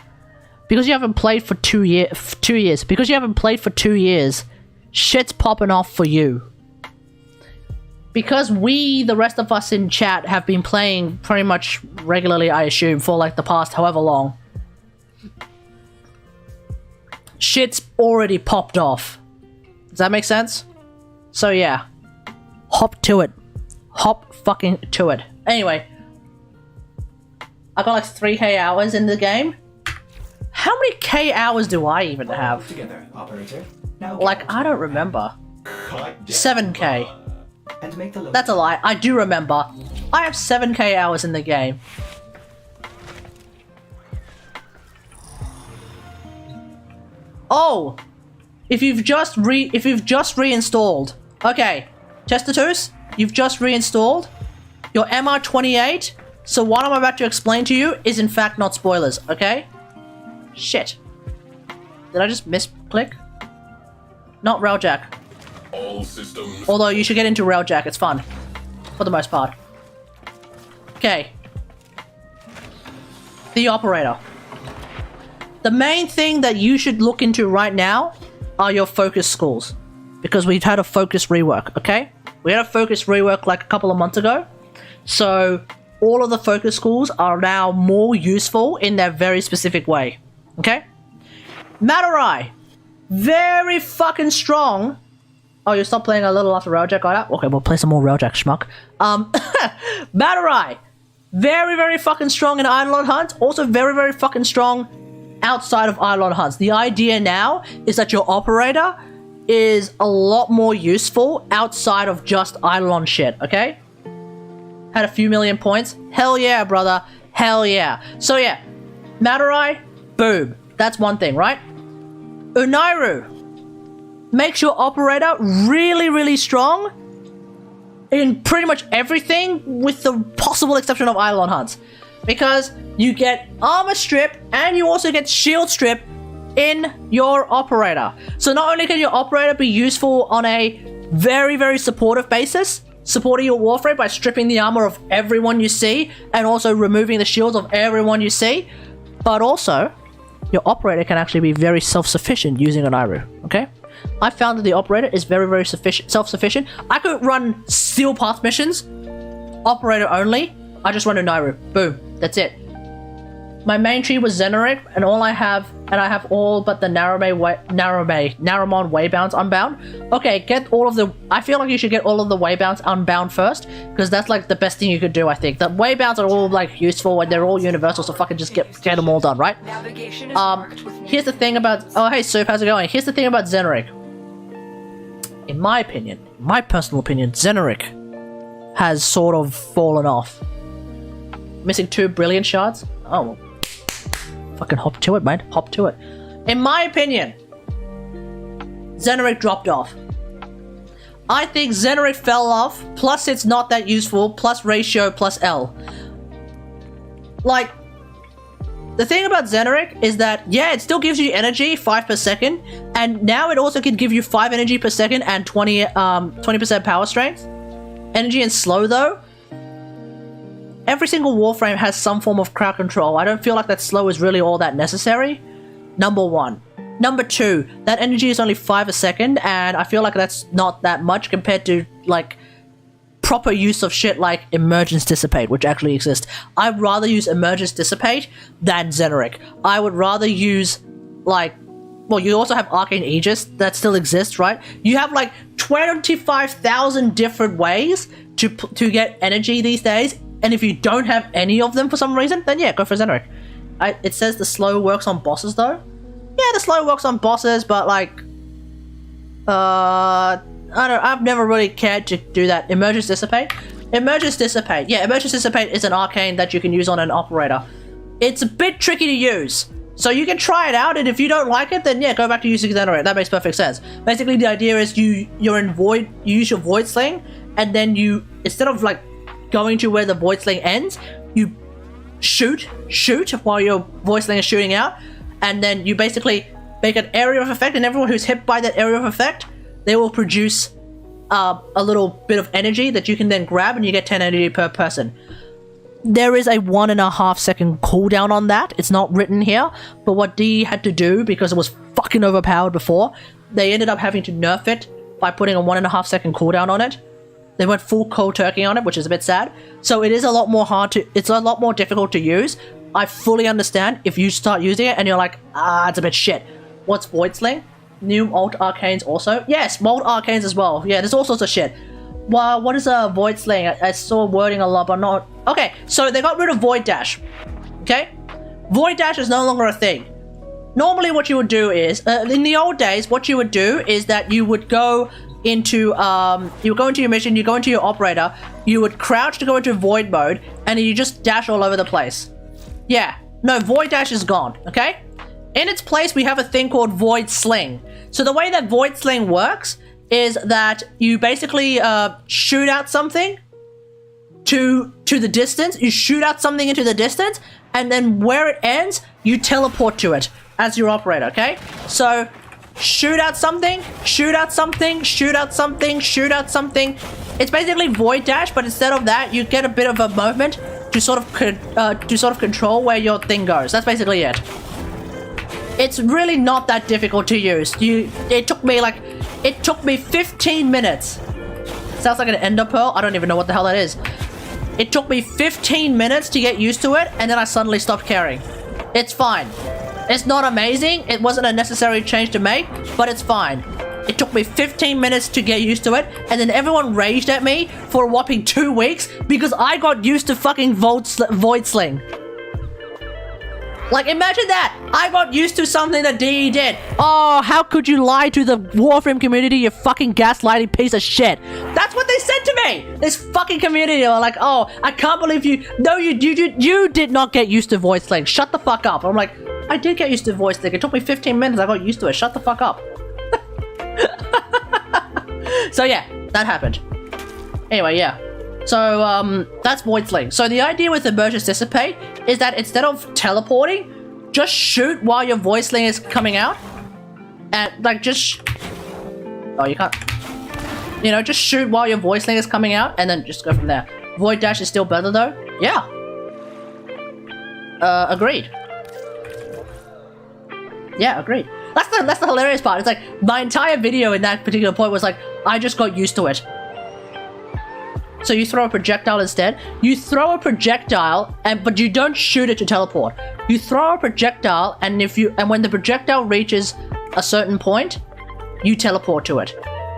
Because you haven't played for 2 years. Because you haven't played for 2 years, shit's popping off for you. Because we, the rest of us in chat, have been playing pretty much regularly, I assume, for like the past however long. Shit's already popped off. Does that make sense? So yeah. Hop to it. Hop fucking to it. Anyway. I got like 3k hours in the game. How many k hours do I even have? Together, operator. Now Like, I don't remember. 7k. And make the load. That's a lie. I do remember. I have 7k hours in the game. Oh! If you've just reinstalled. Okay. Testatus, you've just reinstalled your MR28. So what I'm about to explain to you is in fact not spoilers, okay? Shit. Did I just misclick? Not Railjack. All systems. Although you should get into Railjack, it's fun. For the most part. Okay. The operator. The main thing that you should look into right now are your focus schools. Because we've had a focus rework, okay? We had a focus rework like a couple of months ago. So all of the focus schools are now more useful in their very specific way. Okay? Matarai. Very fucking strong. Oh, you stopped playing a little after Railjack got out? Okay, we'll play some more Railjack, schmuck. Matarai. Very, very fucking strong in Eidolon hunts. Also very, very fucking strong outside of Eidolon hunts. The idea now is that your operator is a lot more useful outside of just Eidolon shit, okay? Had a few million points. Hell yeah, brother. Hell yeah. So yeah, Madurai, boom. That's one thing, right? Unairu makes your operator really, really strong in pretty much everything with the possible exception of Eidolon Hunts. Because you get armor strip and you also get shield strip in your operator. So not only can your operator be useful on a very, very supportive basis, supporting your Warframe by stripping the armor of everyone you see and also removing the shields of everyone you see, but also your operator can actually be very self-sufficient using an Unairu, okay? I found that the operator is very, very self-sufficient. I could run Steel Path missions, operator only. I just run an Unairu. Boom. That's it. My main tree was Xenoric, and I have all but the Naramon Waybounds unbound. Okay, get all of the... I feel like you should get all of the Waybounds unbound first, because that's like the best thing you could do, I think. The Waybounds are all like useful, and they're all universal, so fucking just get them all done, right? Navigation is marked with Here's the thing about... Oh, hey, Soup, how's it going? Here's the thing about Xenoric. In my opinion, my personal opinion, Xenoric has sort of fallen off. Missing 2 brilliant shards? Oh, well. Fucking hop to it, man. Hop to it. In my opinion, Xenoric dropped off. I think Xenoric fell off, plus it's not that useful, plus ratio, plus L. Like, the thing about Xenoric is that, yeah, it still gives you energy, 5 per second, and now it also can give you 5 energy per second and 20% power strength. Energy and slow, though. Every single Warframe has some form of crowd control. I don't feel like that slow is really all that necessary. Number 1. Number 2, that energy is only 5 a second, and I feel like that's not that much compared to, like, proper use of shit like Emergence Dissipate, which actually exists. I'd rather use Emergence Dissipate than Xenoric. I would rather use, like... Well, you also have Arcane Aegis, that still exists, right? You have, like, 25,000 different ways to get energy these days. And if you don't have any of them for some reason, then yeah, go for Xenoric. It says the slow works on bosses though. Yeah, the slow works on bosses, but like... I've never really cared to do that. Emergence Dissipate? Emergence Dissipate. Yeah, Emergence Dissipate is an arcane that you can use on an operator. It's a bit tricky to use. So you can try it out, and if you don't like it, then yeah, go back to using Xenoric. That makes perfect sense. Basically, the idea is you're in Void, you use your Void Sling, and then you, instead of like going to where the Void Sling ends, you shoot while your Void Sling is shooting out, and then you basically make an area of effect, and everyone who's hit by that area of effect, they will produce a little bit of energy that you can then grab, and you get 10 energy per person. There is a 1.5 second cooldown on that. It's not written here, but what D had to do, because it was fucking overpowered before, they ended up having to nerf it by putting a 1.5 second cooldown on it. They went full cold turkey on it, which is a bit sad. So it is a lot more it's a lot more difficult to use. I fully understand if you start using it and you're like, it's a bit shit. What's Void Sling? New alt arcanes also? Yes, mold arcanes as well. Yeah, there's all sorts of shit. Well, what is a Void Sling? I saw wording a lot, but not... Okay, so they got rid of Void Dash. Okay? Void Dash is no longer a thing. Normally what you would do is, in the old days, what you would do is that you would go into, you would go into your mission, you go into your operator, you would crouch to go into Void mode, and you just dash all over the place. Yeah. No, Void Dash is gone, okay? In its place, we have a thing called Void Sling. So the way that Void Sling works is that you basically shoot out something to the distance. You shoot out something into the distance, and then where it ends, you teleport to it as your operator, okay? So shoot out something, shoot out something, shoot out something, shoot out something. It's basically Void Dash, but instead of that, you get a bit of a movement to sort of control where your thing goes. That's basically it. It's really not that difficult to use. It took me 15 minutes. Sounds like an ender pearl. I don't even know what the hell that is. It took me 15 minutes to get used to it, and then I suddenly stopped caring. It's fine. It's not amazing. It wasn't a necessary change to make, but it's fine. It took me 15 minutes to get used to it, and then everyone raged at me for a whopping 2 weeks because I got used to fucking Void Sling. Like, imagine that! I got used to something that DE did. Oh, how could you lie to the Warframe community, you fucking gaslighting piece of shit? That's what they said to me! This fucking community were like, oh, I can't believe you... No, you did not get used to voice link. Shut the fuck up. I'm like, I did get used to voice link. It took me 15 minutes. I got used to it. Shut the fuck up. So yeah, that happened. Anyway, yeah. So, that's voice link. So the idea with Emergence Dissipate is that instead of teleporting, just shoot while your voice link is coming out. And, like, just... Oh, you can't... You know, just shoot while your voice link is coming out, and then just go from there. Void Dash is still better, though? Yeah. Agreed. Yeah, agreed. That's the hilarious part. It's like, my entire video in that particular point was like, I just got used to it. So you throw a projectile instead. You throw a projectile, but you don't shoot it to teleport. You throw a projectile, and when the projectile reaches a certain point, you teleport to it.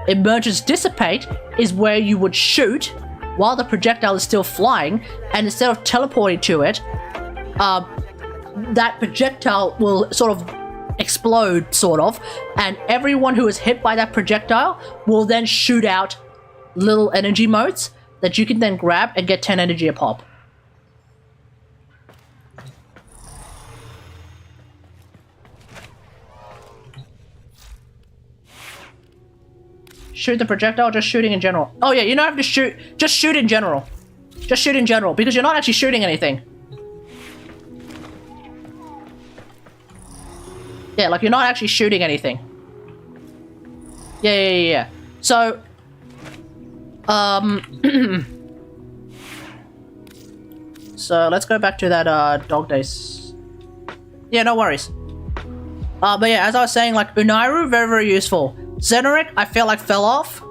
Emergence Dissipate is where you would shoot while the projectile is still flying, and instead of teleporting to it, that projectile will sort of explode, and everyone who is hit by that projectile will then shoot out little energy motes that you can then grab and get 10 energy a pop. Shoot the projectile, just shooting in general. Oh yeah, you don't have to shoot, just shoot in general. Just shoot in general, because you're not actually shooting anything. Yeah, like you're not actually shooting anything. Yeah. So, so let's go back to that dog days. Yeah, no worries. But yeah, as I was saying, like Unairu, very useful. Xenoric, I feel like fell off.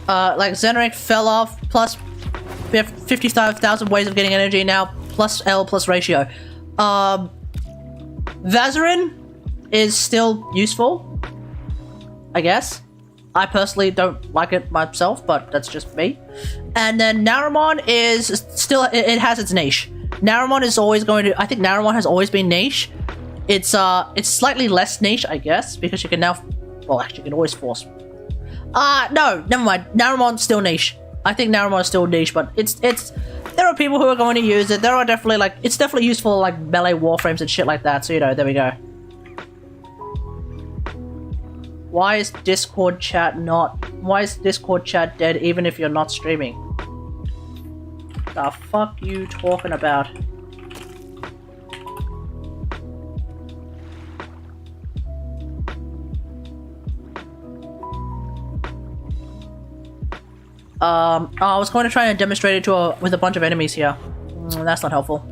Like Xenoric fell off. Plus, we have 55,000 ways of getting energy now. Plus L plus ratio. Vazarin is still useful, I guess. I personally don't like it myself, but that's just me. And then Naramon is still, it has its niche. Naramon is always going to, I think Naramon has always been niche. It's slightly less niche, I guess, because you can now, well, actually you can always force. No, never mind. Naramon's still niche. I think Naramon is still niche, but it's, there are people who are going to use it. There are definitely, like, it's definitely useful, like, melee warframes and shit like that, so, you know, there we go. Why is Discord chat dead even if you're not streaming? The fuck you talking about? I was going to try and demonstrate it with a bunch of enemies here. That's not helpful.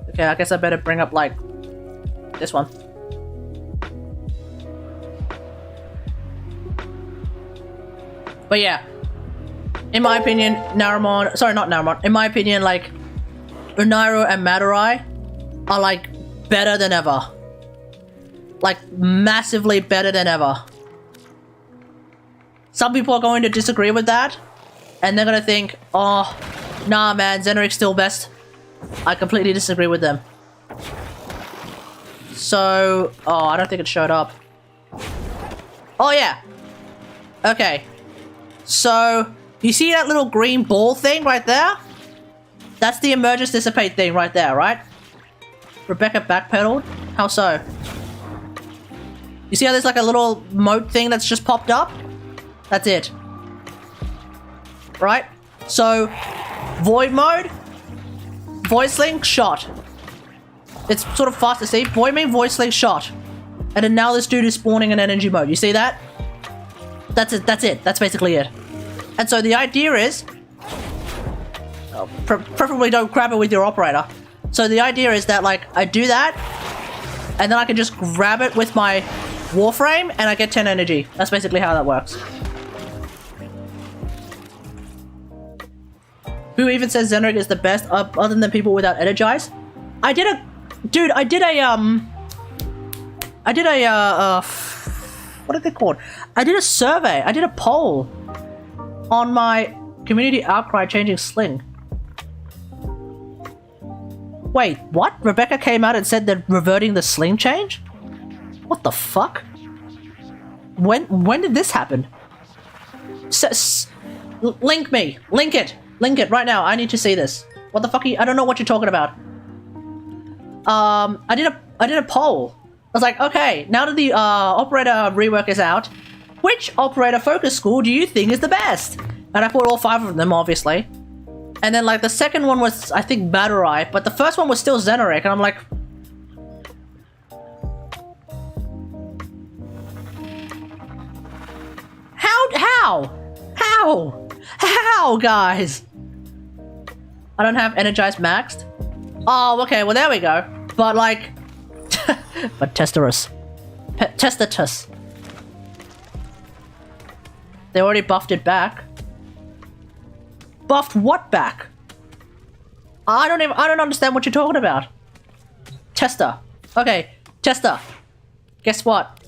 Okay, I guess I better bring up, like, this one. But yeah, in my opinion, Naramon, sorry, not Naramon, in my opinion, like, Unairu and Madurai are, like, better than ever. Like, massively better than ever. Some people are going to disagree with that, and they're gonna think, oh, nah man, Xenoric's still best. I completely disagree with them. So, oh, I don't think it showed up. Oh yeah. Okay. So, you see that little green ball thing right there? That's the Emergence Dissipate thing right there, right? Rebecca backpedaled? How so? You see how there's like a little mote thing that's just popped up? That's it. Right? So, Void mode, Voice Link, shot. It's sort of fast to see. Void main, Voice Link, shot. And then now this dude is spawning in energy mode. You see that? That's it. That's basically it. And so the idea is... preferably don't grab it with your operator. So the idea is that, like, I do that, and then I can just grab it with my Warframe, and I get 10 energy. That's basically how that works. Who even says Xenoric is the best, other than people without Energize? I did a... Dude, I did a, what are they called? I did a survey. I did a poll on my community outcry changing Sling. Wait, what? Rebecca came out and said they're reverting the sling change? What the fuck? When did this happen? Link me. Link it. Link it right now. I need to see this. What the fuck are you? I don't know what you're talking about. I did a poll. I was like, okay, now that the operator rework is out, which operator focus school do you think is the best? And I put all 5 of them, obviously. And then like the second one was, I think, Batterai, but the first one was still Xenoric, and I'm like, how, guys? I don't have Energized maxed. Oh, okay, well there we go. But like, but Testerus, Testatus. They already buffed it back. Buffed what back? I don't understand what you're talking about. Tester. Okay, Tester. Guess what?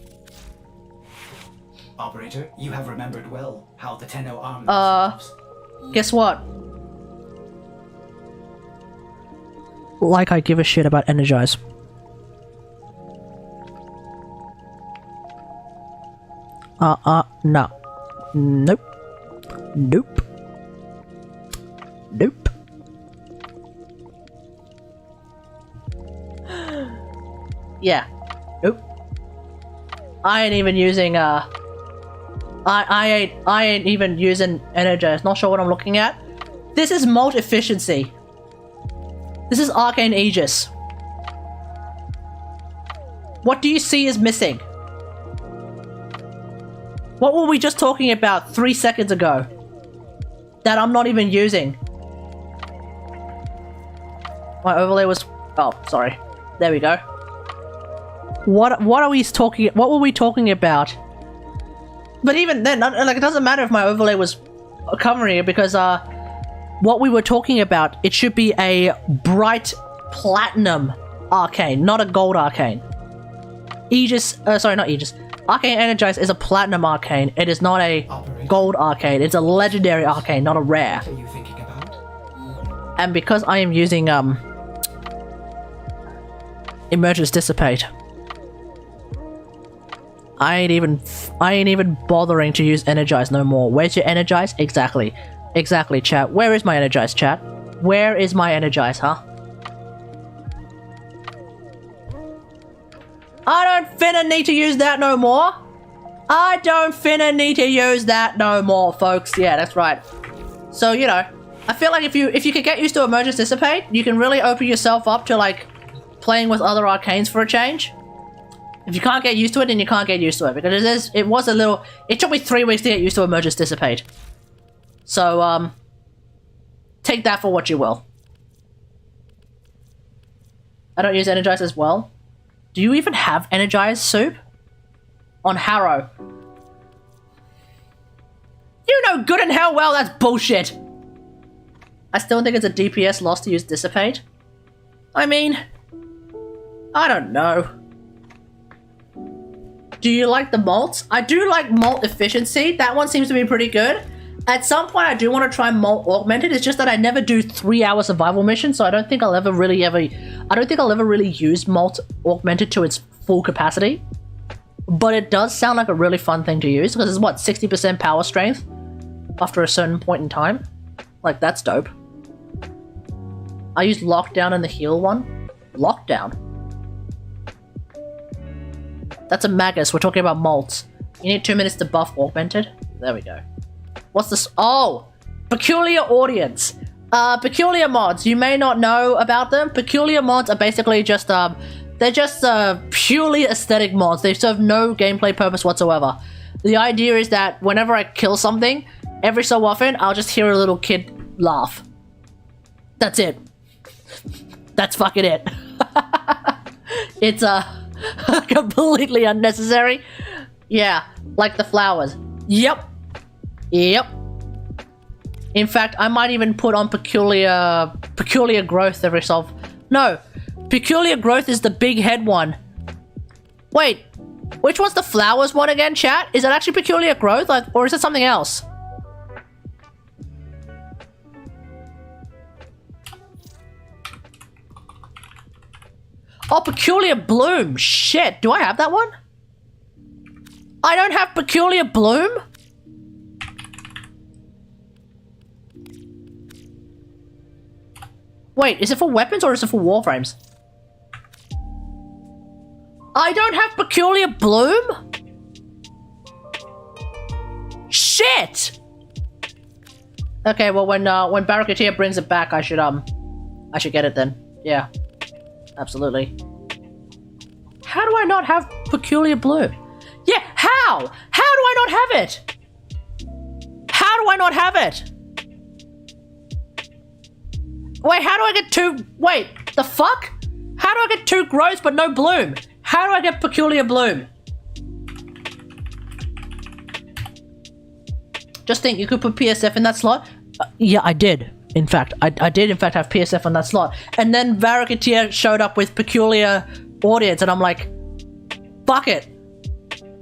Operator, you have remembered well how the Tenno arm themselves. Guess what? Like I give a shit about Energize. No. Nope. Nope. Nope. Yeah. Nope. I ain't even using I ain't even using Energize. Not sure what I'm looking at. This is Molt Efficiency. This is Arcane Aegis. What do you see is missing? What were we just talking about 3 seconds ago? That I'm not even using. My overlay was... Oh, sorry. There we go. What are we talking... What were we talking about? But even then, like, it doesn't matter if my overlay was covering it, because what we were talking about, it should be a bright platinum arcane, not a gold arcane. Aegis, sorry, not Aegis. Arcane Energize is a platinum arcane. It is not a gold arcane. It's a legendary arcane, not a rare. What are you thinking about? And because I am using Emergence Dissipate, I ain't even bothering to use Energize no more. Where's your Energize? Exactly, chat. Where is my Energize, chat? Where is my Energize, huh? I don't finna need to use that no more. I don't finna need to use that no more, folks. Yeah, that's right. So, you know, I feel like if you can get used to Emergence Dissipate, you can really open yourself up to, like, playing with other arcanes for a change. If you can't get used to it, then you can't get used to it, because it took me 3 weeks to get used to Emergence Dissipate. So, take that for what you will. I don't use Energize as well. Do you even have Energize, Soup? On Harrow. You know good and hell well that's bullshit! I still think it's a DPS loss to use Dissipate. I mean... I don't know. Do you like the Molt? I do like Molt Efficiency. That one seems to be pretty good. At some point, I do want to try Molt Augmented. It's just that I never do 3-hour survival missions, so I don't think I'll ever really use Molt Augmented to its full capacity. But it does sound like a really fun thing to use, because it's what, 60% power strength after a certain point in time? Like, that's dope. I used Lockdown in the heal one. Lockdown? That's a Magus. We're talking about Molts. You need 2 minutes to buff Augmented. There we go. What's this? Oh! Peculiar Audience. Peculiar mods. You may not know about them. Peculiar mods are basically just, they're just, purely aesthetic mods. They serve no gameplay purpose whatsoever. The idea is that whenever I kill something, every so often, I'll just hear a little kid laugh. That's it. That's fucking it. It's, completely unnecessary. Yeah, like the flowers. Yep. In fact, I might even put on peculiar growth every so... No, peculiar growth is the big head one. Wait, which one's the flowers one again, chat? Is it actually peculiar growth, like, or is it something else? Oh, Peculiar Bloom. Shit, do I have that one? I don't have Peculiar Bloom? Wait, is it for weapons or is it for warframes? I don't have Peculiar Bloom? Shit! Okay, well when Barracudeer brings it back, I should get it then. Yeah. Absolutely. How do I not have Peculiar Bloom? Yeah, how? How do I not have it? How do I not have it? Wait, how do I get two? Wait, the fuck? How do I get 2 growths but no bloom? How do I get Peculiar Bloom? Just think, you could put PSF in that slot. Yeah, I did. In fact, I did in fact have PSF on that slot. And then Varricateer showed up with Peculiar Audience, and I'm like, fuck it.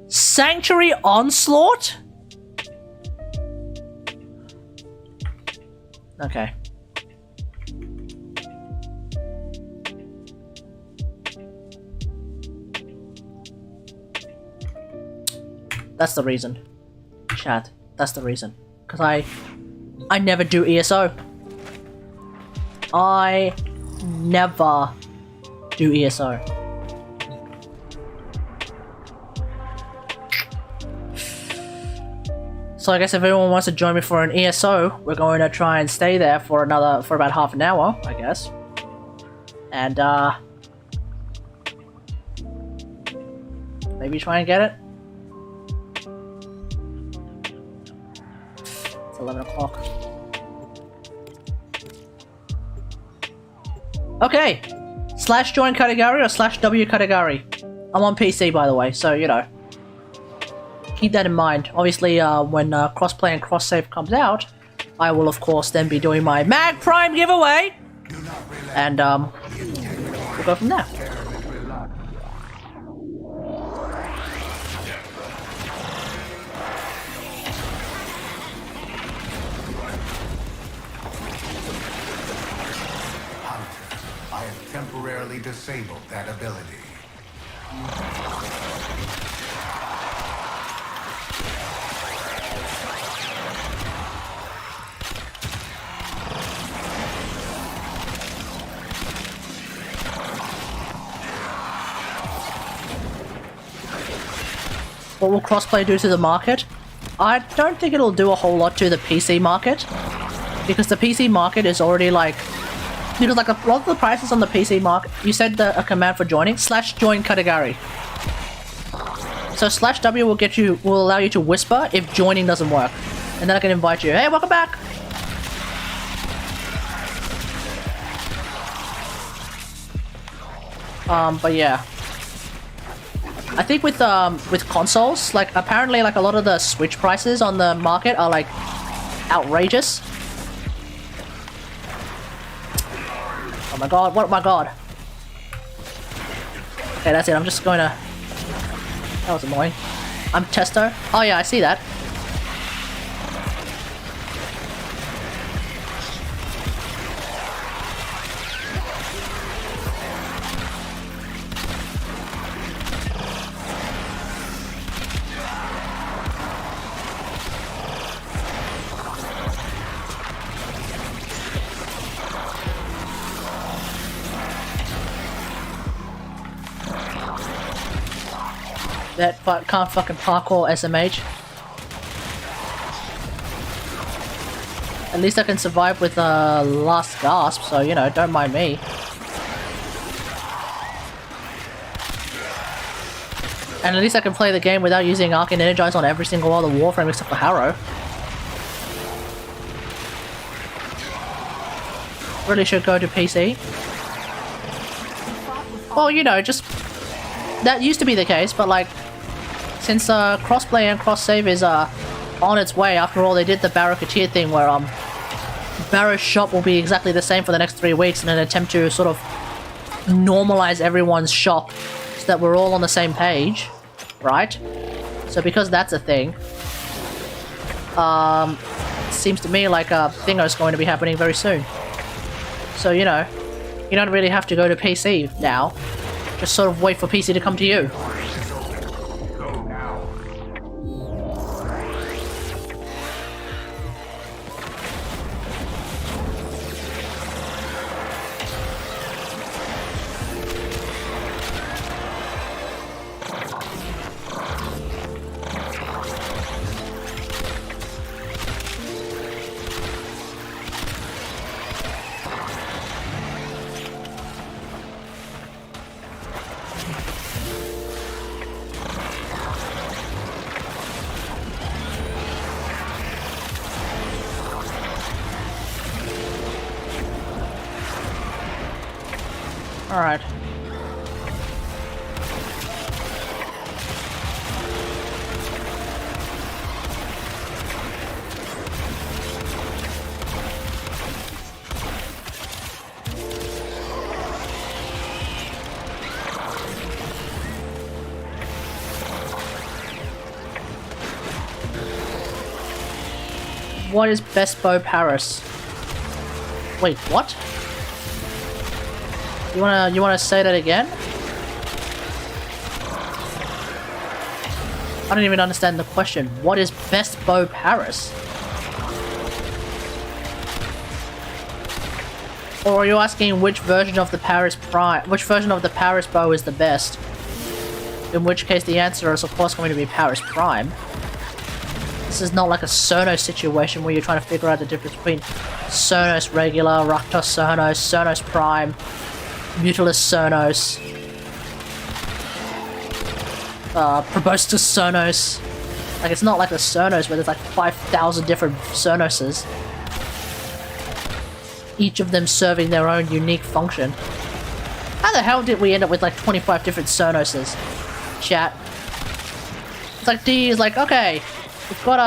Sanctuary Onslaught? Okay. That's the reason. Chat. That's the reason. Because I never do ESO. I never do ESO. So I guess if everyone wants to join me for an ESO, we're going to try and stay there for about half an hour, I guess. And maybe try and get it. It's 11 o'clock. Okay! / join Kategari or / W Kategari. I'm on PC, by the way, so, you know. Keep that in mind. Obviously, when crossplay and cross-save comes out, I will, of course, then be doing my Mag Prime giveaway! And, we'll go from there. Temporarily disabled that ability. What will crossplay do to the market? I don't think it'll do a whole lot to the PC market, because the PC market is already like, because like a lot of the prices on the PC market, you said a command for joining, / join Kategari. So / W will allow you to whisper if joining doesn't work, and then I can invite you. Hey, welcome back. But yeah, I think with consoles, like apparently like a lot of the Switch prices on the market are like outrageous. Oh my god, what my god. Okay, that's it, I'm just going to... That was annoying. I'm Testo. Oh yeah, I see that. That can't fucking parkour SMH. At least I can survive with last gasp, so you know, don't mind me. And at least I can play the game without using Arcane Energize on every single other Warframe except for Harrow. Really should go to PC. Well, you know, just... That used to be the case, but like... Since crossplay and cross-save is on its way, after all, they did the Barracudeer thing where Barra's shop will be exactly the same for the next 3 weeks in an attempt to sort of normalize everyone's shop so that we're all on the same page, right? So because that's a thing, it seems to me like Thingo's going to be happening very soon. So, you know, you don't really have to go to PC now. Just sort of wait for PC to come to you. Go now. Alright. What is Best Bow Paris? Wait, what? You wanna say that again? I don't even understand the question. What is Best Bow Paris? Or are you asking which version of the Paris bow is the best? In which case the answer is of course going to be Paris Prime. This is not like a Sonos situation where you're trying to figure out the difference between Sonos Regular, Raktos Sonos, Sonos Prime, Mutilus Sonos, Proboscis Sonos. Like, it's not like a Sonos where there's like 5,000 different Sonoses, each of them serving their own unique function. How the hell did we end up with like 25 different Sonoses? Chat. It's like D is like, okay, we've got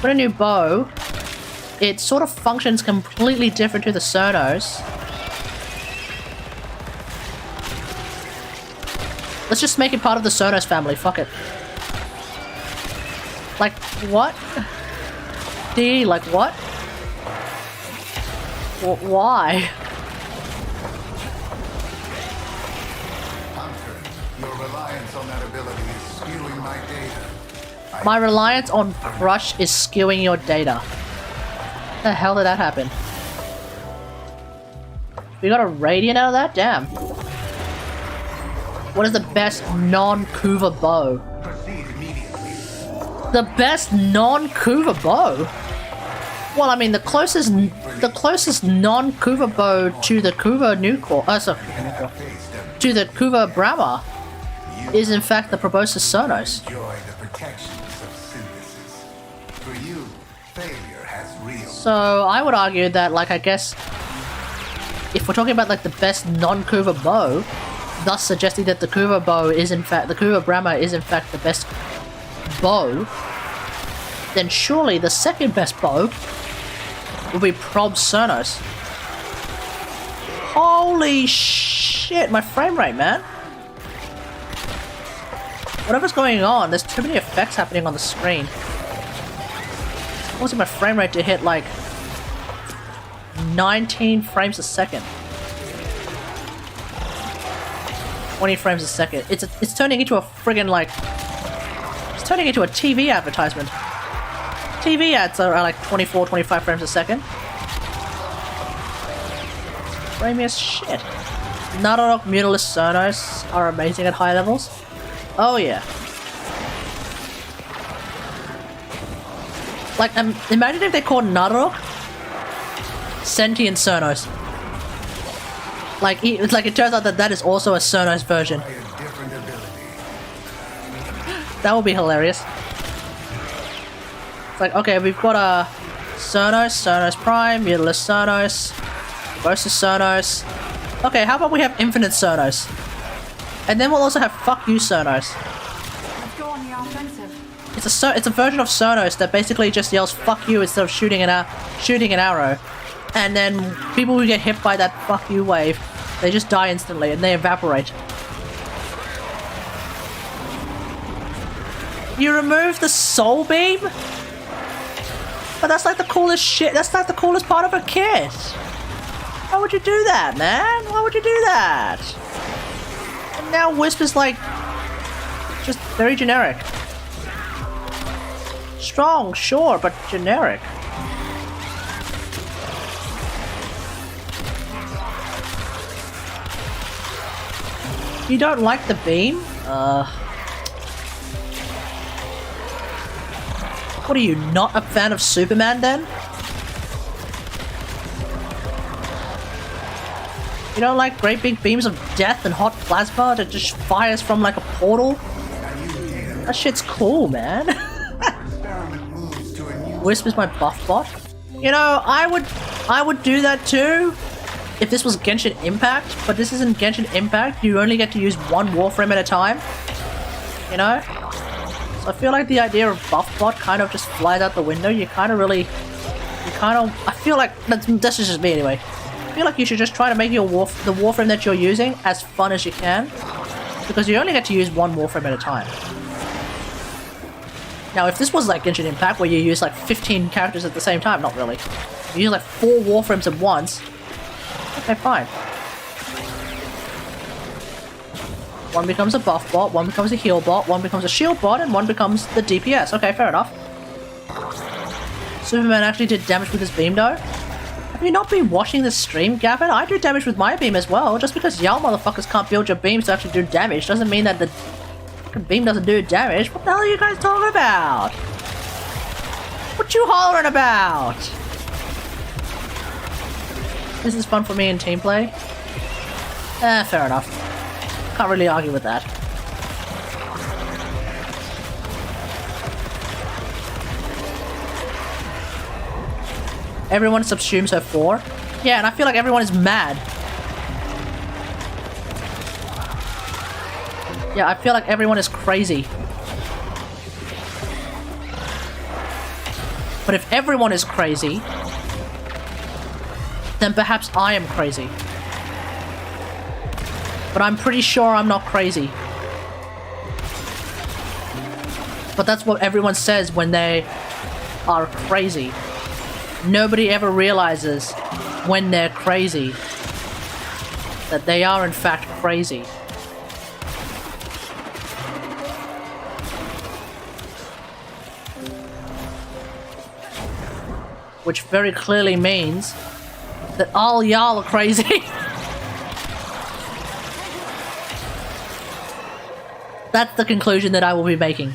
a new bow. It sort of functions completely different to the Sonos. Let's just make it part of the Sonos family, fuck it. Like, what? D, like, what? Why? Hunter, your reliance on that ability is skewing my data. My reliance on Crush is skewing your data. The hell did that happen? We got a Radiant out of that? Damn. What is the best non-Kuva bow? Proceed immediately. The best non-Kuva bow? Well, I mean, the closest non-Kuva bow to the Kuva to the Kuva Brahma is in fact the Proboscis Sonos. Enjoy the protections of synthesis. For you, failure has real. So I would argue that, like, I guess if we're talking about like the best non-Kuva bow, thus suggesting that the Kuva bow is in fact, the Kuva Brahma is in fact the best bow, then surely the second best bow will be Prob Sonos. Holy shit, my frame rate, man. Whatever's going on, there's too many effects happening on the screen. It's causing my frame rate to hit like 19 frames a second. 20 frames a second. It's turning into a friggin' like... It's turning into a TV advertisement. TV ads are like 24, 25 frames a second. Framey as shit. Narok Mutilus Sonos are amazing at high levels. Oh yeah. Like, imagine if they called Narok Sentient Sonos. Like, it turns out that that is also a Sonos version. That would be hilarious. It's like, okay, we've got a Sonos Prime, Mutilus Sonos, Proboscis Sonos. Okay, how about we have Infinite Sonos? And then we'll also have Fuck You Sonos. Let's go on the offensive. It's a version of Sonos that basically just yells "fuck you" instead of shooting an arrow. And then people who get hit by that "fuck you" wave, they just die instantly and they evaporate. You remove the soul beam? But that's like the coolest shit. That's like the coolest part of a kit. Why would you do that, man? Why would you do that? And now Wisp is like just very generic. Strong, sure, but generic. You don't like the beam? What are you, not a fan of Superman then? You don't like great big beams of death and hot plasma that just fires from like a portal? That shit's cool, man. Wisp is my buff bot. You know, I would do that too if this was Genshin Impact, but this isn't Genshin Impact. You only get to use one Warframe at a time. You know? So I feel like the idea of buff bot kind of just flies out the window. I feel like, that's just me anyway. I feel like you should just try to make your the Warframe that you're using as fun as you can, because you only get to use one Warframe at a time. Now, if this was like Genshin Impact, where you use like 15 characters at the same time, not really. You use like 4 Warframes at once. Okay, fine. One becomes a buff bot, one becomes a heal bot, one becomes a shield bot, and one becomes the DPS. Okay, fair enough. Superman actually did damage with his beam though. Have you not been watching the stream, Gavin? I do damage with my beam as well. Just because y'all motherfuckers can't build your beams to actually do damage doesn't mean that the beam doesn't do damage. What the hell are you guys talking about? What you hollering about? This is fun for me in team play. Fair enough. Can't really argue with that. Everyone subsumes her 4. Yeah, and I feel like everyone is mad. Yeah, I feel like everyone is crazy. But if everyone is crazy, then perhaps I am crazy. But I'm pretty sure I'm not crazy. But that's what everyone says when they are crazy. Nobody ever realizes when they're crazy that they are in fact crazy. Which very clearly means that all y'all are crazy. That's the conclusion that I will be making.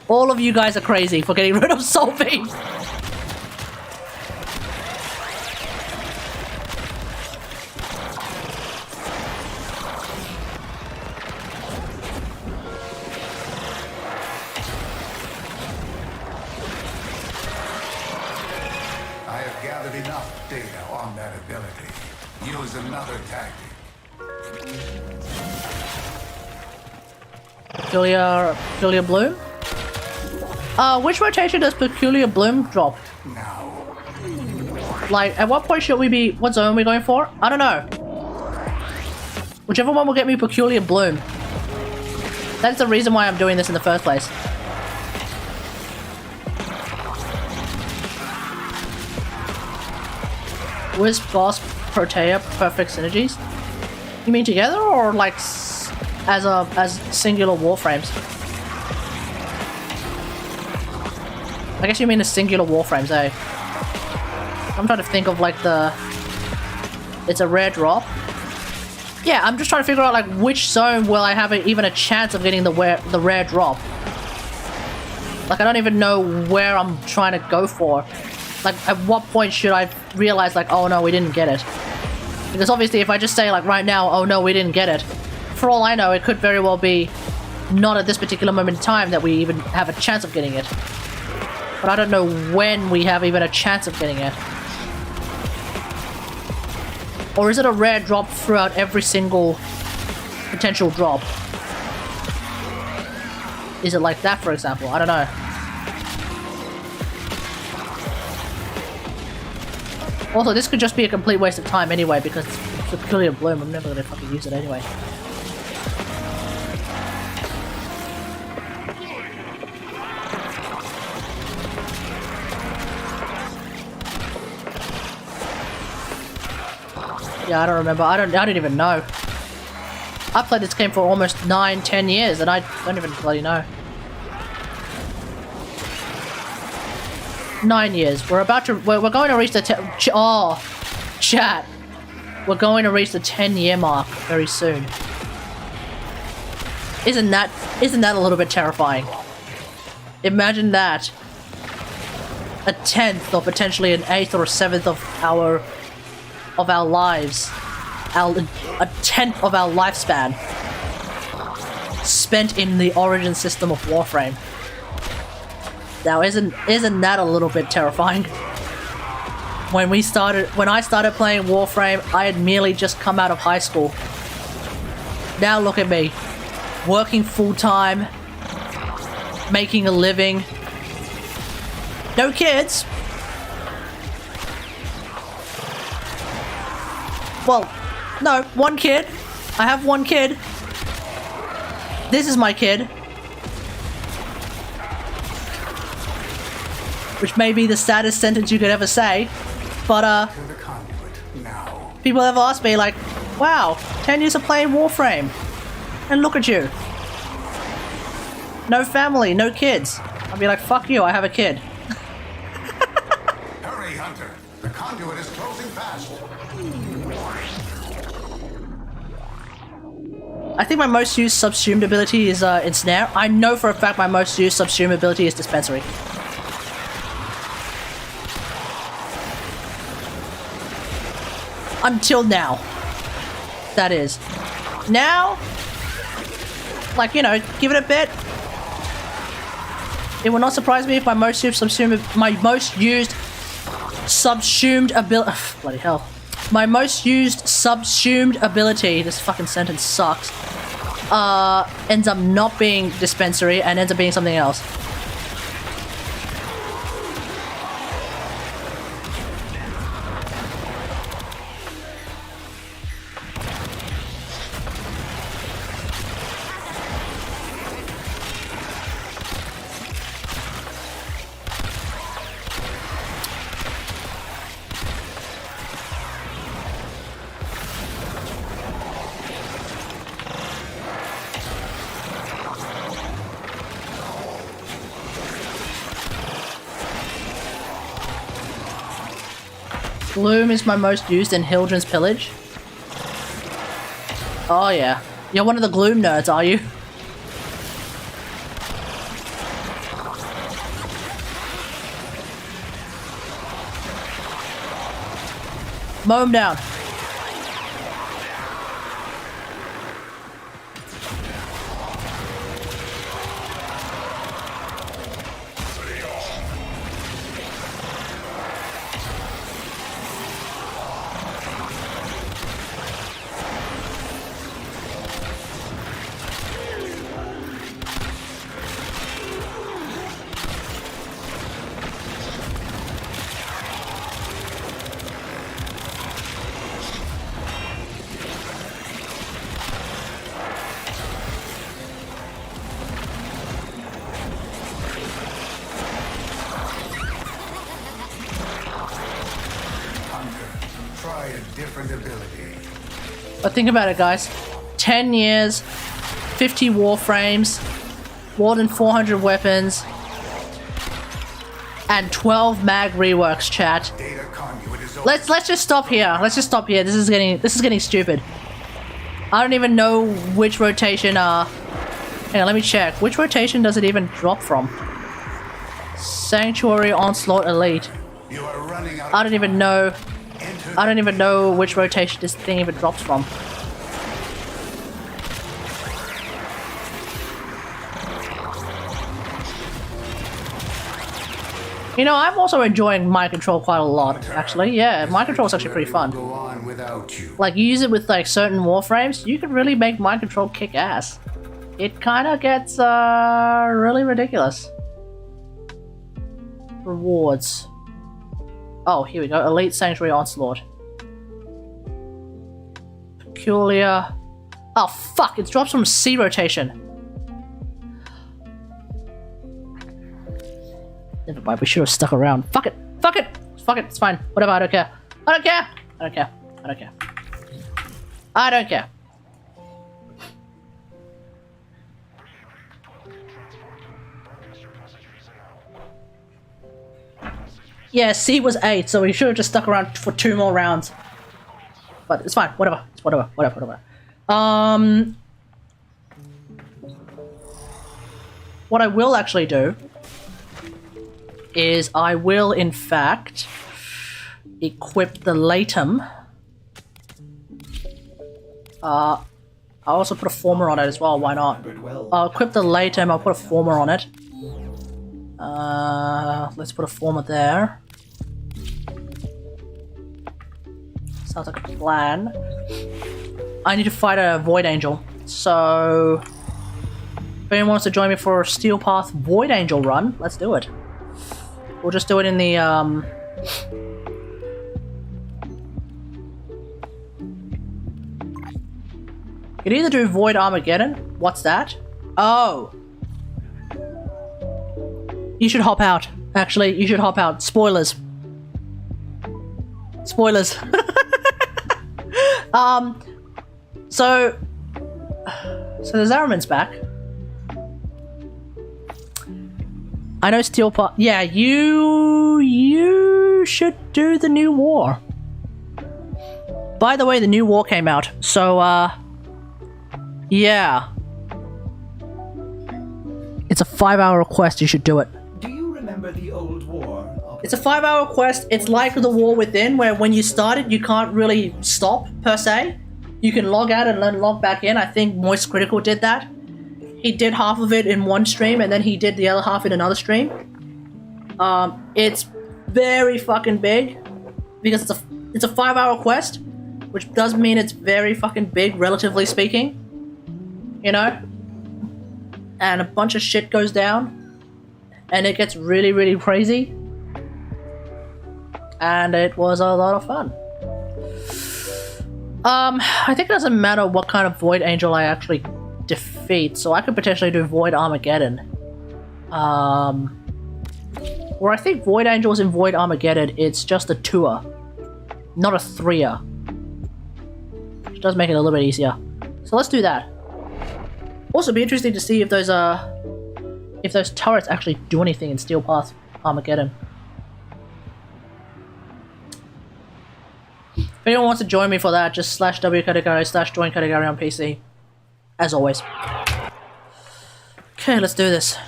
All of you guys are crazy for getting rid of soul beams. I have gathered enough data on that ability. Use another tactic. Peculiar Bloom? Which rotation does Peculiar Bloom drop? Now, Like, at what point should we be... What zone are we going for? I don't know. Whichever one will get me Peculiar Bloom. That's the reason why I'm doing this in the first place. Wisp, Boss, Protea, perfect synergies? You mean together or like as singular Warframes? I guess you mean the singular Warframes, eh? I'm trying to think of like the... It's a rare drop. Yeah, I'm just trying to figure out like which zone will I have even a chance of getting the rare drop. Like I don't even know where I'm trying to go for. Like at what point should I realize like, oh no, we didn't get it? Because obviously if I just say like right now, oh no, we didn't get it. For all I know, it could very well be not at this particular moment in time that we even have a chance of getting it. But I don't know when we have even a chance of getting it. Or is it a rare drop throughout every single potential drop? Is it like that, for example? I don't know. Also, this could just be a complete waste of time anyway, because it's a Peculiar Bloom. I'm never gonna fucking use it anyway. Yeah, I don't remember. I don't even know. I played this game for almost 9-10 years, and I don't even bloody know. 9 years. We're going to reach the chat. We're going to reach the 10-year mark very soon. Isn't that a little bit terrifying? Imagine that. A 10th or potentially an 8th or a 7th of our lives. A 10th of our lifespan spent in the origin system of Warframe. Now isn't that a little bit terrifying? When I started playing Warframe, I had merely just come out of high school. Now look at me. Working full-time, making a living. No kids. Well, no, one kid. I have one kid. This is my kid. Which may be the saddest sentence you could ever say. But, To the conduit now. people have asked me like, wow, 10 years of playing Warframe. And look at you. No family, no kids. I'll be like, fuck you, I have a kid. Hurry, Hunter. The conduit is closing fast. I think my most used subsumed ability is Ensnare. I know for a fact my most used subsumed ability is Dispensary. Until now. That is. Now, like, you know, give it a bit. It would not surprise me if my most used subsumed ability. Bloody hell. My most used subsumed ability, this fucking sentence sucks, ends up not being Dispensary and ends up being something else. Gloom is my most used in Hildren's Pillage. Oh yeah. You're one of the Gloom nerds, are you? Mow him down. Try a different ability. But think about it, guys. 10 years, 50 Warframes, more than 400 weapons, and 12 mag reworks, chat. Data conduit is Let's just stop here. Let's just stop here. This is getting stupid. I don't even know which rotation hang on, let me check. Which rotation does it even drop from? Sanctuary, Onslaught, Elite. You are running out. I don't even know. Enter I don't even know which rotation this thing even drops from. You know, I'm also enjoying mind control quite a lot, actually. Yeah, mind control is actually pretty fun. Go on without you. Like, you use it with, like, certain Warframes, you can really make mind control kick ass. It kind of gets, really ridiculous. Rewards. Oh, here we go. Elite Sanctuary Onslaught. Peculiar. Oh, fuck. It drops from C rotation. Never mind. We should have stuck around. Fuck it. Fuck it. Fuck it. It's fine. Whatever. I don't care. I don't care. I don't care. I don't care. I don't care. Yeah, C was 8, so we should have just stuck around for 2 more rounds. But it's fine, whatever. It's whatever. What I will actually do is I will, in fact, equip the Latum. I'll also put a former on it as well, why not? I'll equip the Latum, I'll put a former on it. Let's put a former there. Sounds like a plan. I need to fight a Void Angel, so if anyone wants to join me for a Steel Path Void Angel run, let's do it. We'll just do it in the you can either do Void Armageddon. What's that? Oh. You should hop out. Actually, you should hop out. Spoilers. Spoilers. So the Zaraman's back. I know Steel Path. Yeah, you should do the new war. By the way, the new war came out, so yeah. It's a 5-hour quest. You should do it. Do you remember the old war? It's a 5-hour quest. It's like the War Within, where when you start it, you can't really stop, per se. You can log out and then log back in. I think Moist Critical did that. He did half of it in one stream, and then he did the other half in another stream. It's very fucking big, because it's a 5-hour quest, which does mean it's very fucking big, relatively speaking. You know? And a bunch of shit goes down, and it gets really, really crazy. And it was a lot of fun. I think it doesn't matter what kind of Void Angel I actually defeat, so I could potentially do Void Armageddon. Where I think Void Angels in Void Armageddon, it's just a 2er, not a 3er. Which does make it a little bit easier. So let's do that. Also, be interesting to see if those turrets actually do anything in Steel Path Armageddon. If anyone wants to join me for that, just /w Kategari /join Kategari on PC. As always. Okay, let's do this.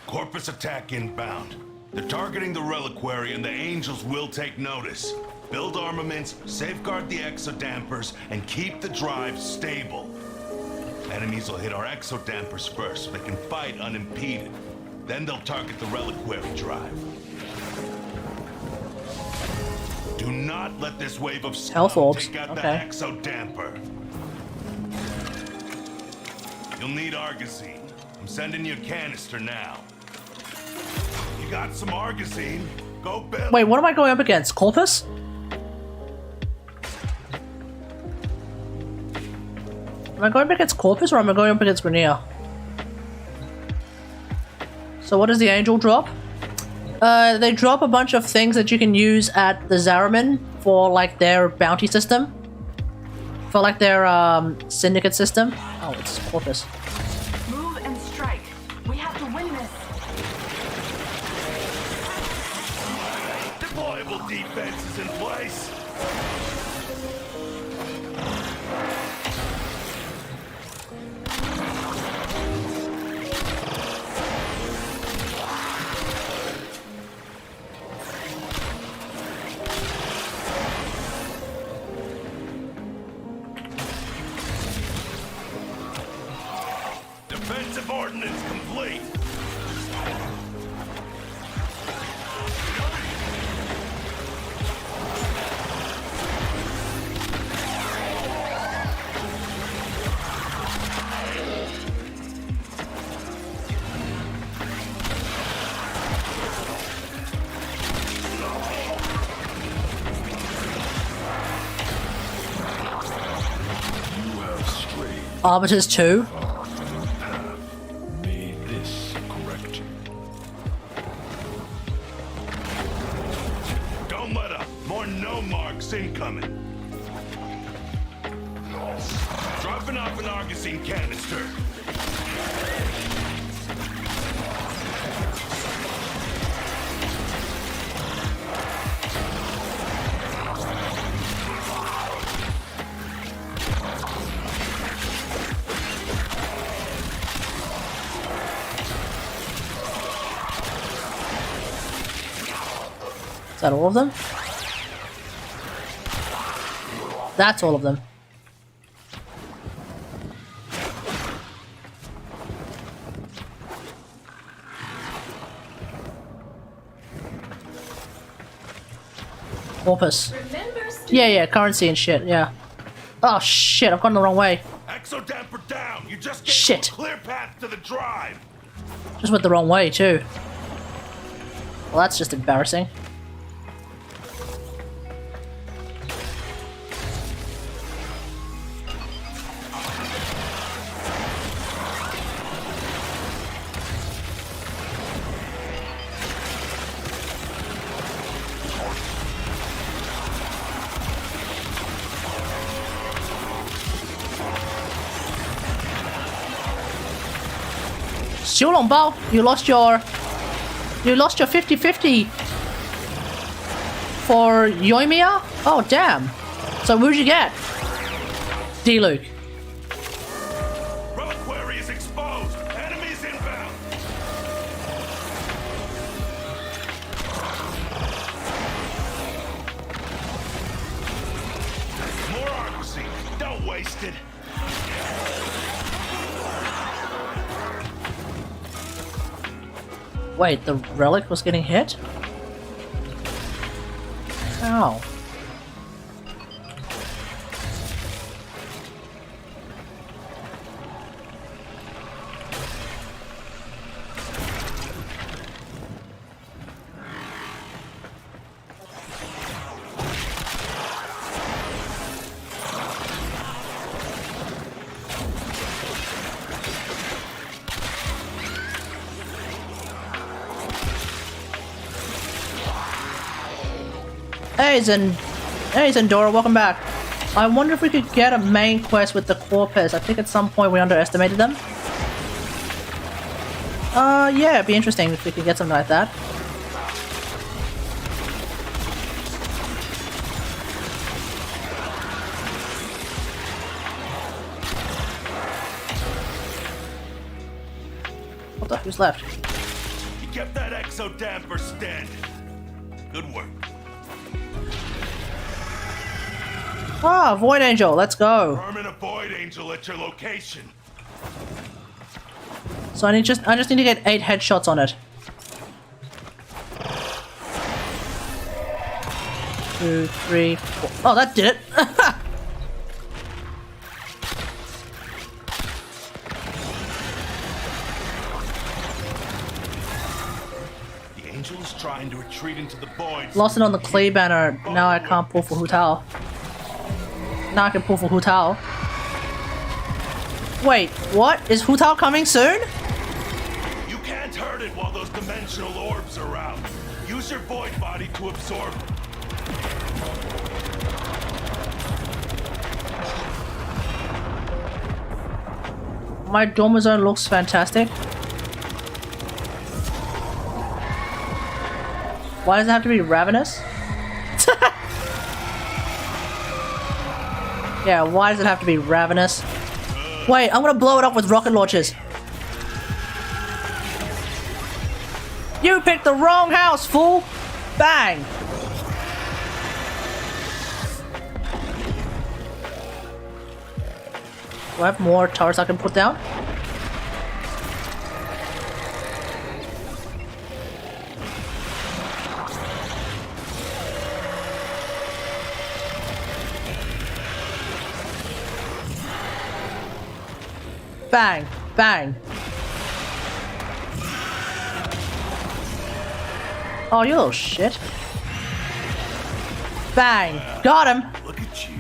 Corpus attack inbound. They're targeting the reliquary and the angels will take notice. Build armaments, safeguard the exodampers, and keep the drive stable. Enemies will hit our exodampers first so they can fight unimpeded. Then they'll target the reliquary drive. Do not let this wave of Health orbs. take out Okay. the exodamper. You'll need Argosine. I'm sending you a canister now. You got some Argosine? Go build. Wait, what am I going up against? Corpus? Am I going up against Corpus or am I going up against Grenier? So what does the angel drop? They drop a bunch of things that you can use at the Zaraman for like their bounty system. For like their syndicate system. Oh, it's Corpus. Move and strike. We have to win this. Deployable defense is in place. Defensive ordnance complete. Arbiters 2. Made this correct. Don't let up. More no marks incoming. Dropping off an Argosine canister. Is that all of them? That's all of them. Corpus. Yeah, currency and shit, yeah. Oh shit, I've gone the wrong way. Exodamper down! You just get Shit. a clear path to the drive! Just went the wrong way, too. Well, that's just embarrassing. Xiulongbao, you lost your 50-50 for Yoimiya? Oh damn. So who'd you get? D-Luke. Reliquary is exposed! Enemies inbound! More argosy! Don't waste it! Wait, the relic was getting hit? Ow. Hey Zendora, welcome back. I wonder if we could get a main quest with the Corpus. I think at some point we underestimated them. Yeah, it'd be interesting if we could get something like that. What the? Who's left? You kept that exodamper standing. Good work. Ah, Void Angel, let's go. Permanent Void Angel at your location. So I just need to get 8 headshots on it. 2, 3, 4. Oh, that did it. The angel is trying to retreat into the void. Lost it on the Klee banner. Now I can't pull for Hu Tao. Now I can pull for Hu Tao. Wait, what? Is Hu Tao coming soon? You can't hurt it while those dimensional orbs are out. Use your void body to absorb them. My Dormazone looks fantastic. Why does it have to be ravenous? Yeah, why does it have to be ravenous? Wait, I'm gonna blow it up with rocket launchers. You picked the wrong house, fool! Bang! Do I have more towers I can put down? Bang! Bang! Oh, you little shit. Bang! Got him! Look at you.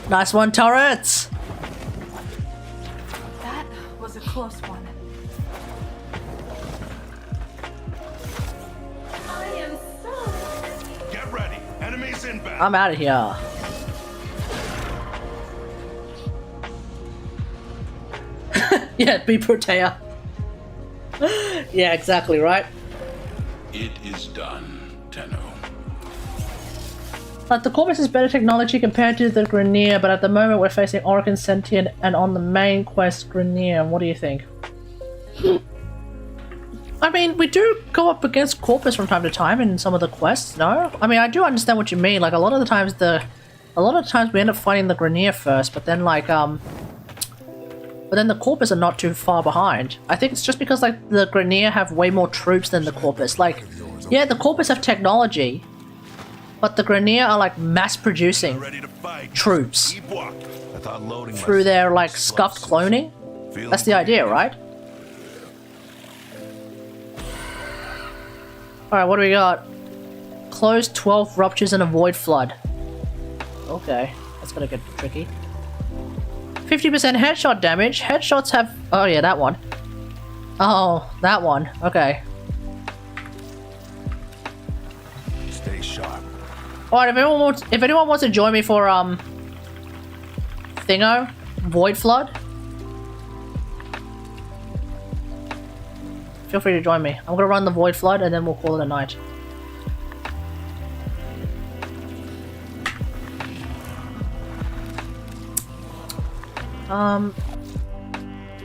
Nice one, turrets! That was a close one. I am so... Get ready. Enemies inbound. I'm out of here. Yeah, be Protea. Yeah, exactly, right? It is done, Tenno. Like, the Corpus is better technology compared to the Grineer, but at the moment we're facing Orokin Sentient and on the main quest Grineer. What do you think? I mean, we do go up against Corpus from time to time in some of the quests, no? I mean, I do understand what you mean. Like, a lot of the times we end up fighting the Grenier first, but then, like, but then the Corpus are not too far behind. I think it's just because, like, the Grenier have way more troops than the Corpus. Like, yeah, the Corpus have technology, but the Grenier are, like, mass-producing troops through their, like, scuffed cloning. That's the idea, right? Alright, what do we got? Close 12 ruptures and avoid flood. Okay, that's gonna get tricky. 50% headshot damage. Headshots have... Oh yeah, that one. Oh, that one. Okay. Stay sharp. Alright, if anyone wants to join me for Thingo, Void Flood, feel free to join me. I'm gonna run the Void Flood and then we'll call it a night.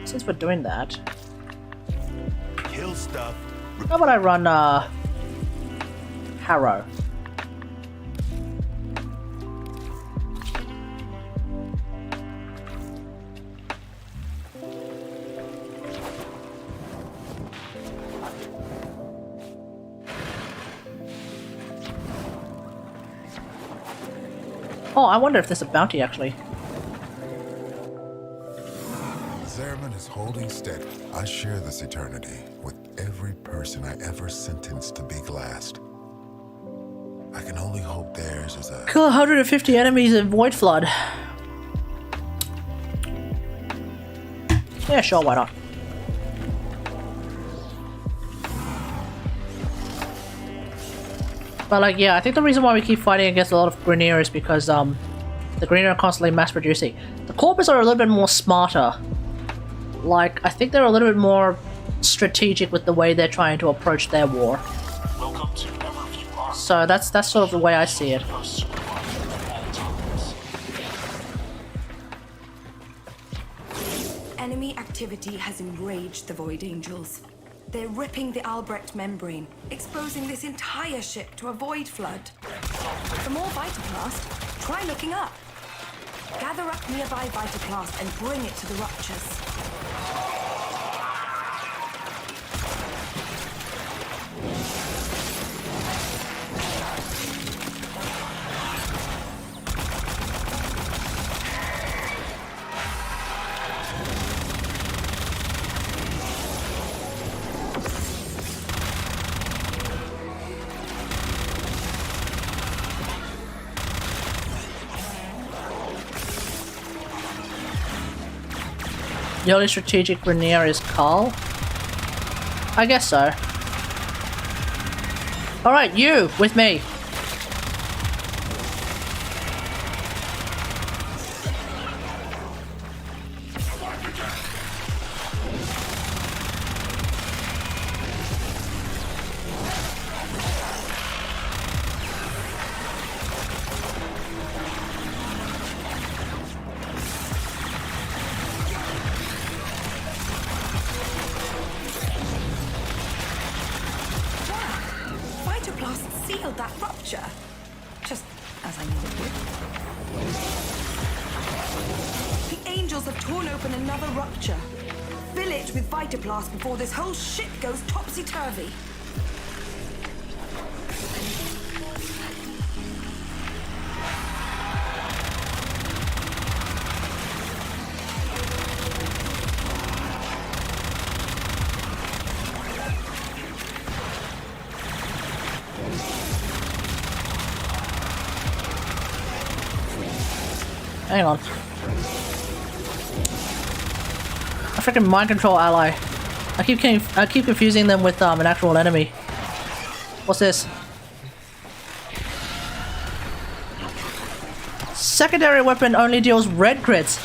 Since we're doing that, Kill stuff. how about I run Harrow? Oh, I wonder if there's a bounty actually. Zerman is holding steady. I share this eternity with every person I ever sentenced to be glassed. I can only hope theirs is a... Kill 150 enemies in Void Flood. Yeah, sure, why not? But like, yeah, I think the reason why we keep fighting against a lot of Grenier is because the Grenier are constantly mass producing. The Corpus are a little bit more smarter. Like, I think they're a little bit more strategic with the way they're trying to approach their war. So that's sort of the way I see it. Enemy activity has enraged the Void Angels. They're ripping the Albrecht membrane, exposing this entire ship to a void flood. For more Vitaplast, try looking up. Gather up nearby Vitaplast and bring it to the ruptures. The only strategic Grenier is Carl? I guess so. Alright, you, with me. Sealed that rupture. Just as I knew it would. The Angels have torn open another rupture. Fill it with Vitaplast before this whole ship goes topsy-turvy. Hang on. A freaking mind control ally. I keep confusing them with an actual enemy. What's this? Secondary weapon only deals red crits.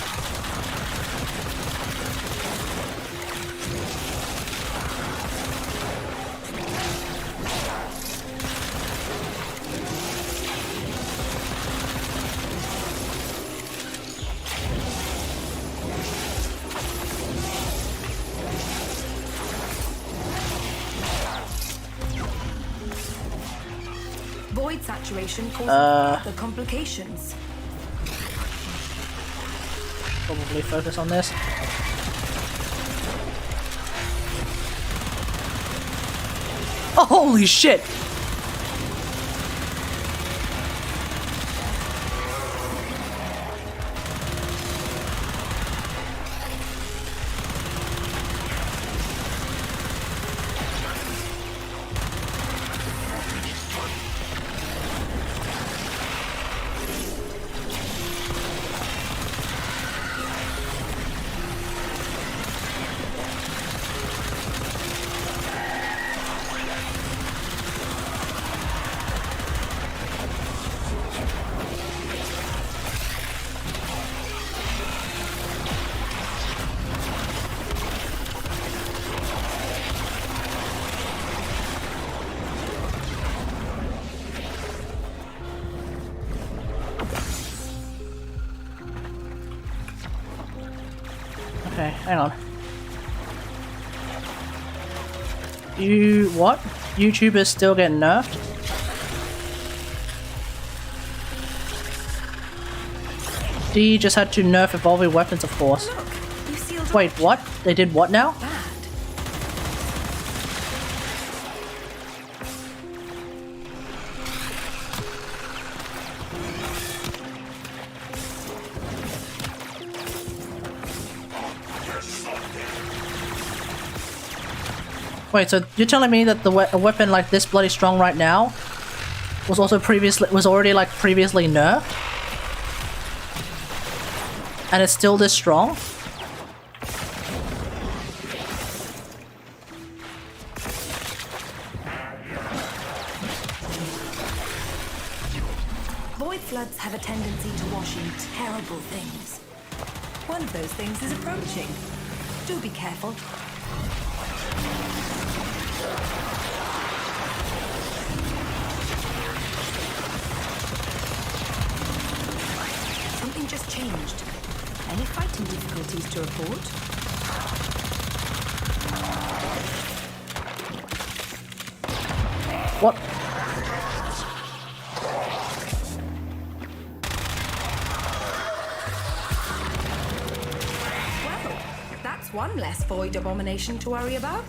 situation causing further complications. Probably focus on this. Oh, holy shit! Okay, hang on. What? YouTubers still getting nerfed? D just had to nerf evolving weapons, of course. Look, you sealed Wait, what? They did what now? bad. Wait, so you're telling me that a weapon like this bloody strong right now was already like previously nerfed? And it's still this strong? Void floods have a tendency to wash in terrible things. One of those things is approaching. Do be careful. Something just changed. Any fighting difficulties to report? What? Well, that's one less void abomination to worry about.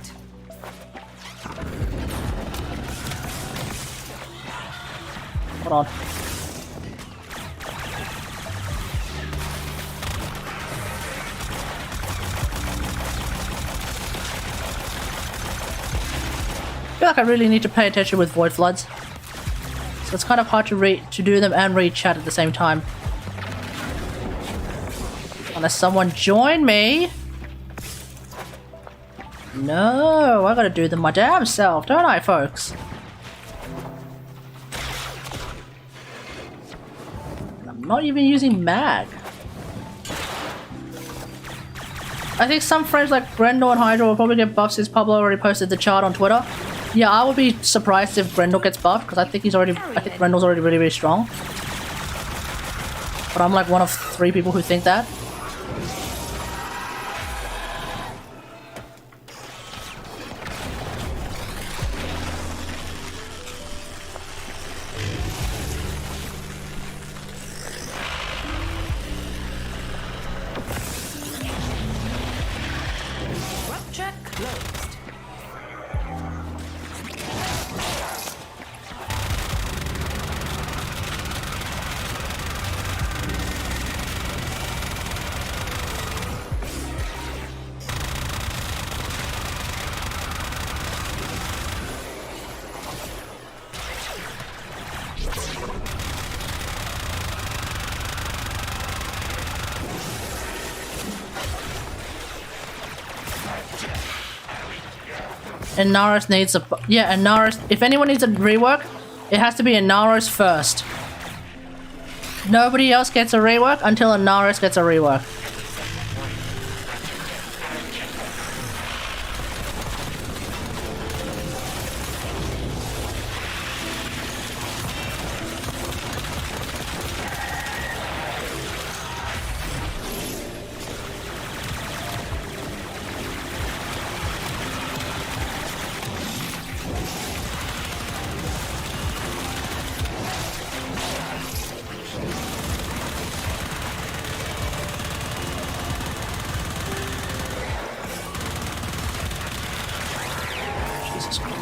Hold on. I feel like I really need to pay attention with Void Floods. So it's kind of hard to do them and read chat at the same time. Unless someone join me. No, I gotta do them my damn self, don't I, folks? I'm not even using mag. I think some frames like Grendel and Hydra will probably get buffed since Pablo already posted the chart on Twitter. Yeah, I would be surprised if Grendel gets buffed because I think Grendel's already really, really strong. But I'm like one of 3 people who think that. Check closed. And Naros needs a... Yeah, and Naros... If anyone needs a rework, it has to be a Naros first. Nobody else gets a rework until a Naros gets a rework.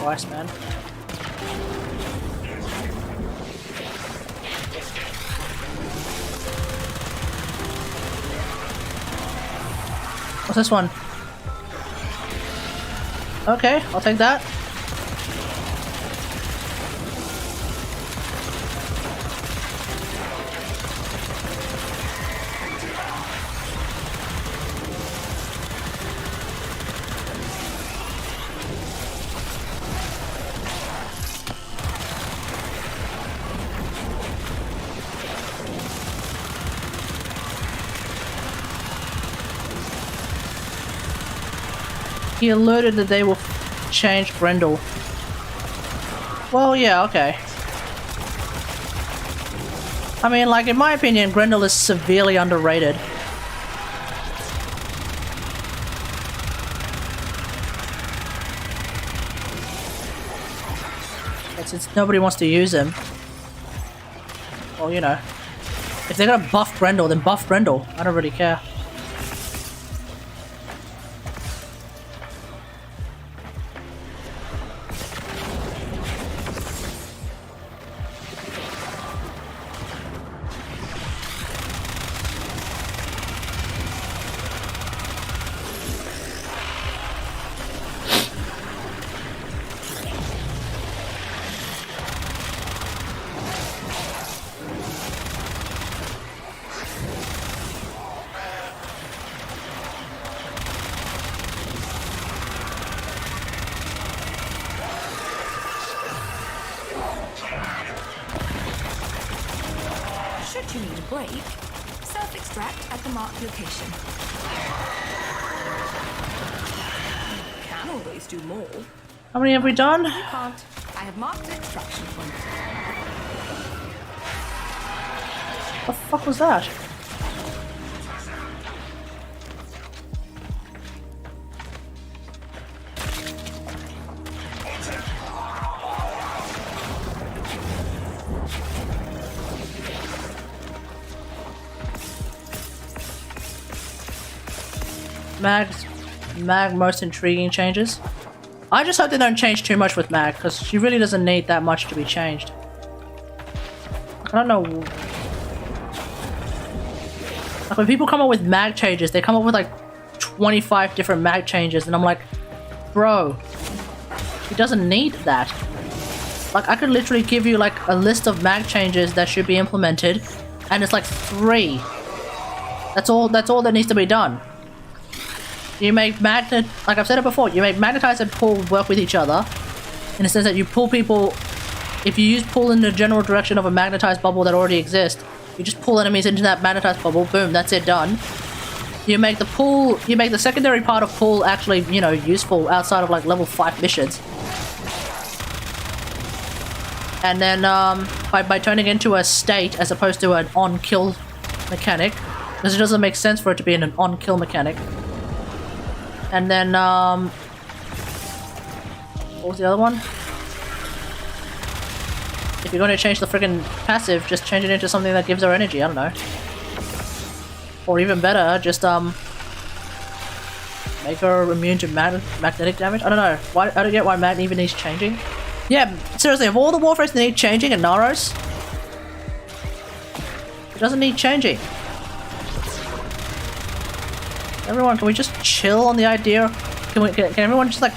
Christ, man. What's this one? Okay, I'll take that. He alerted that they will change Grendel. Well, yeah, okay. I mean, like, in my opinion, Grendel is severely underrated. But since nobody wants to use him, well, you know, if they're gonna buff Grendel, then buff Grendel. I don't really care. Should you need a break, self-extract at the marked location. Can always do more. How many have we done? You can't. I have marked an extraction point. What the fuck was that? Mag most intriguing changes. I just hope they don't change too much with Mag, because she really doesn't need that much to be changed. I don't know. Like, when people come up with Mag changes, they come up with like 25 different Mag changes, and I'm like, bro, he doesn't need that. Like, I could literally give you like a list of Mag changes that should be implemented, and it's like 3. That's all that needs to be done. You make magnet, like I've said it before, you make magnetize and pull work with each other, in the sense that you pull people. If you use pull in the general direction of a magnetized bubble that already exists, you just pull enemies into that magnetized bubble, boom, that's it, done. You make the pull, you make the secondary part of pull actually, you know, useful outside of like level 5 missions. And then by turning into a state as opposed to an on-kill mechanic, because it doesn't make sense for it to be an on-kill mechanic. And then, what was the other one? If you're going to change the friggin' passive, just change it into something that gives her energy, I don't know. Or even better, just, make her immune to magnetic damage? I don't know. Why, I don't get why Mag even needs changing. Yeah, seriously, of all the Warframes that need changing in Naros, it doesn't need changing. Everyone, can we just chill on the idea? Can everyone just like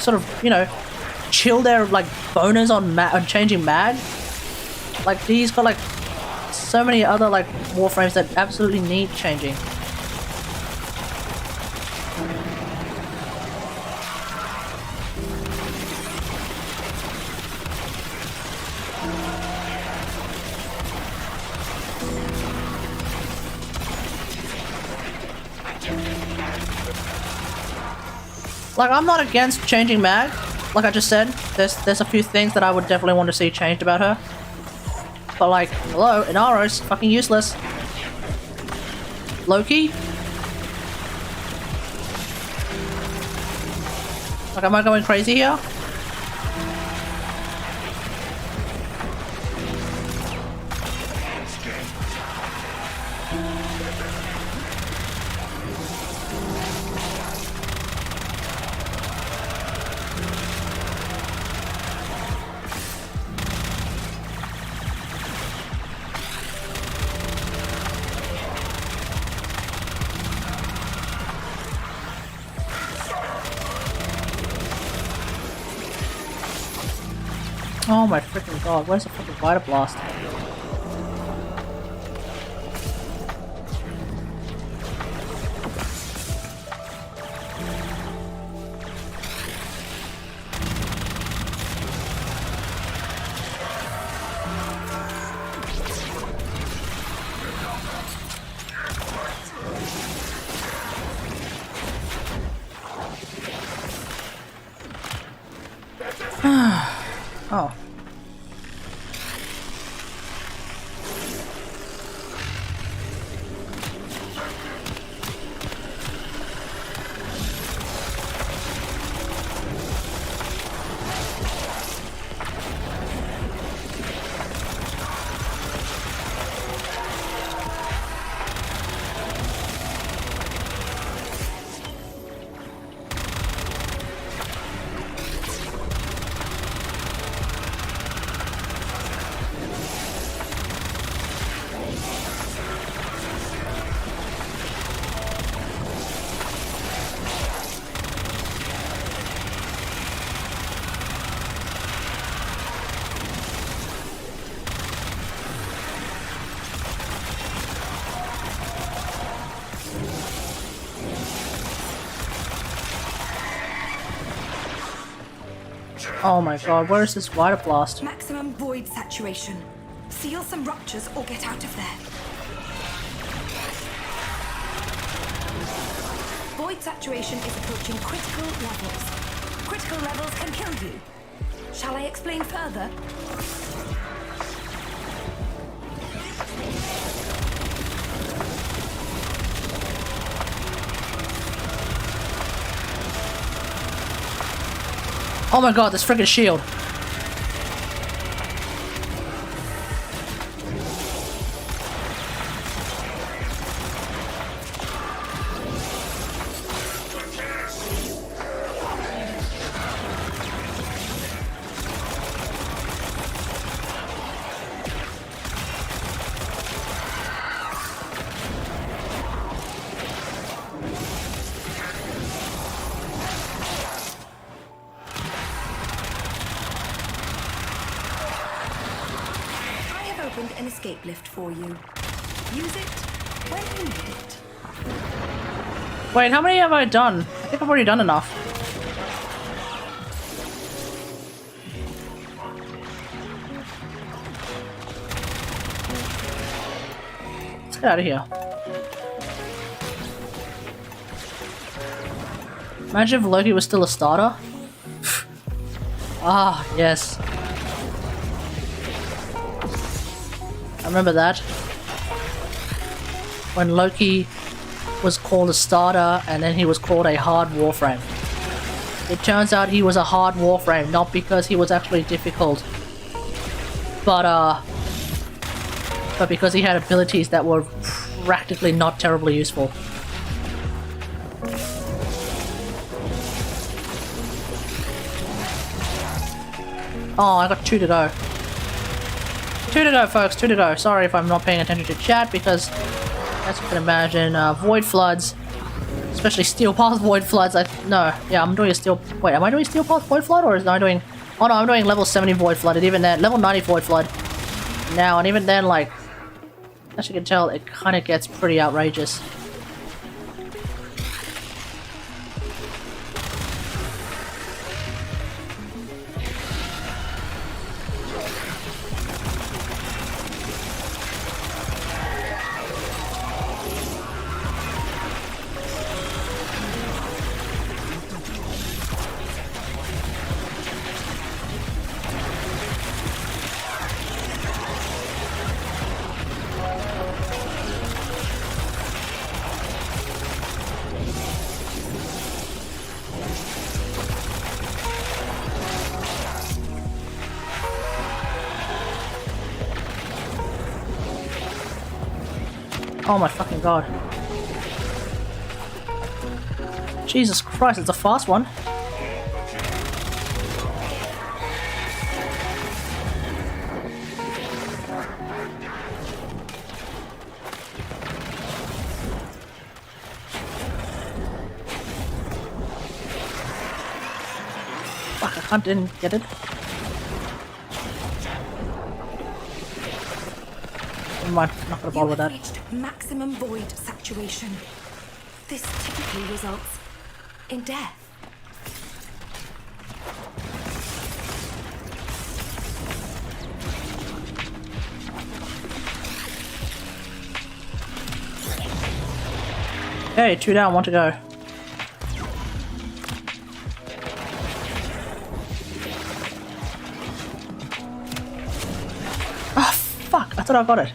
sort of, you know, chill their like boners on changing Mag? Like, these got like so many other like Warframes that absolutely need changing. Like, I'm not against changing Mag. Like I just said, there's a few things that I would definitely want to see changed about her. But like, hello, Inaro's fucking useless. Loki? Like, am I going crazy here? Oh my freaking god, where's the fucking Vita Blast? Oh. Oh my god, where is this Vita Blast? Maximum void saturation. Seal some ruptures or get out of there. Void saturation is approaching critical levels. Critical levels can kill you. Shall I explain further? Oh my god, this freaking shield. An escape lift for you. Use it when you need it. Wait, how many have I done? I think I've already done enough. Let's get out of here. Imagine if Loki was still a starter. Ah, yes. I remember that. When Loki was called a starter and then he was called a hard warframe. It turns out he was a hard warframe, not because he was actually difficult, but because he had abilities that were practically not terribly useful. Oh, I got 2 to go. 2 to go, folks, 2 to go. Sorry if I'm not paying attention to chat, because as you can imagine, Void Floods, especially Steel Path Void Floods, I'm doing a Steel... Wait, am I doing Steel Path Void Flood, or am I doing... Oh no, I'm doing level 70 Void Flood, and even then, level 90 Void Flood now, and even then, like, as you can tell, it kind of gets pretty outrageous. Oh my fucking god. Jesus Christ, it's a fast one. Fuck, I didn't get it. Never mind, I'm not gonna bother You with have that. reached maximum void saturation. This typically results in death. Okay, 2 down, 1 to go. Ah, fuck! I thought I got it.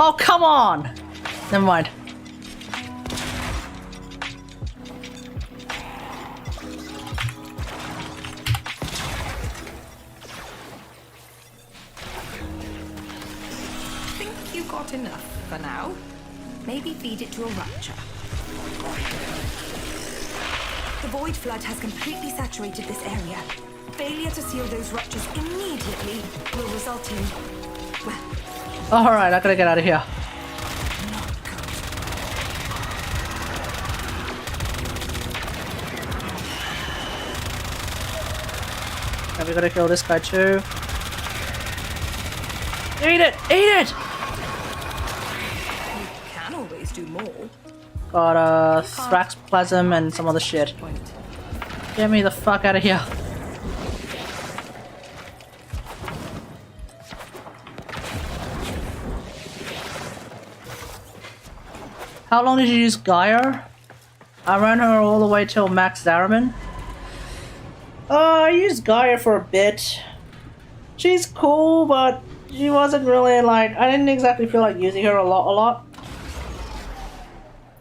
Oh, come on! Never mind. Think you got enough for now? Maybe feed it to a rupture. The void flood has completely saturated this area. Failure to seal those ruptures immediately will result in, well, Alright, I gotta get out of here. And we gotta kill this guy too. Eat it! Eat it! you can always do more. Got Thrax Plasm and some other shit. Get me the fuck out of here. How long did you use Gaia? I ran her all the way till Max Zaraman. I used Gaia for a bit. She's cool, but she wasn't really like... I didn't exactly feel like using her a lot.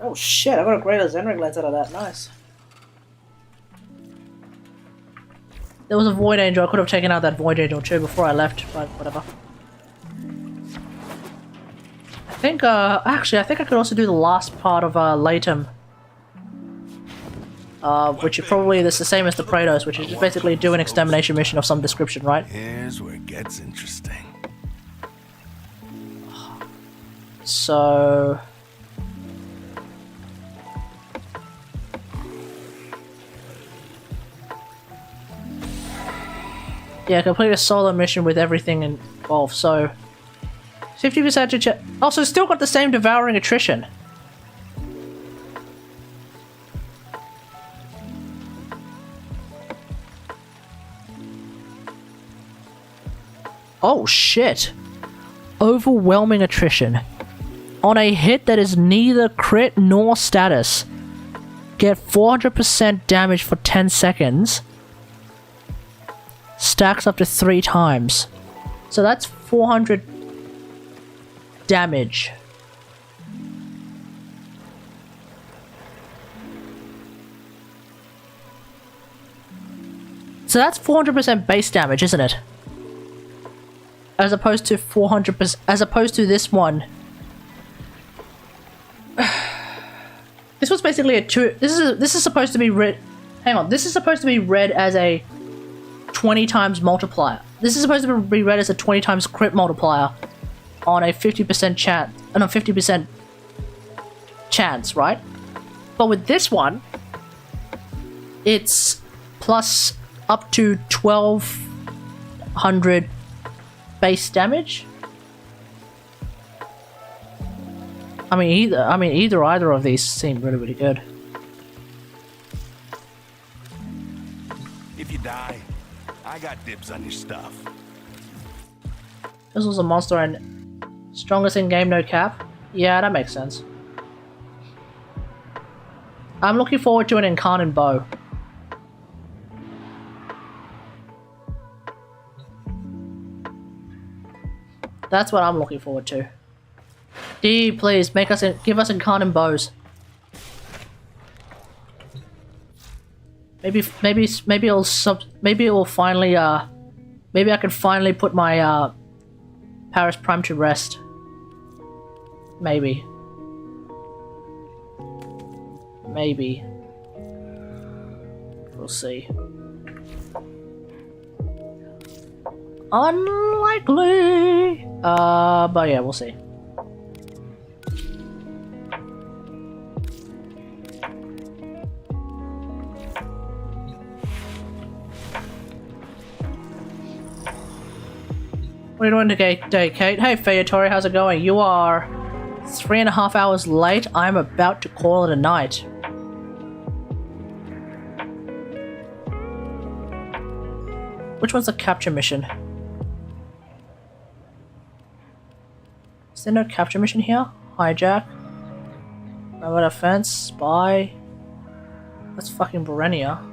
Oh shit, I got a greater Zenrig lens out of that. Nice. There was a Void Angel. I could have taken out that Void Angel too before I left, but whatever. I think, actually, I think I could also do the last part of, Latum. Which is probably the same as the Praetos, which is just basically do an extermination mission of some description, right? Here's where it gets interesting. So... yeah, complete a solo mission with everything involved, so... 50% to check. Also, still got the same devouring attrition. Oh shit. Overwhelming attrition. On a hit that is neither crit nor status, get 400% damage for 10 seconds. Stacks up to 3 times. So that's 400 damage. So that's 400% base damage, isn't it? As opposed to 400%, as opposed to this one. This was basically a 2. This is supposed to be read. Hang on, this is supposed to be read as a 20 times multiplier. This is supposed to be read as a 20 times crit multiplier on a 50% chance, and a 50% chance, right? But with this one, it's plus up to 1200 base damage. I mean, either of these seem really good. If you die, I got dibs on your stuff. This was a monster and strongest in game, no cap. Yeah, that makes sense. I'm looking forward to an Incarnate bow. That's what I'm looking forward to. D, please give us Incarnate bows. Maybe it'll finally maybe I can finally put my Paris Prime to rest. Maybe. We'll see. Unlikely. But yeah, we'll see. What are you doing today, Kate? Hey, Fayatori, how's it going? You are 3.5 hours late. I'm about to call it a night. Which one's the capture mission? Is there no capture mission here? Hijack. Private offense. Spy. That's fucking Berenia.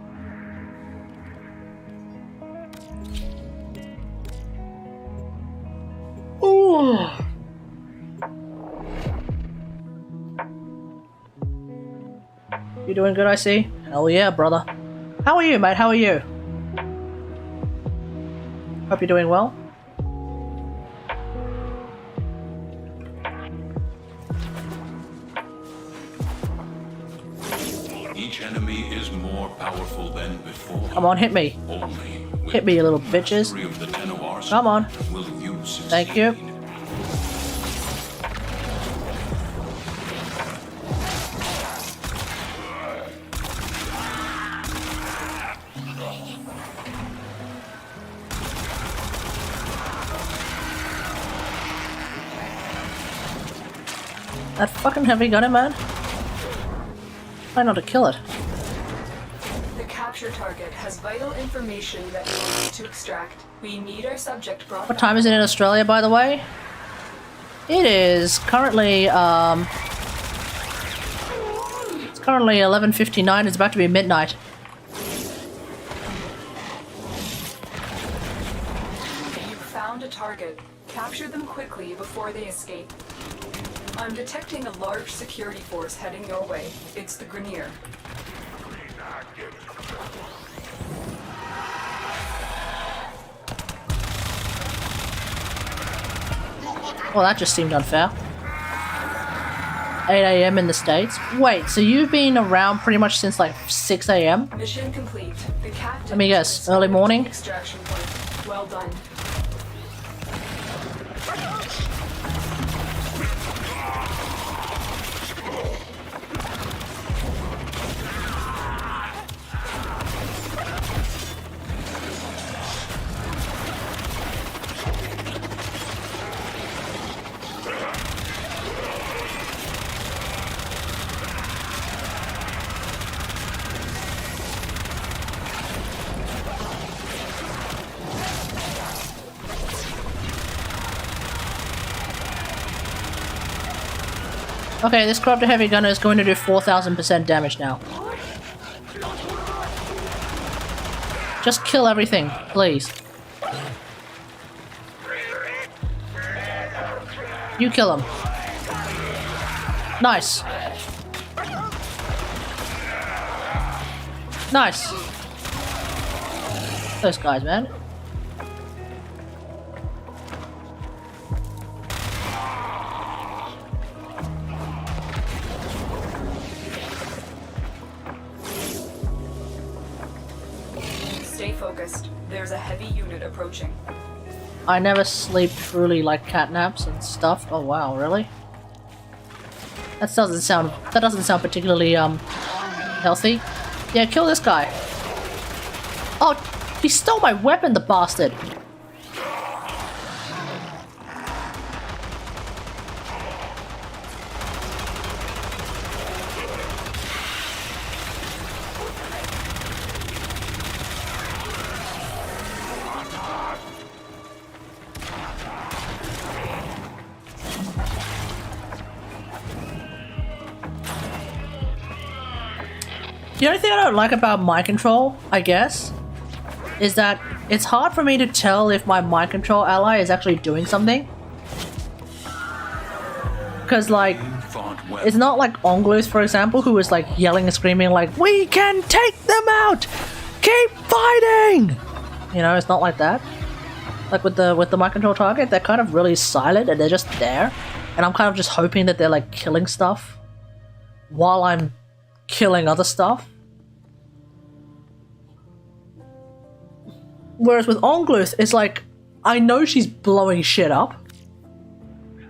Ooh. You doing good, I see? Hell yeah, brother. How are you, mate? How are you? Hope you're doing well. Each enemy is more powerful than before. Come on, hit me. Only Hit me, you little bitches. of the ten of our Come on. will you succeed. Thank you. That fucking heavy gun, man. Try not to kill it. The capture target has vital information that we need to extract. We need our subject brought What time is it in Australia, by the way? It is currently, it's currently 11:59. It's about to be midnight. You found a target. Capture them quickly before they escape. I'm detecting a large security force heading your way. It's the Grenier. Well, that just seemed unfair. 8 a.m. in the States. Wait, so you've been around pretty much since like 6 a.m.? Mission complete. The captain. Let me guess, early morning? Extraction point. Well done. Okay, this corrupted heavy gunner is going to do 4,000% damage now. Just kill everything, please. You kill him. Nice. Nice. Those guys, man. Stay focused. There's a heavy unit approaching. I never sleep truly like catnaps and stuff. Oh wow, really? That doesn't sound particularly healthy. Yeah, kill this guy. Oh, he stole my weapon, the bastard. The only thing I don't like about mind control, I guess, is that it's hard for me to tell if my mind control ally is actually doing something. Because, like, it's not like Ongluth, for example, who is, like, yelling and screaming, like, "We can take them out! Keep fighting!" You know, it's not like that. Like, with the mind control target, they're kind of really silent and they're just there. And I'm kind of just hoping that they're, like, killing stuff while I'm killing other stuff. Whereas with Ongluth, it's like I know she's blowing shit up.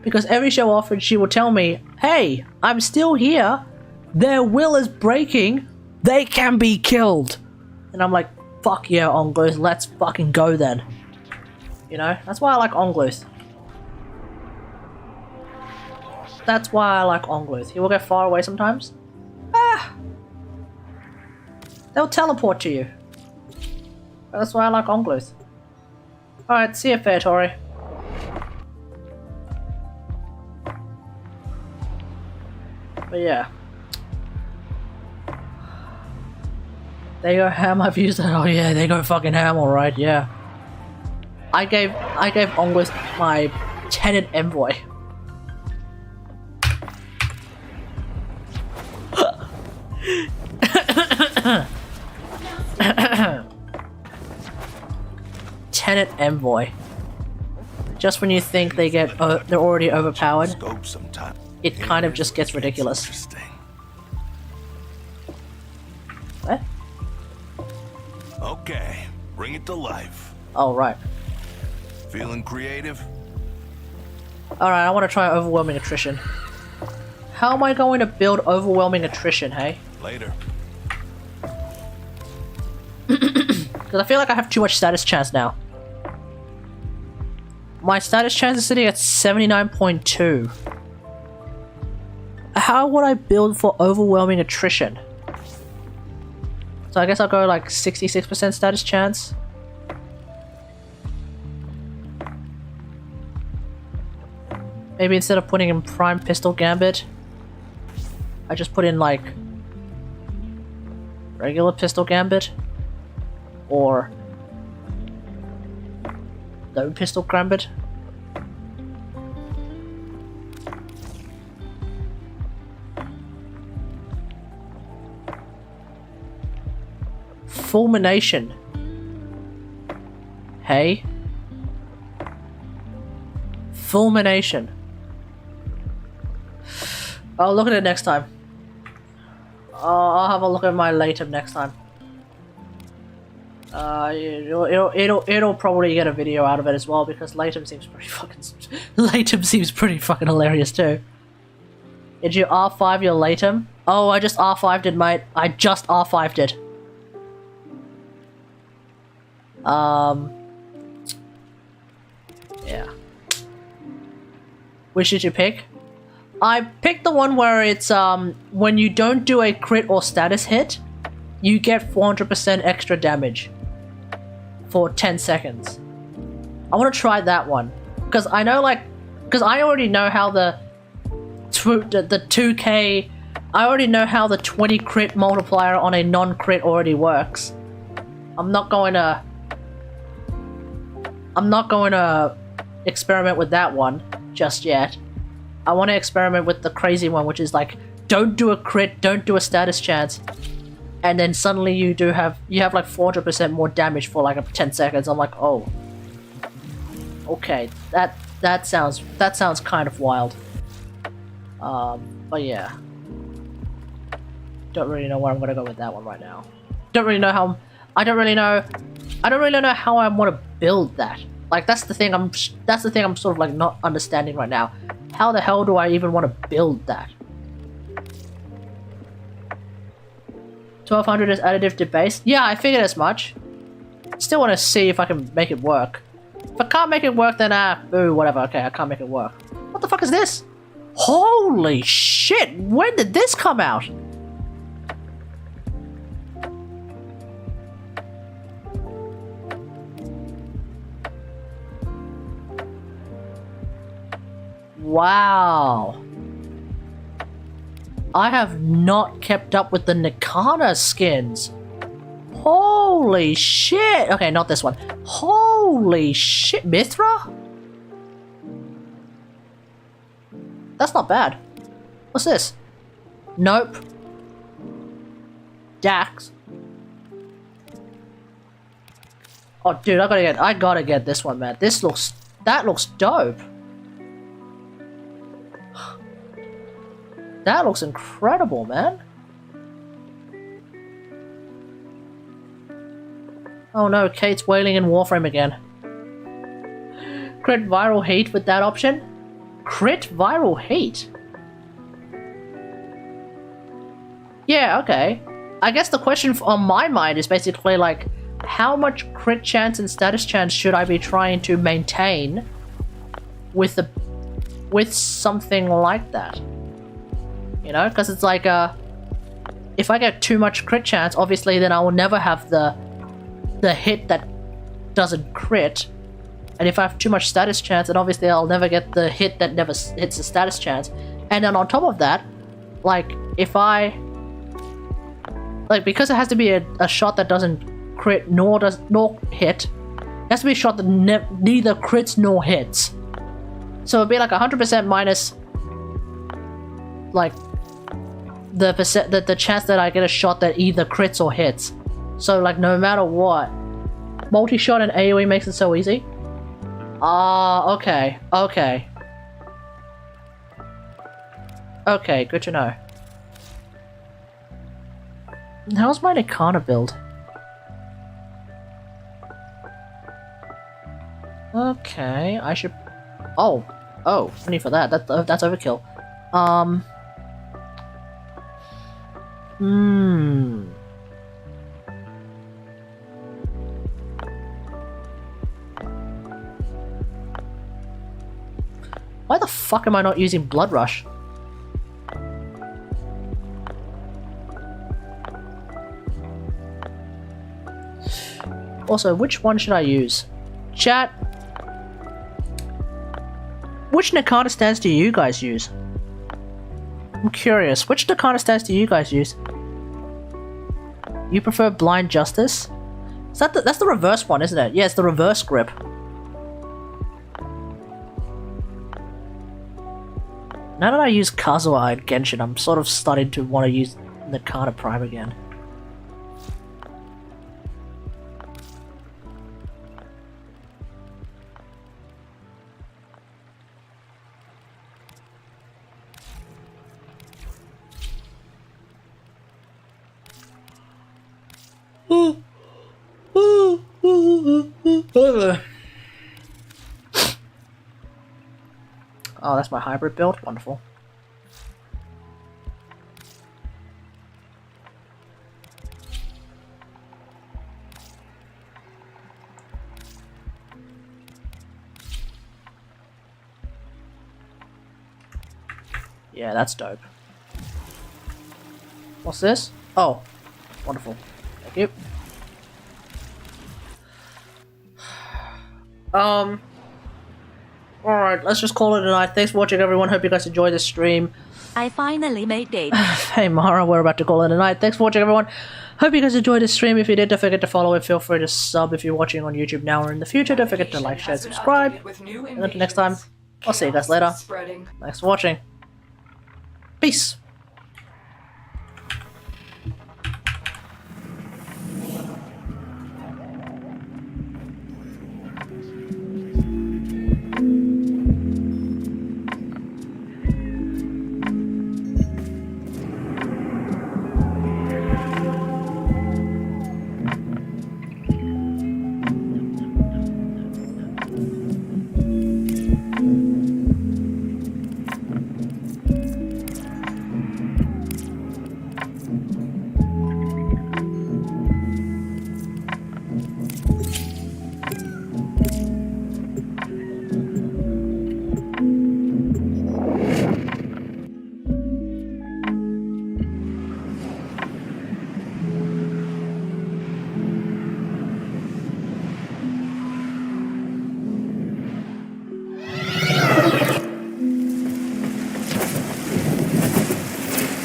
Because every so often she will tell me, hey, I'm still here. Their will is breaking. They can be killed. And I'm like, fuck yeah, Ongluth, let's fucking go then. You know? That's why I like Ongluth. That's why I like Ongluth. He will get far away sometimes. Ah! They'll teleport to you. That's why I like Ongluth. Alright, see you, Fair Tory. But yeah. They go ham, I've used that. Oh yeah, they go fucking ham, alright, yeah. I gave Ongluth my tenant envoy. Tenant envoy. Just when you think they get they're already overpowered, it kind of just gets ridiculous. What? Okay, bring it to life. Oh right. Feeling creative? Alright, I want to try overwhelming attrition. How am I going to build overwhelming attrition, hey? Later. Because I feel like I have too much status chance now. My status chance is sitting at 79.2. How would I build for overwhelming attrition? So I guess I'll go like 66% status chance. Maybe instead of putting in Prime Pistol Gambit, I just put in like regular Pistol Gambit or no Pistol Gambit. Fulmination. Hey. Fulmination. I'll look at it next time. I'll have a look at my Latum next time. It'll probably get a video out of it as well because Latum seems pretty fucking hilarious too. Did you R5 your Latum? Oh, I just R5'd it, mate. I just R5'd it. Yeah. Which did you pick? I picked the one where it's when you don't do a crit or status hit, you get 400% extra damage for 10 seconds. I want to try that one because I know because I already know how the 2k. I already know how the 20 crit multiplier on a non-crit already works. I'm not going to experiment with that one just yet. I want to experiment with the crazy one, which is like, don't do a crit, don't do a status chance, and then suddenly you have like 400% more damage for like 10 seconds. I'm like, oh, okay, that sounds kind of wild. But yeah, don't really know where I'm gonna go with that one right now. I don't really know how I want to build that. Like that's the thing I'm sort of like not understanding right now. How the hell do I even want to build that? 1200 is additive to base. Yeah, I figured as much. Still want to see if I can make it work. If I can't make it work, then boo, whatever. Okay, I can't make it work. What the fuck is this? Holy shit! When did this come out? Wow. I have not kept up with the Nikana skins. Holy shit. Okay, not this one. Holy shit. Mithra? That's not bad. What's this? Nope. Dax. Oh, dude, I gotta get this one, man. That looks dope. That looks incredible, man. Oh no, Kate's wailing in Warframe again. crit viral heat with that option? Crit viral heat? Yeah, okay. I guess the question on my mind is basically like, how much crit chance and status chance should I be trying to maintain with something like that? You know, because it's like if I get too much crit chance, obviously then I will never have the hit that doesn't crit. And if I have too much status chance, then obviously I'll never get the hit that never hits the status chance. And then on top of that, like if I because it has to be a shot that doesn't crit nor hit, it has to be a shot that neither crits nor hits. So it'd be like 100% minus like the chance that I get a shot that either crits or hits. So like no matter what, multi-shot and AoE makes it so easy. Ah, okay, okay. Okay, good to know. How's my Nikana build? Okay, I should... Oh, no need for that. That's overkill. Why the fuck am I not using Blood Rush? Also, which one should I use? Chat, which Nikana stance do you guys use? I'm curious, which Nikana stance do you guys use? You prefer Blind Justice? Is that that's the reverse one, isn't it? Yeah, it's the reverse grip. Now that I use Kazuha and Genshin, I'm sort of starting to want to use Nikana Prime again. Oh, that's my hybrid build? Wonderful. Yeah, that's dope. What's this? Oh, wonderful. Thank you. Alright, let's just call it a night. Thanks for watching, everyone. Hope you guys enjoyed this stream. I finally made it. Hey, Mara, we're about to call it a night. Thanks for watching, everyone. Hope you guys enjoyed this stream. If you did, don't forget to follow and feel free to sub if you're watching on YouTube now or in the future. Don't forget to like, share, subscribe. And until next time, I'll see you guys later. Thanks for watching. Peace.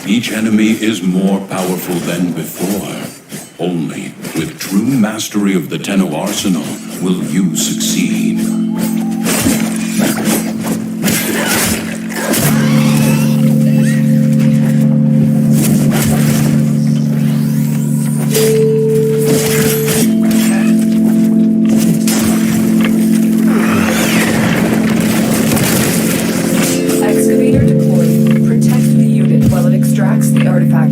Each enemy is more powerful than before. Only with true mastery of the Tenno Arsenal will you succeed. Excavator deployed. Protect the unit while it extracts the artifact.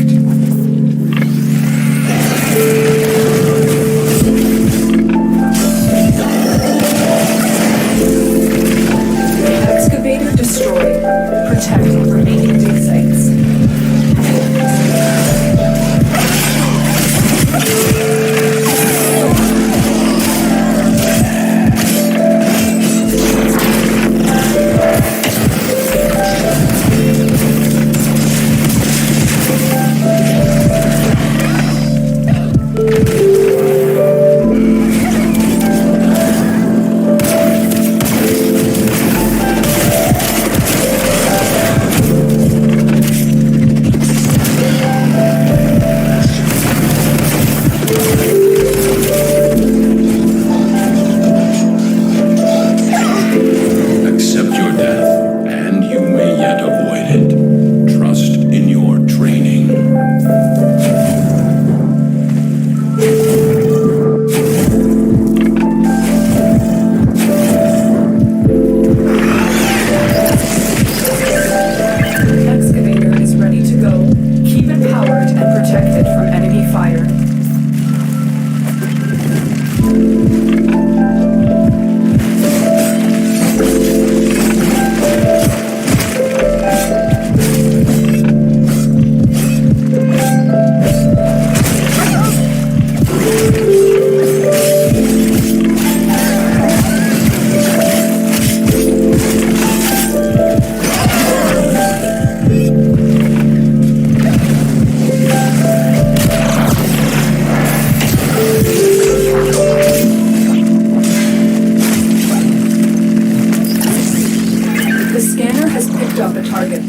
scanner has picked up a target.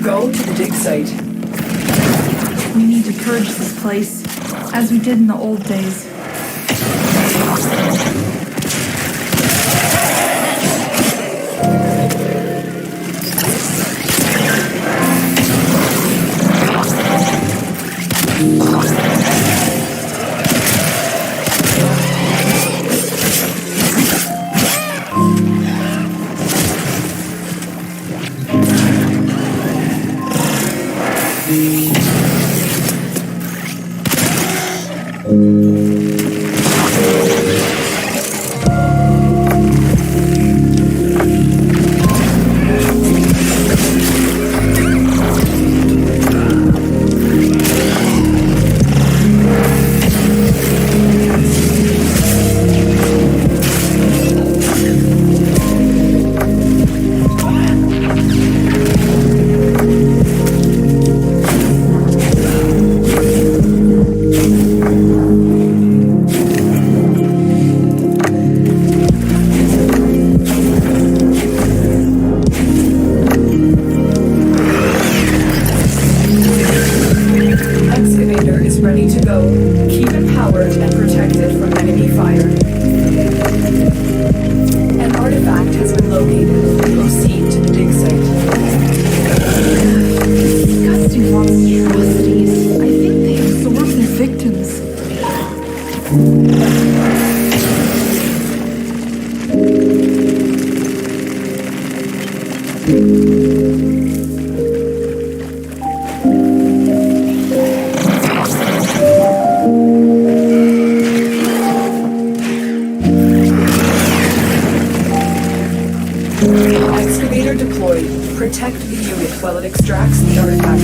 Go to the dig site. We need to purge this place, as we did in the old days. Excavator deployed. Protect the unit while it extracts the artifact.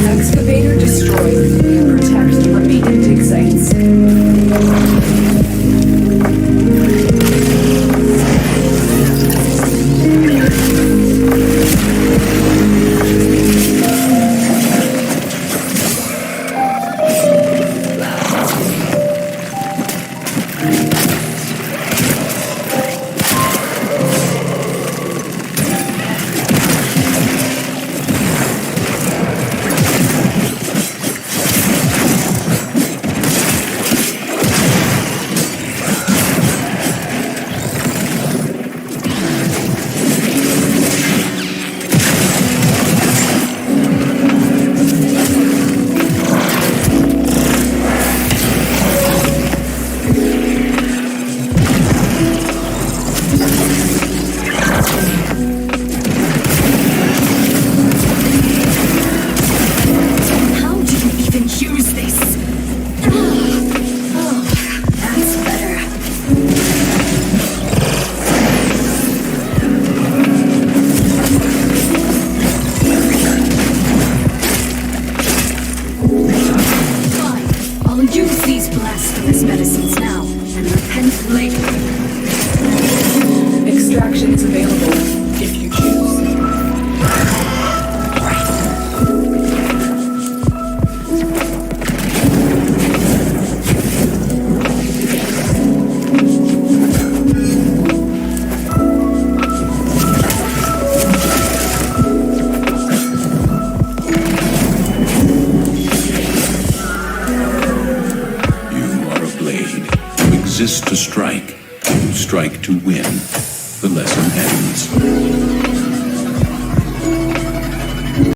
Excavator destroyed. Protect the remaining dig sites. Extraction is available if you choose. To strike, you strike to win. The lesson ends.